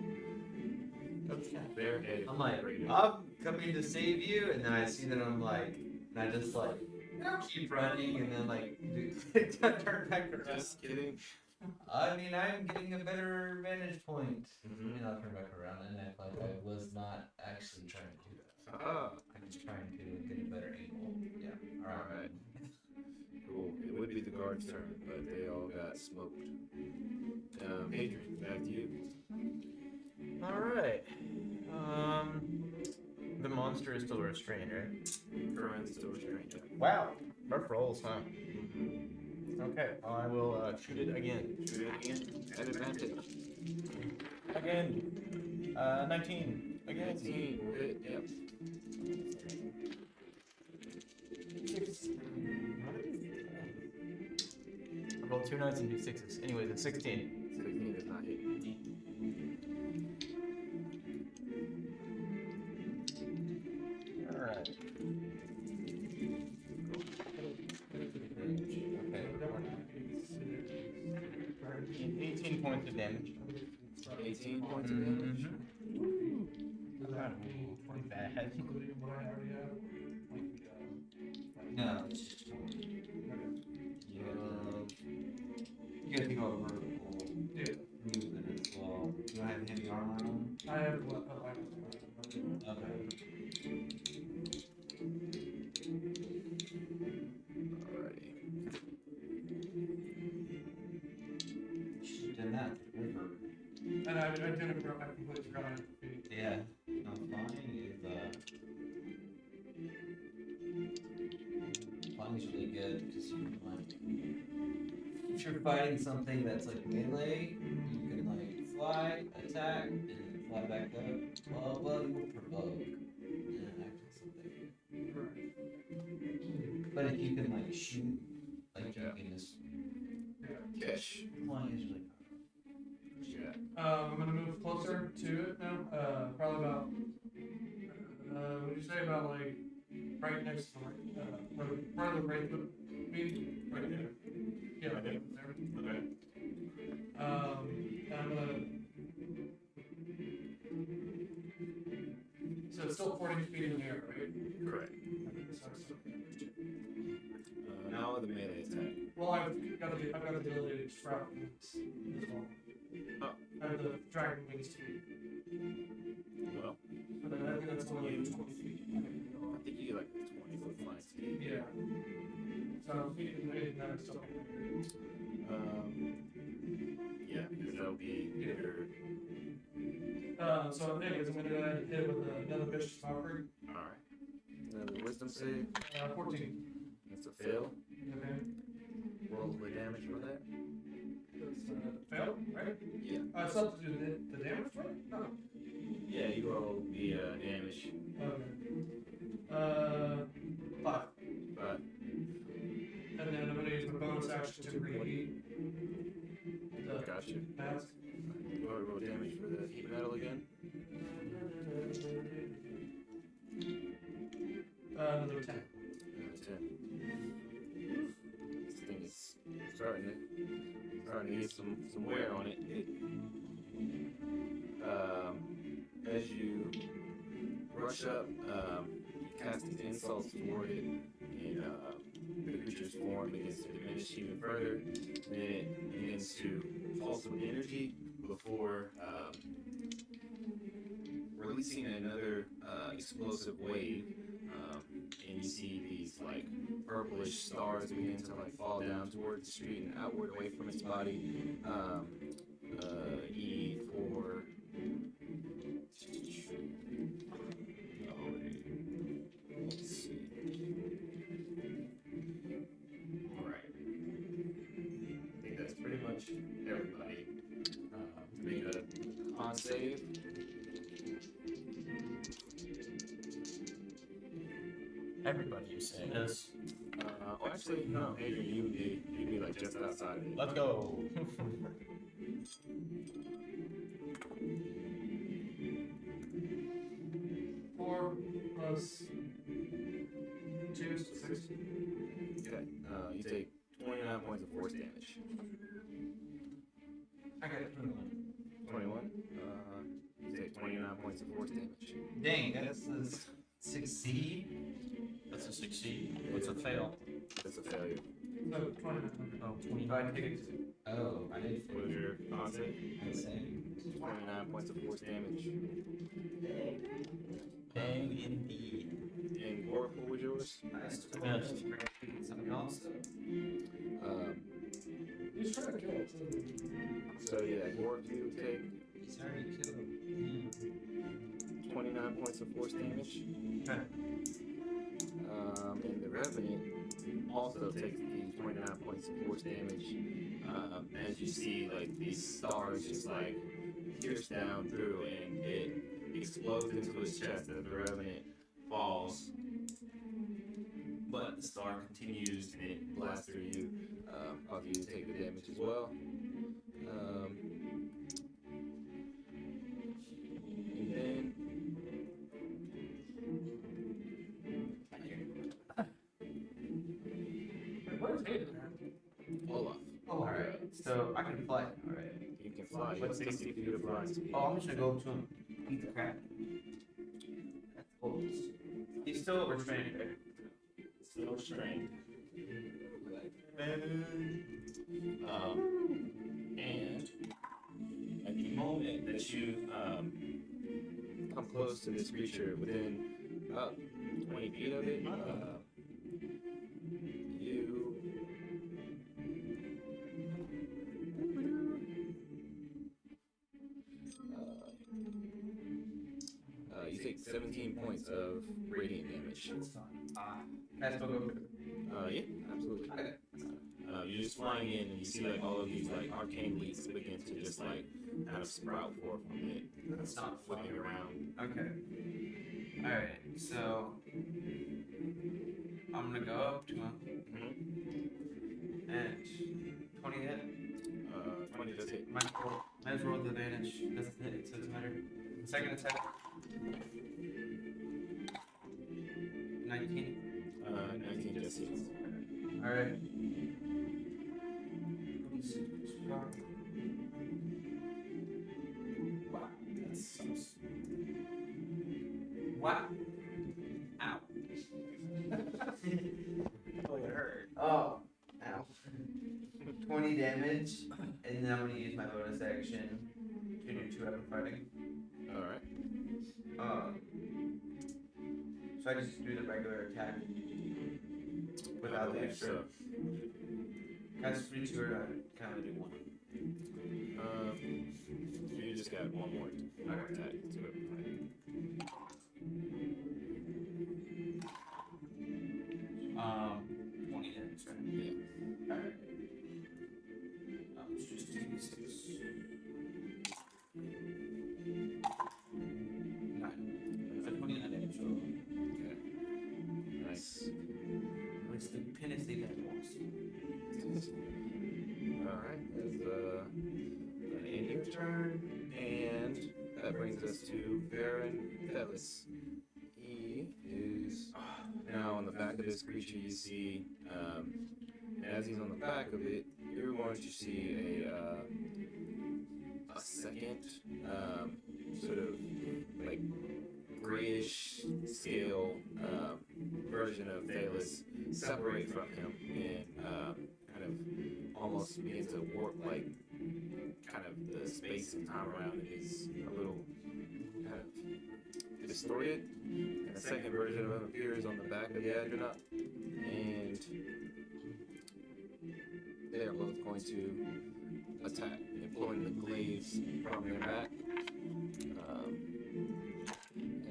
bareheaded. I'm like, I'm coming to save you, and then I see that I'm like, and I just like keep running, and then like turn back around. Just kidding. I mean, I'm getting a better vantage point. Mhm. And I'll turn back around and act like I was not actually trying to do that. Ah, I'm just trying to get a better angle. Yeah. All right. alright. Cool. It would be the guard's turn, but they all got smoked. Adrian, back to you. Alright. The monster is still restrained, right? Current's still restrained. Wow. Rough rolls, huh? Okay, I will shoot it again. Shoot it again. At advantage. Again. 19. Again. 19. We'll hit. Yep. I rolled 2 9s and 2 6s. Anyways, it's 16. 16 does not hit. Alright. Okay. 18 points of damage. 18 points of damage. Pretty bad. No, it's just 20. You gotta go vertical movement as well. You don't have heavy armor on? I have what? Okay. Alrighty. Should have done that. River. And I didn't I completely forgot I had to be. Yeah. No, flying is really good because you can like if you're fighting something that's like melee, you can like fly, attack, and then fly back up. Well, you will provoke and act on something. But if you can like shoot, like you can just Catch. flying is really Yeah. I'm gonna move closer to it now. Probably about. Would you say about like right next to where the break would be? Right there. Yeah, right there. Okay. I'm gonna. So it's still 40 feet in the air, right? Correct. Now with the melee attack. Well, I've got the ability to sprout wings as well. Oh. I have the dragon wings too. Well, But then I think that's only 20 feet. I think you get like 20-foot flying speed. Yeah. So maybe that's still. Yeah, because that'll be your. So anyways, I'm gonna hit it with another vicious mockery. Alright. Another wisdom save. 14. That's a fail. Okay. Roll the damage for that. That's fail, right? Yeah. Substitute the damage, right? No. Yeah, you roll the damage. Okay. 5. But And then I'm gonna use my bonus action to reheat the gotcha. mask. Go ahead and roll damage for the heat metal again. Another 10. 10. This thing is starting to get some wear on it. As you rush up, cast these insults toward it, and the creature's form begins to diminish even further. Then it begins to pulse with energy before releasing another explosive wave. And you see these like purplish stars begin to like fall down towards the street and outward away from its body. E4. Let's see. Alright. I think that's pretty much everybody. Make a con save. Everybody, you say. Yes. Well, actually, no, Adrian, you'd be like just outside of it. Let's go. 4 plus 2 is 6. Okay. You take 29 points of force damage. I got it. 21. You take 29 points of force damage. Dang, that's a succeed. That's a succeed. What's a fail? That's a failure. So 29. Oh, Go 20. ahead and take it. Oh, I did What was your con save? I say. 29 points of force damage. Bang indeed. And Gork, what was yours? Nice. Yes. Something else. He's trying to kill us. So yeah, Gork, you take He's already killed him. 29 points of force damage. Okay. And the Revenant also takes these 29 points of force damage. As you see, like these stars just like pierce down through, and it explodes into his chest as the Revenant falls. But the star continues and it blasts through you, causing you to take the damage as well. And then Where's Hayden? Olaf. Oh, alright. So I can fly. Alright. You can fly. What's 60 feet of flying speed? Oh, I'm just gonna go up to him. Eat the crap. That's close. He's still restrained, right? Still restrained. And at the moment that you come close to this creature, within about 20 feet of it, you take 17 points of radiant damage. Can I still go? Yeah, absolutely. Okay. You're just flying in, and you see like all of these like arcane leaks begin to just like kind of sprout forth from it. That's not fun. flipping around. Okay. Alright, so I'm gonna go up to him and 20 hit. 20 does hit. Might as well with advantage. Doesn't hit, so it doesn't matter. Second attack. 19. 19 just hits. Alright. Wow, that sucks. Wow. Ow. Oh, it hurt. Oh. Ow. 20 damage, and then I'm gonna use my bonus action to do 2 weapon fighting. Alright. So I just do the regular attack without the extra. So, Guys, 3 2 or can I only do 1? you just got one more attack to it. 20 damage, right? Yeah. Alright. It's just 2d6. 9. So 29 damage total. Okay. Nice. It's the penalty that was. Alright, that's an end your turn, and that brings us to Baron Fellis. He is now on the back of this creature. You see, and as he's on the back of it, you're going to see a second sort of like grayish scale version of Thalos separate from him and kind of almost begin to warp, like kind of the space and time around it is a little kind of distorted. And a second version of him appears on the back of the Adrenaut, and they are both going to attack and pulling the glaives from their back.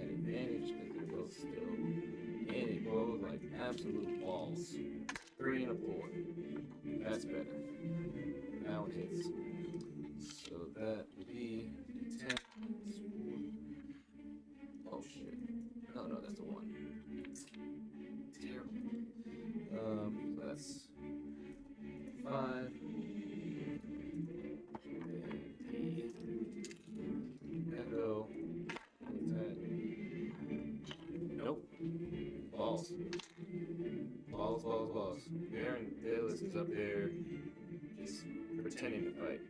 At advantage because they're both still in it, both like absolute balls. 3 and a 4. That's better. That one hits. So that would be 10. Oh shit. No, that's the 1. Terrible. So that's 5. Echo. What is that? Nope. Balls. Balls. Baron Dallas is up there just pretending to fight.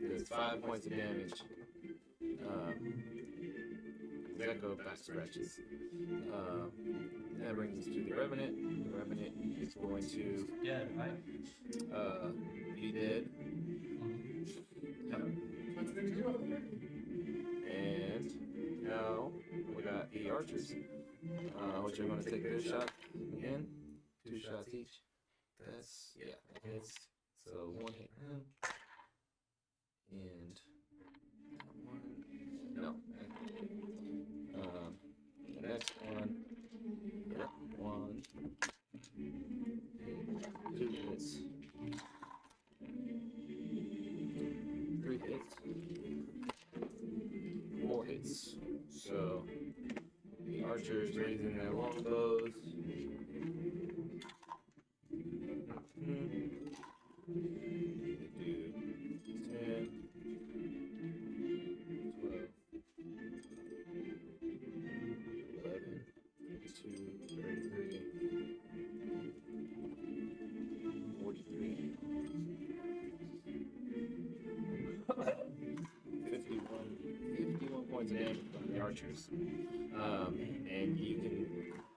There's 5 points of damage. Echo back scratches. That brings us to the Revenant. The Revenant is going to Dead, right? be dead. And now we got the archers, which are going to take their shot again. 2 shots each. That's, yeah, that hits. So 1 hit him. And 1, no. The next one, yeah, 1, 2 hits. 3 hits. 4 hits. So the archers raising their longbows. They do 10, 12, 11, 22, 33, 43. 51 points of damage from the archers. And you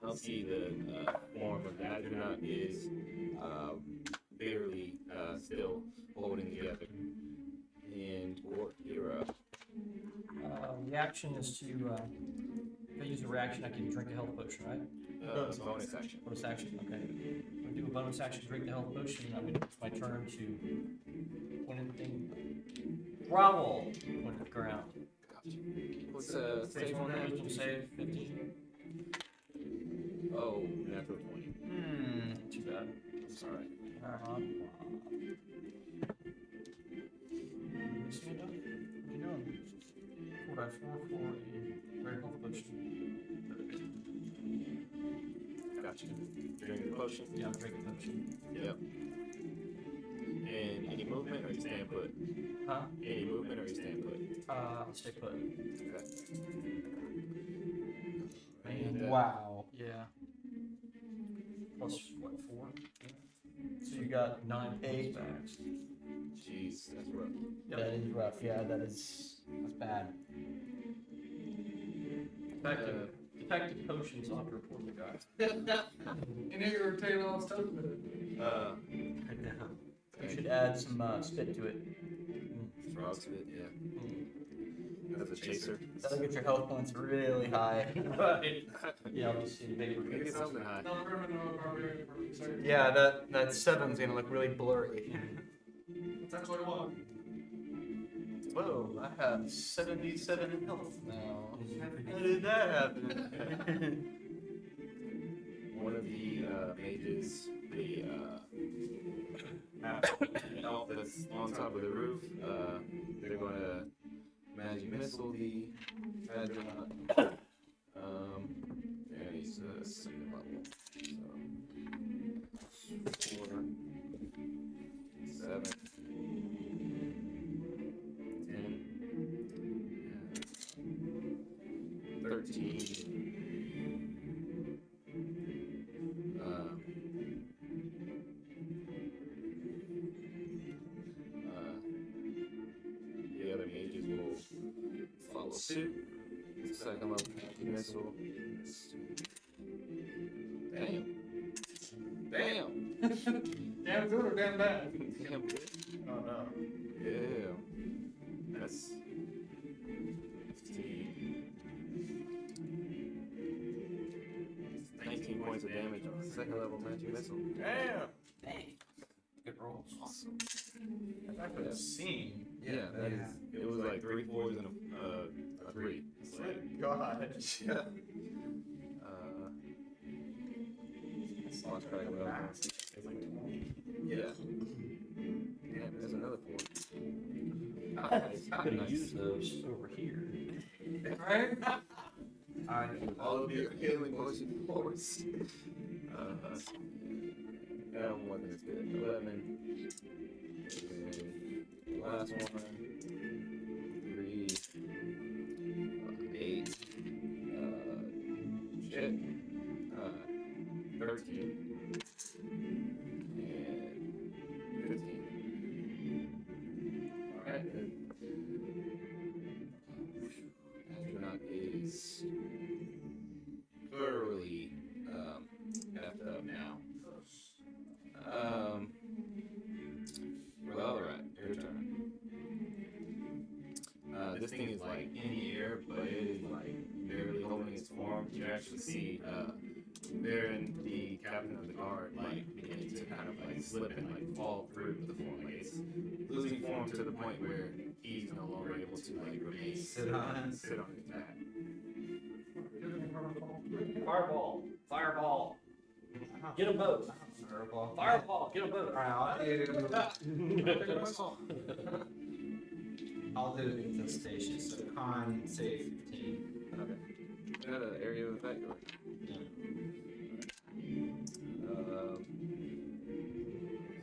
can see the form of the Adrenaut is barely still holding together. And Gort, you're up. Reaction is to, if I use a reaction, I can drink a health potion, right? Bonus action. Bonus action, okay. I'm gonna do a bonus action, drink the health potion. I'm gonna, it's my turn to point anything. Grovel! Point at the ground. What's save on that? Wisdom save, 15. Oh, natural 20. Too bad. Sorry. Missing it up? What are you doing? 4 die 4 for a rare health potion. Gotcha. Drink the potion. Yeah, I'm drinking potion. Yep. And any movement or you stand put? Huh? Any movement or you stand put? I'll stay put. Okay. Man, Wow. yeah. Plus what, 4? So you got 9 8 backs. Jeez, that's rough. Yep. That is rough. Yeah, that's bad. Effective potions off your poor guy. You know you're taking all the stuff with it. You should add some spit to it. Frog spit, yeah. That's a chaser. That'll get your health points really high. Right. Yeah, I'll just see the big Maybe something high. No criminal barbarian. Sorry. Yeah, that 7's gonna look really blurry. That's actually what. Whoa, I have 77 in health now. How did that happen? One of the mages, the elf that's on top of the roof, they're going to magic missile the Adrenaut. And he's a 2nd level. So 4, 7, 10, 13. The other mages will follow suit. Second level missile. Damn. Damn. Damn good or damn bad? Damn good. Oh no. Yeah. That's 15. 19 points of damage on second level magic missile. Damn. Dang. Good rolls. Awesome. That's actually obscene. Yeah, that is. It was like 3 4s and a 3. It's like, Good God. launch crack well. It's like 20. Yeah. Damn, there's another 4. I could have used those over here. Right? All of your healing potion force. That one wasn't as good. 11. And last one. 3. 8. Shit. 13. And 15. Alright. Astronaut is thoroughly effed up now. Well, alright, your turn. This thing is like in the air, but it is like barely holding its form. You actually see Baron, the captain of the guard, like beginning to kind of like slip and like fall through the form. Like it's losing form to the point where he's no longer able to like remain Sit on. sit on his back. Fireball. Fireball. Get them both. Fireball. Fireball. Get them both. Alright, I'll do infestation. So con save 15. Okay. Is that an area of effect or? No.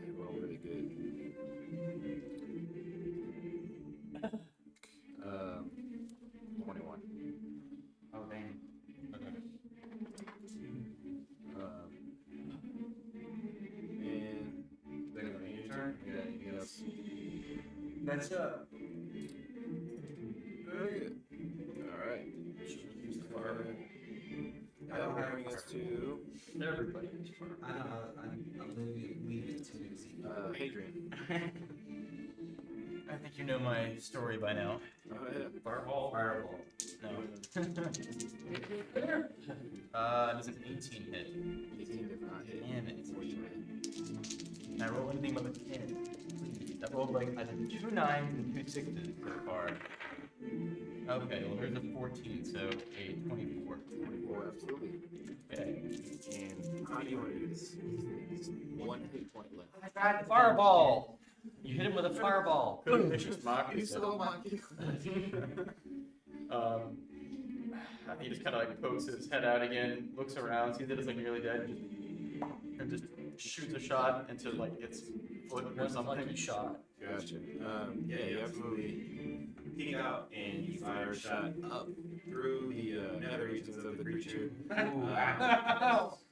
They roll really good. 21. Oh damn. Okay. And they're gonna be your turn. You got anything else? That's Very good. Alright. Use the fire. That will bring us to Everybody is fire. I know. I'm leave it too easy. Hadrian. I think you know my story by now. Fireball. Fireball. No. Does an 18 hit? 18 does not hit. Damn it. Unfortunately. Can I roll anything but a 10? Please. I rolled like I did 2 9s and 2 6s so far. Okay, well there's a 14, so a 24. 24, absolutely. Okay. And how do you want to do this? Just 1 hit point left. Fireball. You hit him with a fireball. Good vicious mock. You still mock you. He just kind of like pokes his head out again, looks around, sees that it's like nearly dead, and just shoots a shot into like its foot or something. Lucky shot. Gotcha. Yeah, you absolutely peek out and you fire a shot up through the nether regions of the creature.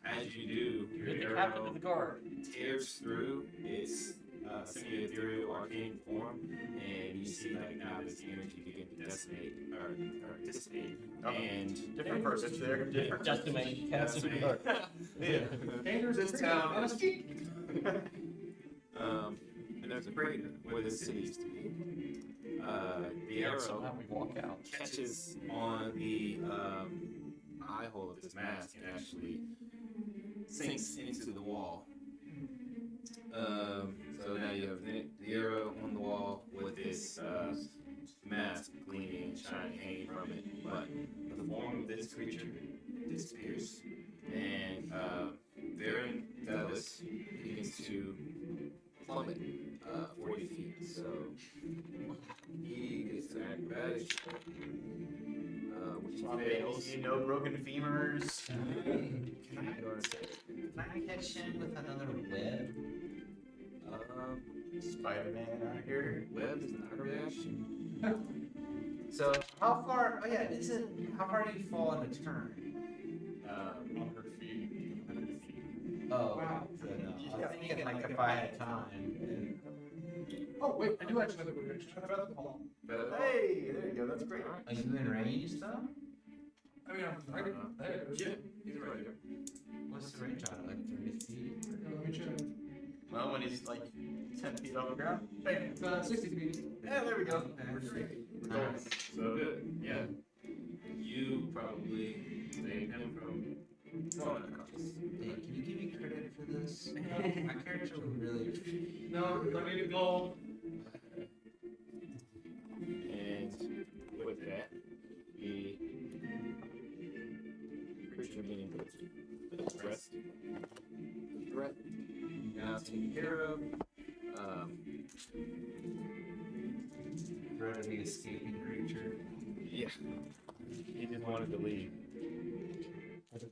As you do, You your hit the captain of arrow the guard. tears through its semi-ethereal arcane form, and you see like now this energy begin to decimate or dissipate. And Different person there. Different. Decimate captain of the guard. yeah, this town is and there's a crater where the city used to be. The So arrow now we walk out. catches on the eye hole of this mask and actually sinks into the wall. So now you have the arrow on the wall with this mask gleaming and shining, hanging from it, but the form of this creature disappears. And Baron Dallas begins to plummet 40 feet. So he gets an acrobatics, which he fails. You know, broken femurs. Can I go and say? Can I catch him with another web? Spider-Man out here. Web is not a reaction. So how far? Oh yeah, how far do you fall in a turn? 100 feet. 100 feet. Oh, wow. So no. I was thinking like if I had time. Oh, wait, I do actually have a good range. Try the ball. Better than Hey, there you go. That's great. Are you in range though? I mean, I'm right there. Yeah, he's right there. What's the range on it? Like 30 feet? Let me check. Well, when he's like 10 feet off the ground, bam. 60 feet. Yeah, there we go. Nice. So good. Yeah. You probably saved him from throwing a compass. Hey, can you give me credit for this? My character would really. No, I need to go. And with that, the creature being addressed, the threat now taken care of. Threat of the escaping creature. Yeah, he just wanted to leave.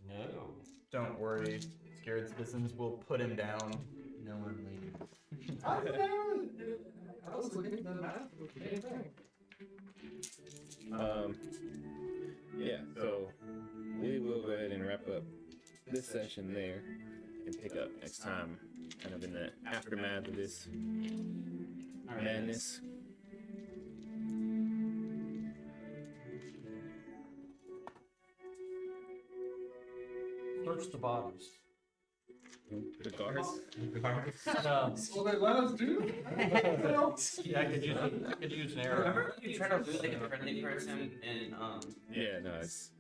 No. Don't worry, scared citizens will put him down. No one leaves. I was looking at the map. Same thing. Yeah, so we will go ahead and wrap up this session there and pick up next time, kind of in the aftermath of this madness. Search the bottoms. The guards? So they let us do it? Yeah, I could use an arrow. Remember you tried to loot like a friendly person and Yeah, no, it's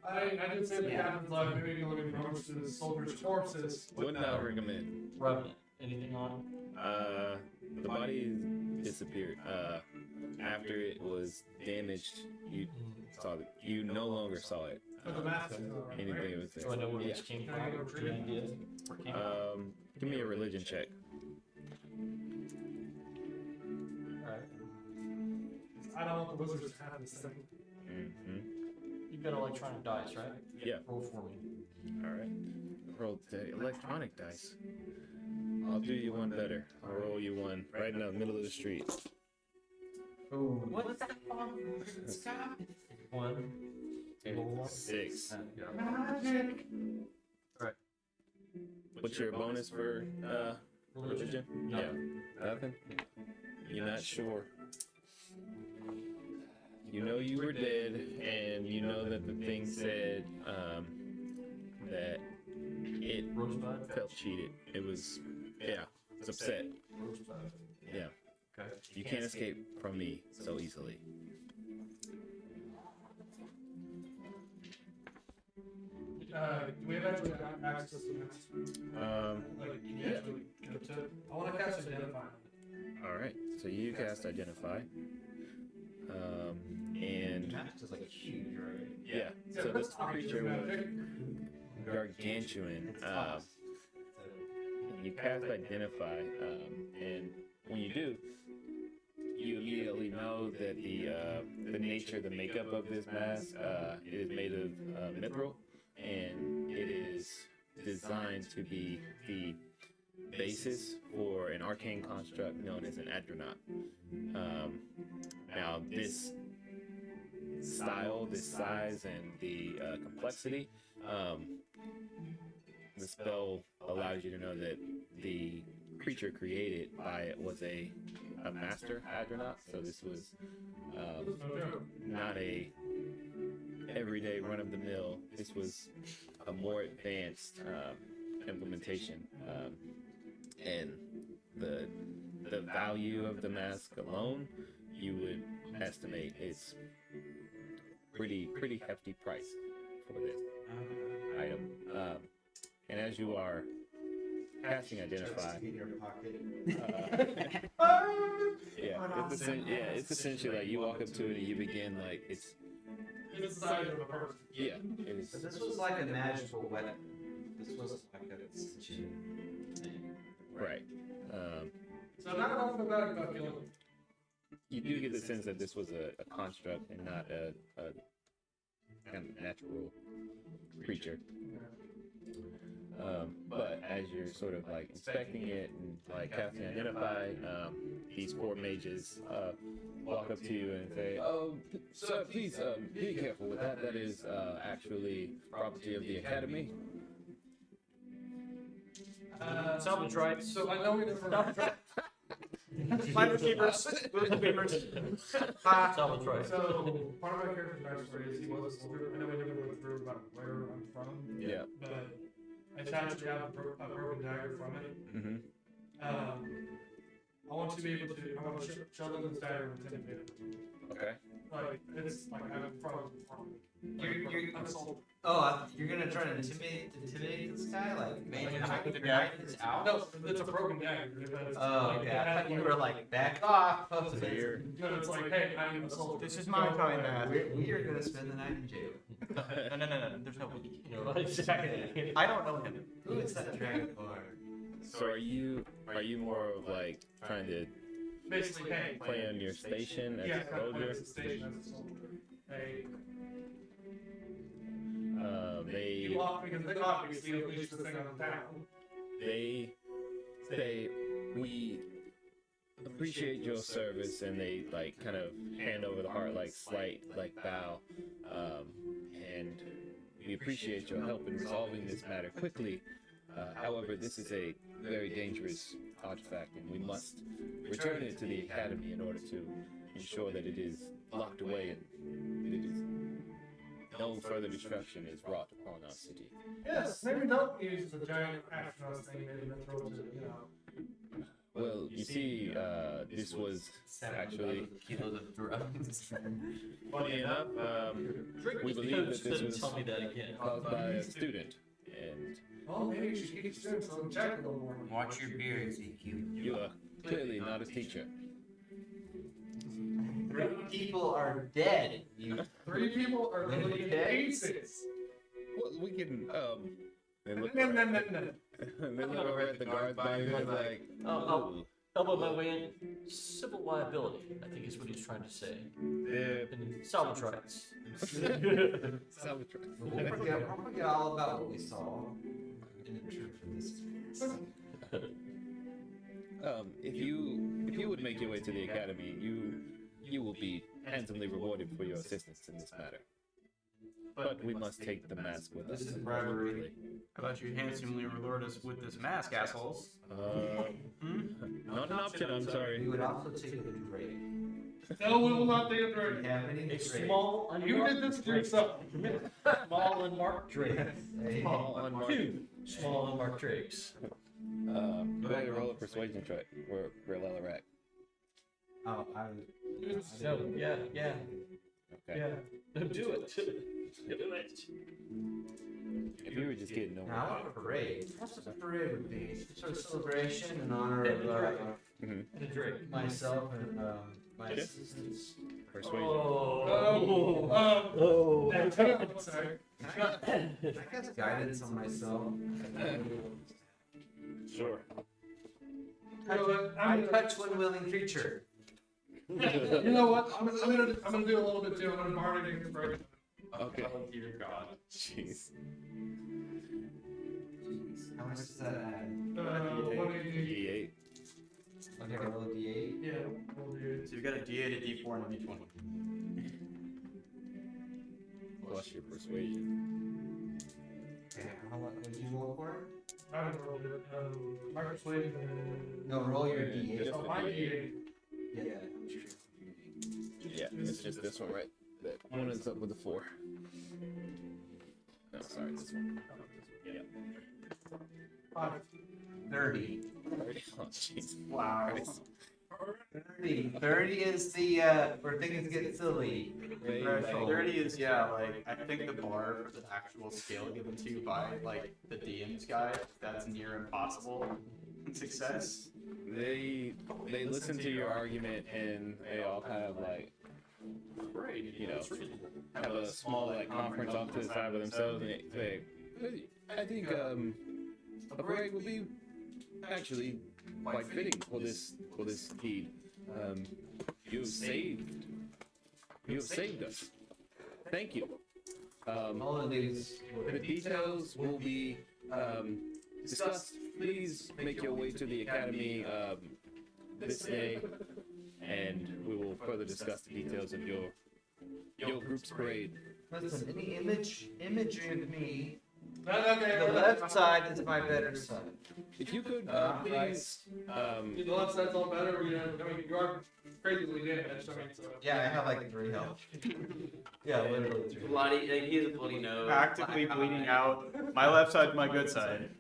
I did say the captain's like maybe looking for the soldiers' corpses. would not recommend. Revenant. Anything on? The body disappeared. After it was damaged, you saw it. You no longer saw it. But the mask is Anything was there. Do I know where Yeah. this came from? Any idea? Where it came from? Give me a religion check. Alright. I don't want the wizards to have this thing. Mm-hmm. You've got electronic dice, right? Yeah. Roll for me. All right. Roll the electronic dice. I'll do you one better. I'll roll you one right in the middle of the street. Ooh. what's that from? Stop. 1. Roll one. 6. Magic. What's your bonus for religion? Yeah. Nothing? You're not sure. You know you were dead, and you know that the thing said that it Rosebud? felt cheated. It was, yeah, it's upset. Rosebud. Yeah. Okay. You can't escape from me so easily. Do we eventually have access to this? Like, can you Yeah. actually go to it? I want to cast Identify. All right. So you cast Identify. And Mask is like huge, right? yeah. So this creature was gargantuan. It's tough. You cast Identify, and when you do, you immediately know that the nature, the makeup of this mask is made of mithril, and it is designed to be the basis for an arcane construct known as an Adronaut. Now, this style, this size, and the complexity, the spell allows you to know that the creature created by it was a master Adronaut, so this was not a everyday run-of-the-mill. This was a more advanced implementation, and the value of the mask alone, you would estimate it's pretty hefty price for this item. And as you are casting Identify, In your pocket. it's essentially like you walk up to it and you begin like it's It's the size of a person. yeah, it is But this was like a magical weapon. This wasn't like a legit thing. right. So not enough about killing him. You do get the sense that this was a construct and not a kind of natural creature. But as you're sort of like inspecting it and like casting Identify, these 4 mages walk up to you and say, "Oh, sir, please be careful with that. That is actually property of the Academy." Salvage rights. So I know we never. Minor keepers. Salvage right. So part of my character's backstory is he was a soldier. I know we never went through about where I'm from, Yeah. but I actually have a broken dagger from it. Mm-hmm. I want to be able to. I want to show them this dagger and intimidate them. Okay. Like it's like I'm from. You're- I'm a soldier. You're gonna try to intimidate this guy? Like, man, Like, the knife is out? No, it's a broken dagger. It's Oh, like, okay. it I has, thought you were like, back off. So you're No, it's like, hey, I'm a soldier. This is my kind of. We are gonna spend the night in jail. No. There's no we. No, exactly. I don't know him. Who is that dragon for? so are you more of like trying to Basically, hey, play on your station as yeah, a soldier? the station as a soldier. Hey, They you lost because they obviously unleashed this thing on the town. they say we appreciate your service, and they like kind of hand over the heart, like slight like bow, and we appreciate your help in resolving this matter quickly. However, this is a very dangerous artifact, and we must return it to the academy in order to ensure that it is locked away and it is no further destruction is wrought upon our city. Yes, maybe don't use the giant astronaut thing, maybe then throw it to, you know. Well, you see, this was actually, kilos of drugs. funny enough, we believe that this was Tell me that again. caused by a student, and Well, maybe you should keep your students on check a little more. Watch your beer, Ezekiel. you are clearly not a teacher. 3 people are dead. You 3 people are literally cases. Well, we can, they look, No. they look over at the guards by you and like, Oh, ooh, elbow my way in. Civil liability, I think is what he's trying to say. they're And salvage rights. salvage. We'll forget all about what we saw in the trip for this. If you would make your way to the academy, you will be handsomely rewarded for your assistance in this matter. But we must take the mask with us. This is bribery. How about you handsomely reward us with this mask, assholes? Not an option. I'm We sorry. would also take a drink. No, we will not take a Do drink. you have any A drink? small unmarked You did this to drink. yourself. Small unmarked drink. Small unmarked. 2 small unmarked drinks. Go ahead and roll a persuasion check for Lelarac. Oh, No, yeah. Okay. Yeah. Do it. Do it. If you were just kidding, no. Now, I want a parade. That's what a parade would be. Some sort of celebration in honor of And a drink. myself and my Yeah. assistants. Persuasion. Sorry. Can I cast guidance on myself? Sure. You know what? I touch one willing creature. You know what? I'm gonna do a little bit too. I'm gonna bardic inspiration. Okay. Oh dear God. Jeez. How much does that add? What do you do? D8. Okay, roll a d8. Yeah, we'll do. So you've got a D8, a D4, and a D20. Plus your persuasion. Okay, what did you roll for? I haven't rolled it. My persuasion. No, roll your Yeah, d8. Oh, my D8. Yeah. Yeah, it's just this one, right? That one ends up with a 4. No, sorry, this one. Yeah. 30. 30. Oh, jeez. Wow. Christ. 30 is the, where things get silly. Threshold. 30 is, yeah, like, I think the bar for the actual scale given to you by, like, the DM's guide, that's near impossible success. They listen to your argument, and they all kind of like, you know, have a small like conference off to the side of themselves, and they say, "Hey, I think a parade would be actually quite fitting for this deed. You've saved us. Thank you. Holidays. The details will be discussed. Please make your way to the academy this day, and we will further discuss the details of your group's parade. Listen, any imagery of me Okay. The left side is my better side. If you could right. please, The left side's all better. You are crazily damaged. Yeah, I have like 3 health. Yeah, literally 3. Bloody, like he has a bloody nose. Actively black bleeding eye. out. My left side's my good side.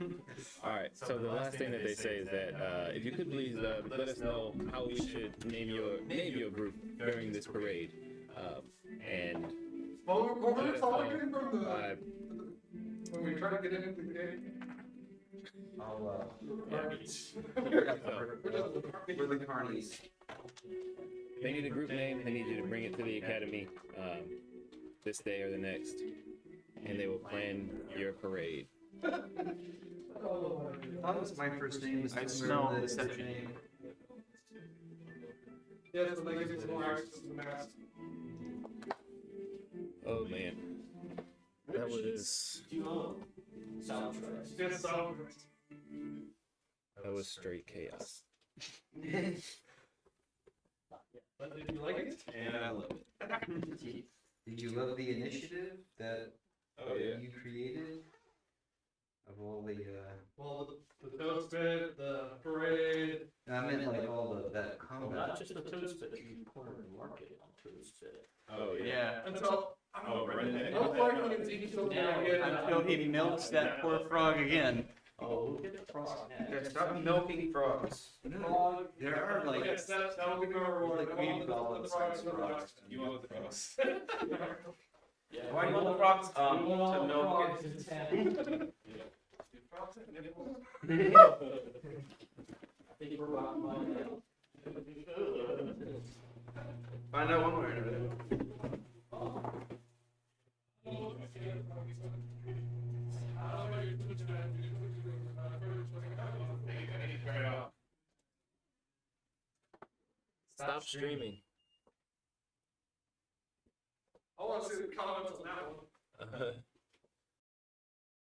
all right. So the last thing that they say is that if you could please let us know how we should name your group during this parade, and Well, we're let us following know him from the. by When we try to get into the game. I'll, We're the carnies. they need a group name. They need you to bring it to the academy this day or the next, and they will plan your parade. I thought it was my first name. I smell deception. Yes, the legacy is more access to the mask. Oh man, that was Yes, so. straight chaos. But did you like it? And I love it. Did you love the initiative that Oh yeah. you created? Of all the, Well, the toast bit, the parade. I meant like all that Well, combat. not just the toast bit, you cornered the market on toast bit. Oh yeah. Yeah. Until. Oh, redneck. I'm like when it's equal Until he milks that poor frog again. Oh, we'll get the frog next. Stop milking frogs. No, there are like, Yes, that will be my reward. like I want weed the goblins frogs and to the frogs. frogs. You want the frogs. Yeah, Why do you want the frogs? To milk it. I think we're about to find out. Find out one way or another. Stop streaming. I want to see the comments on that one.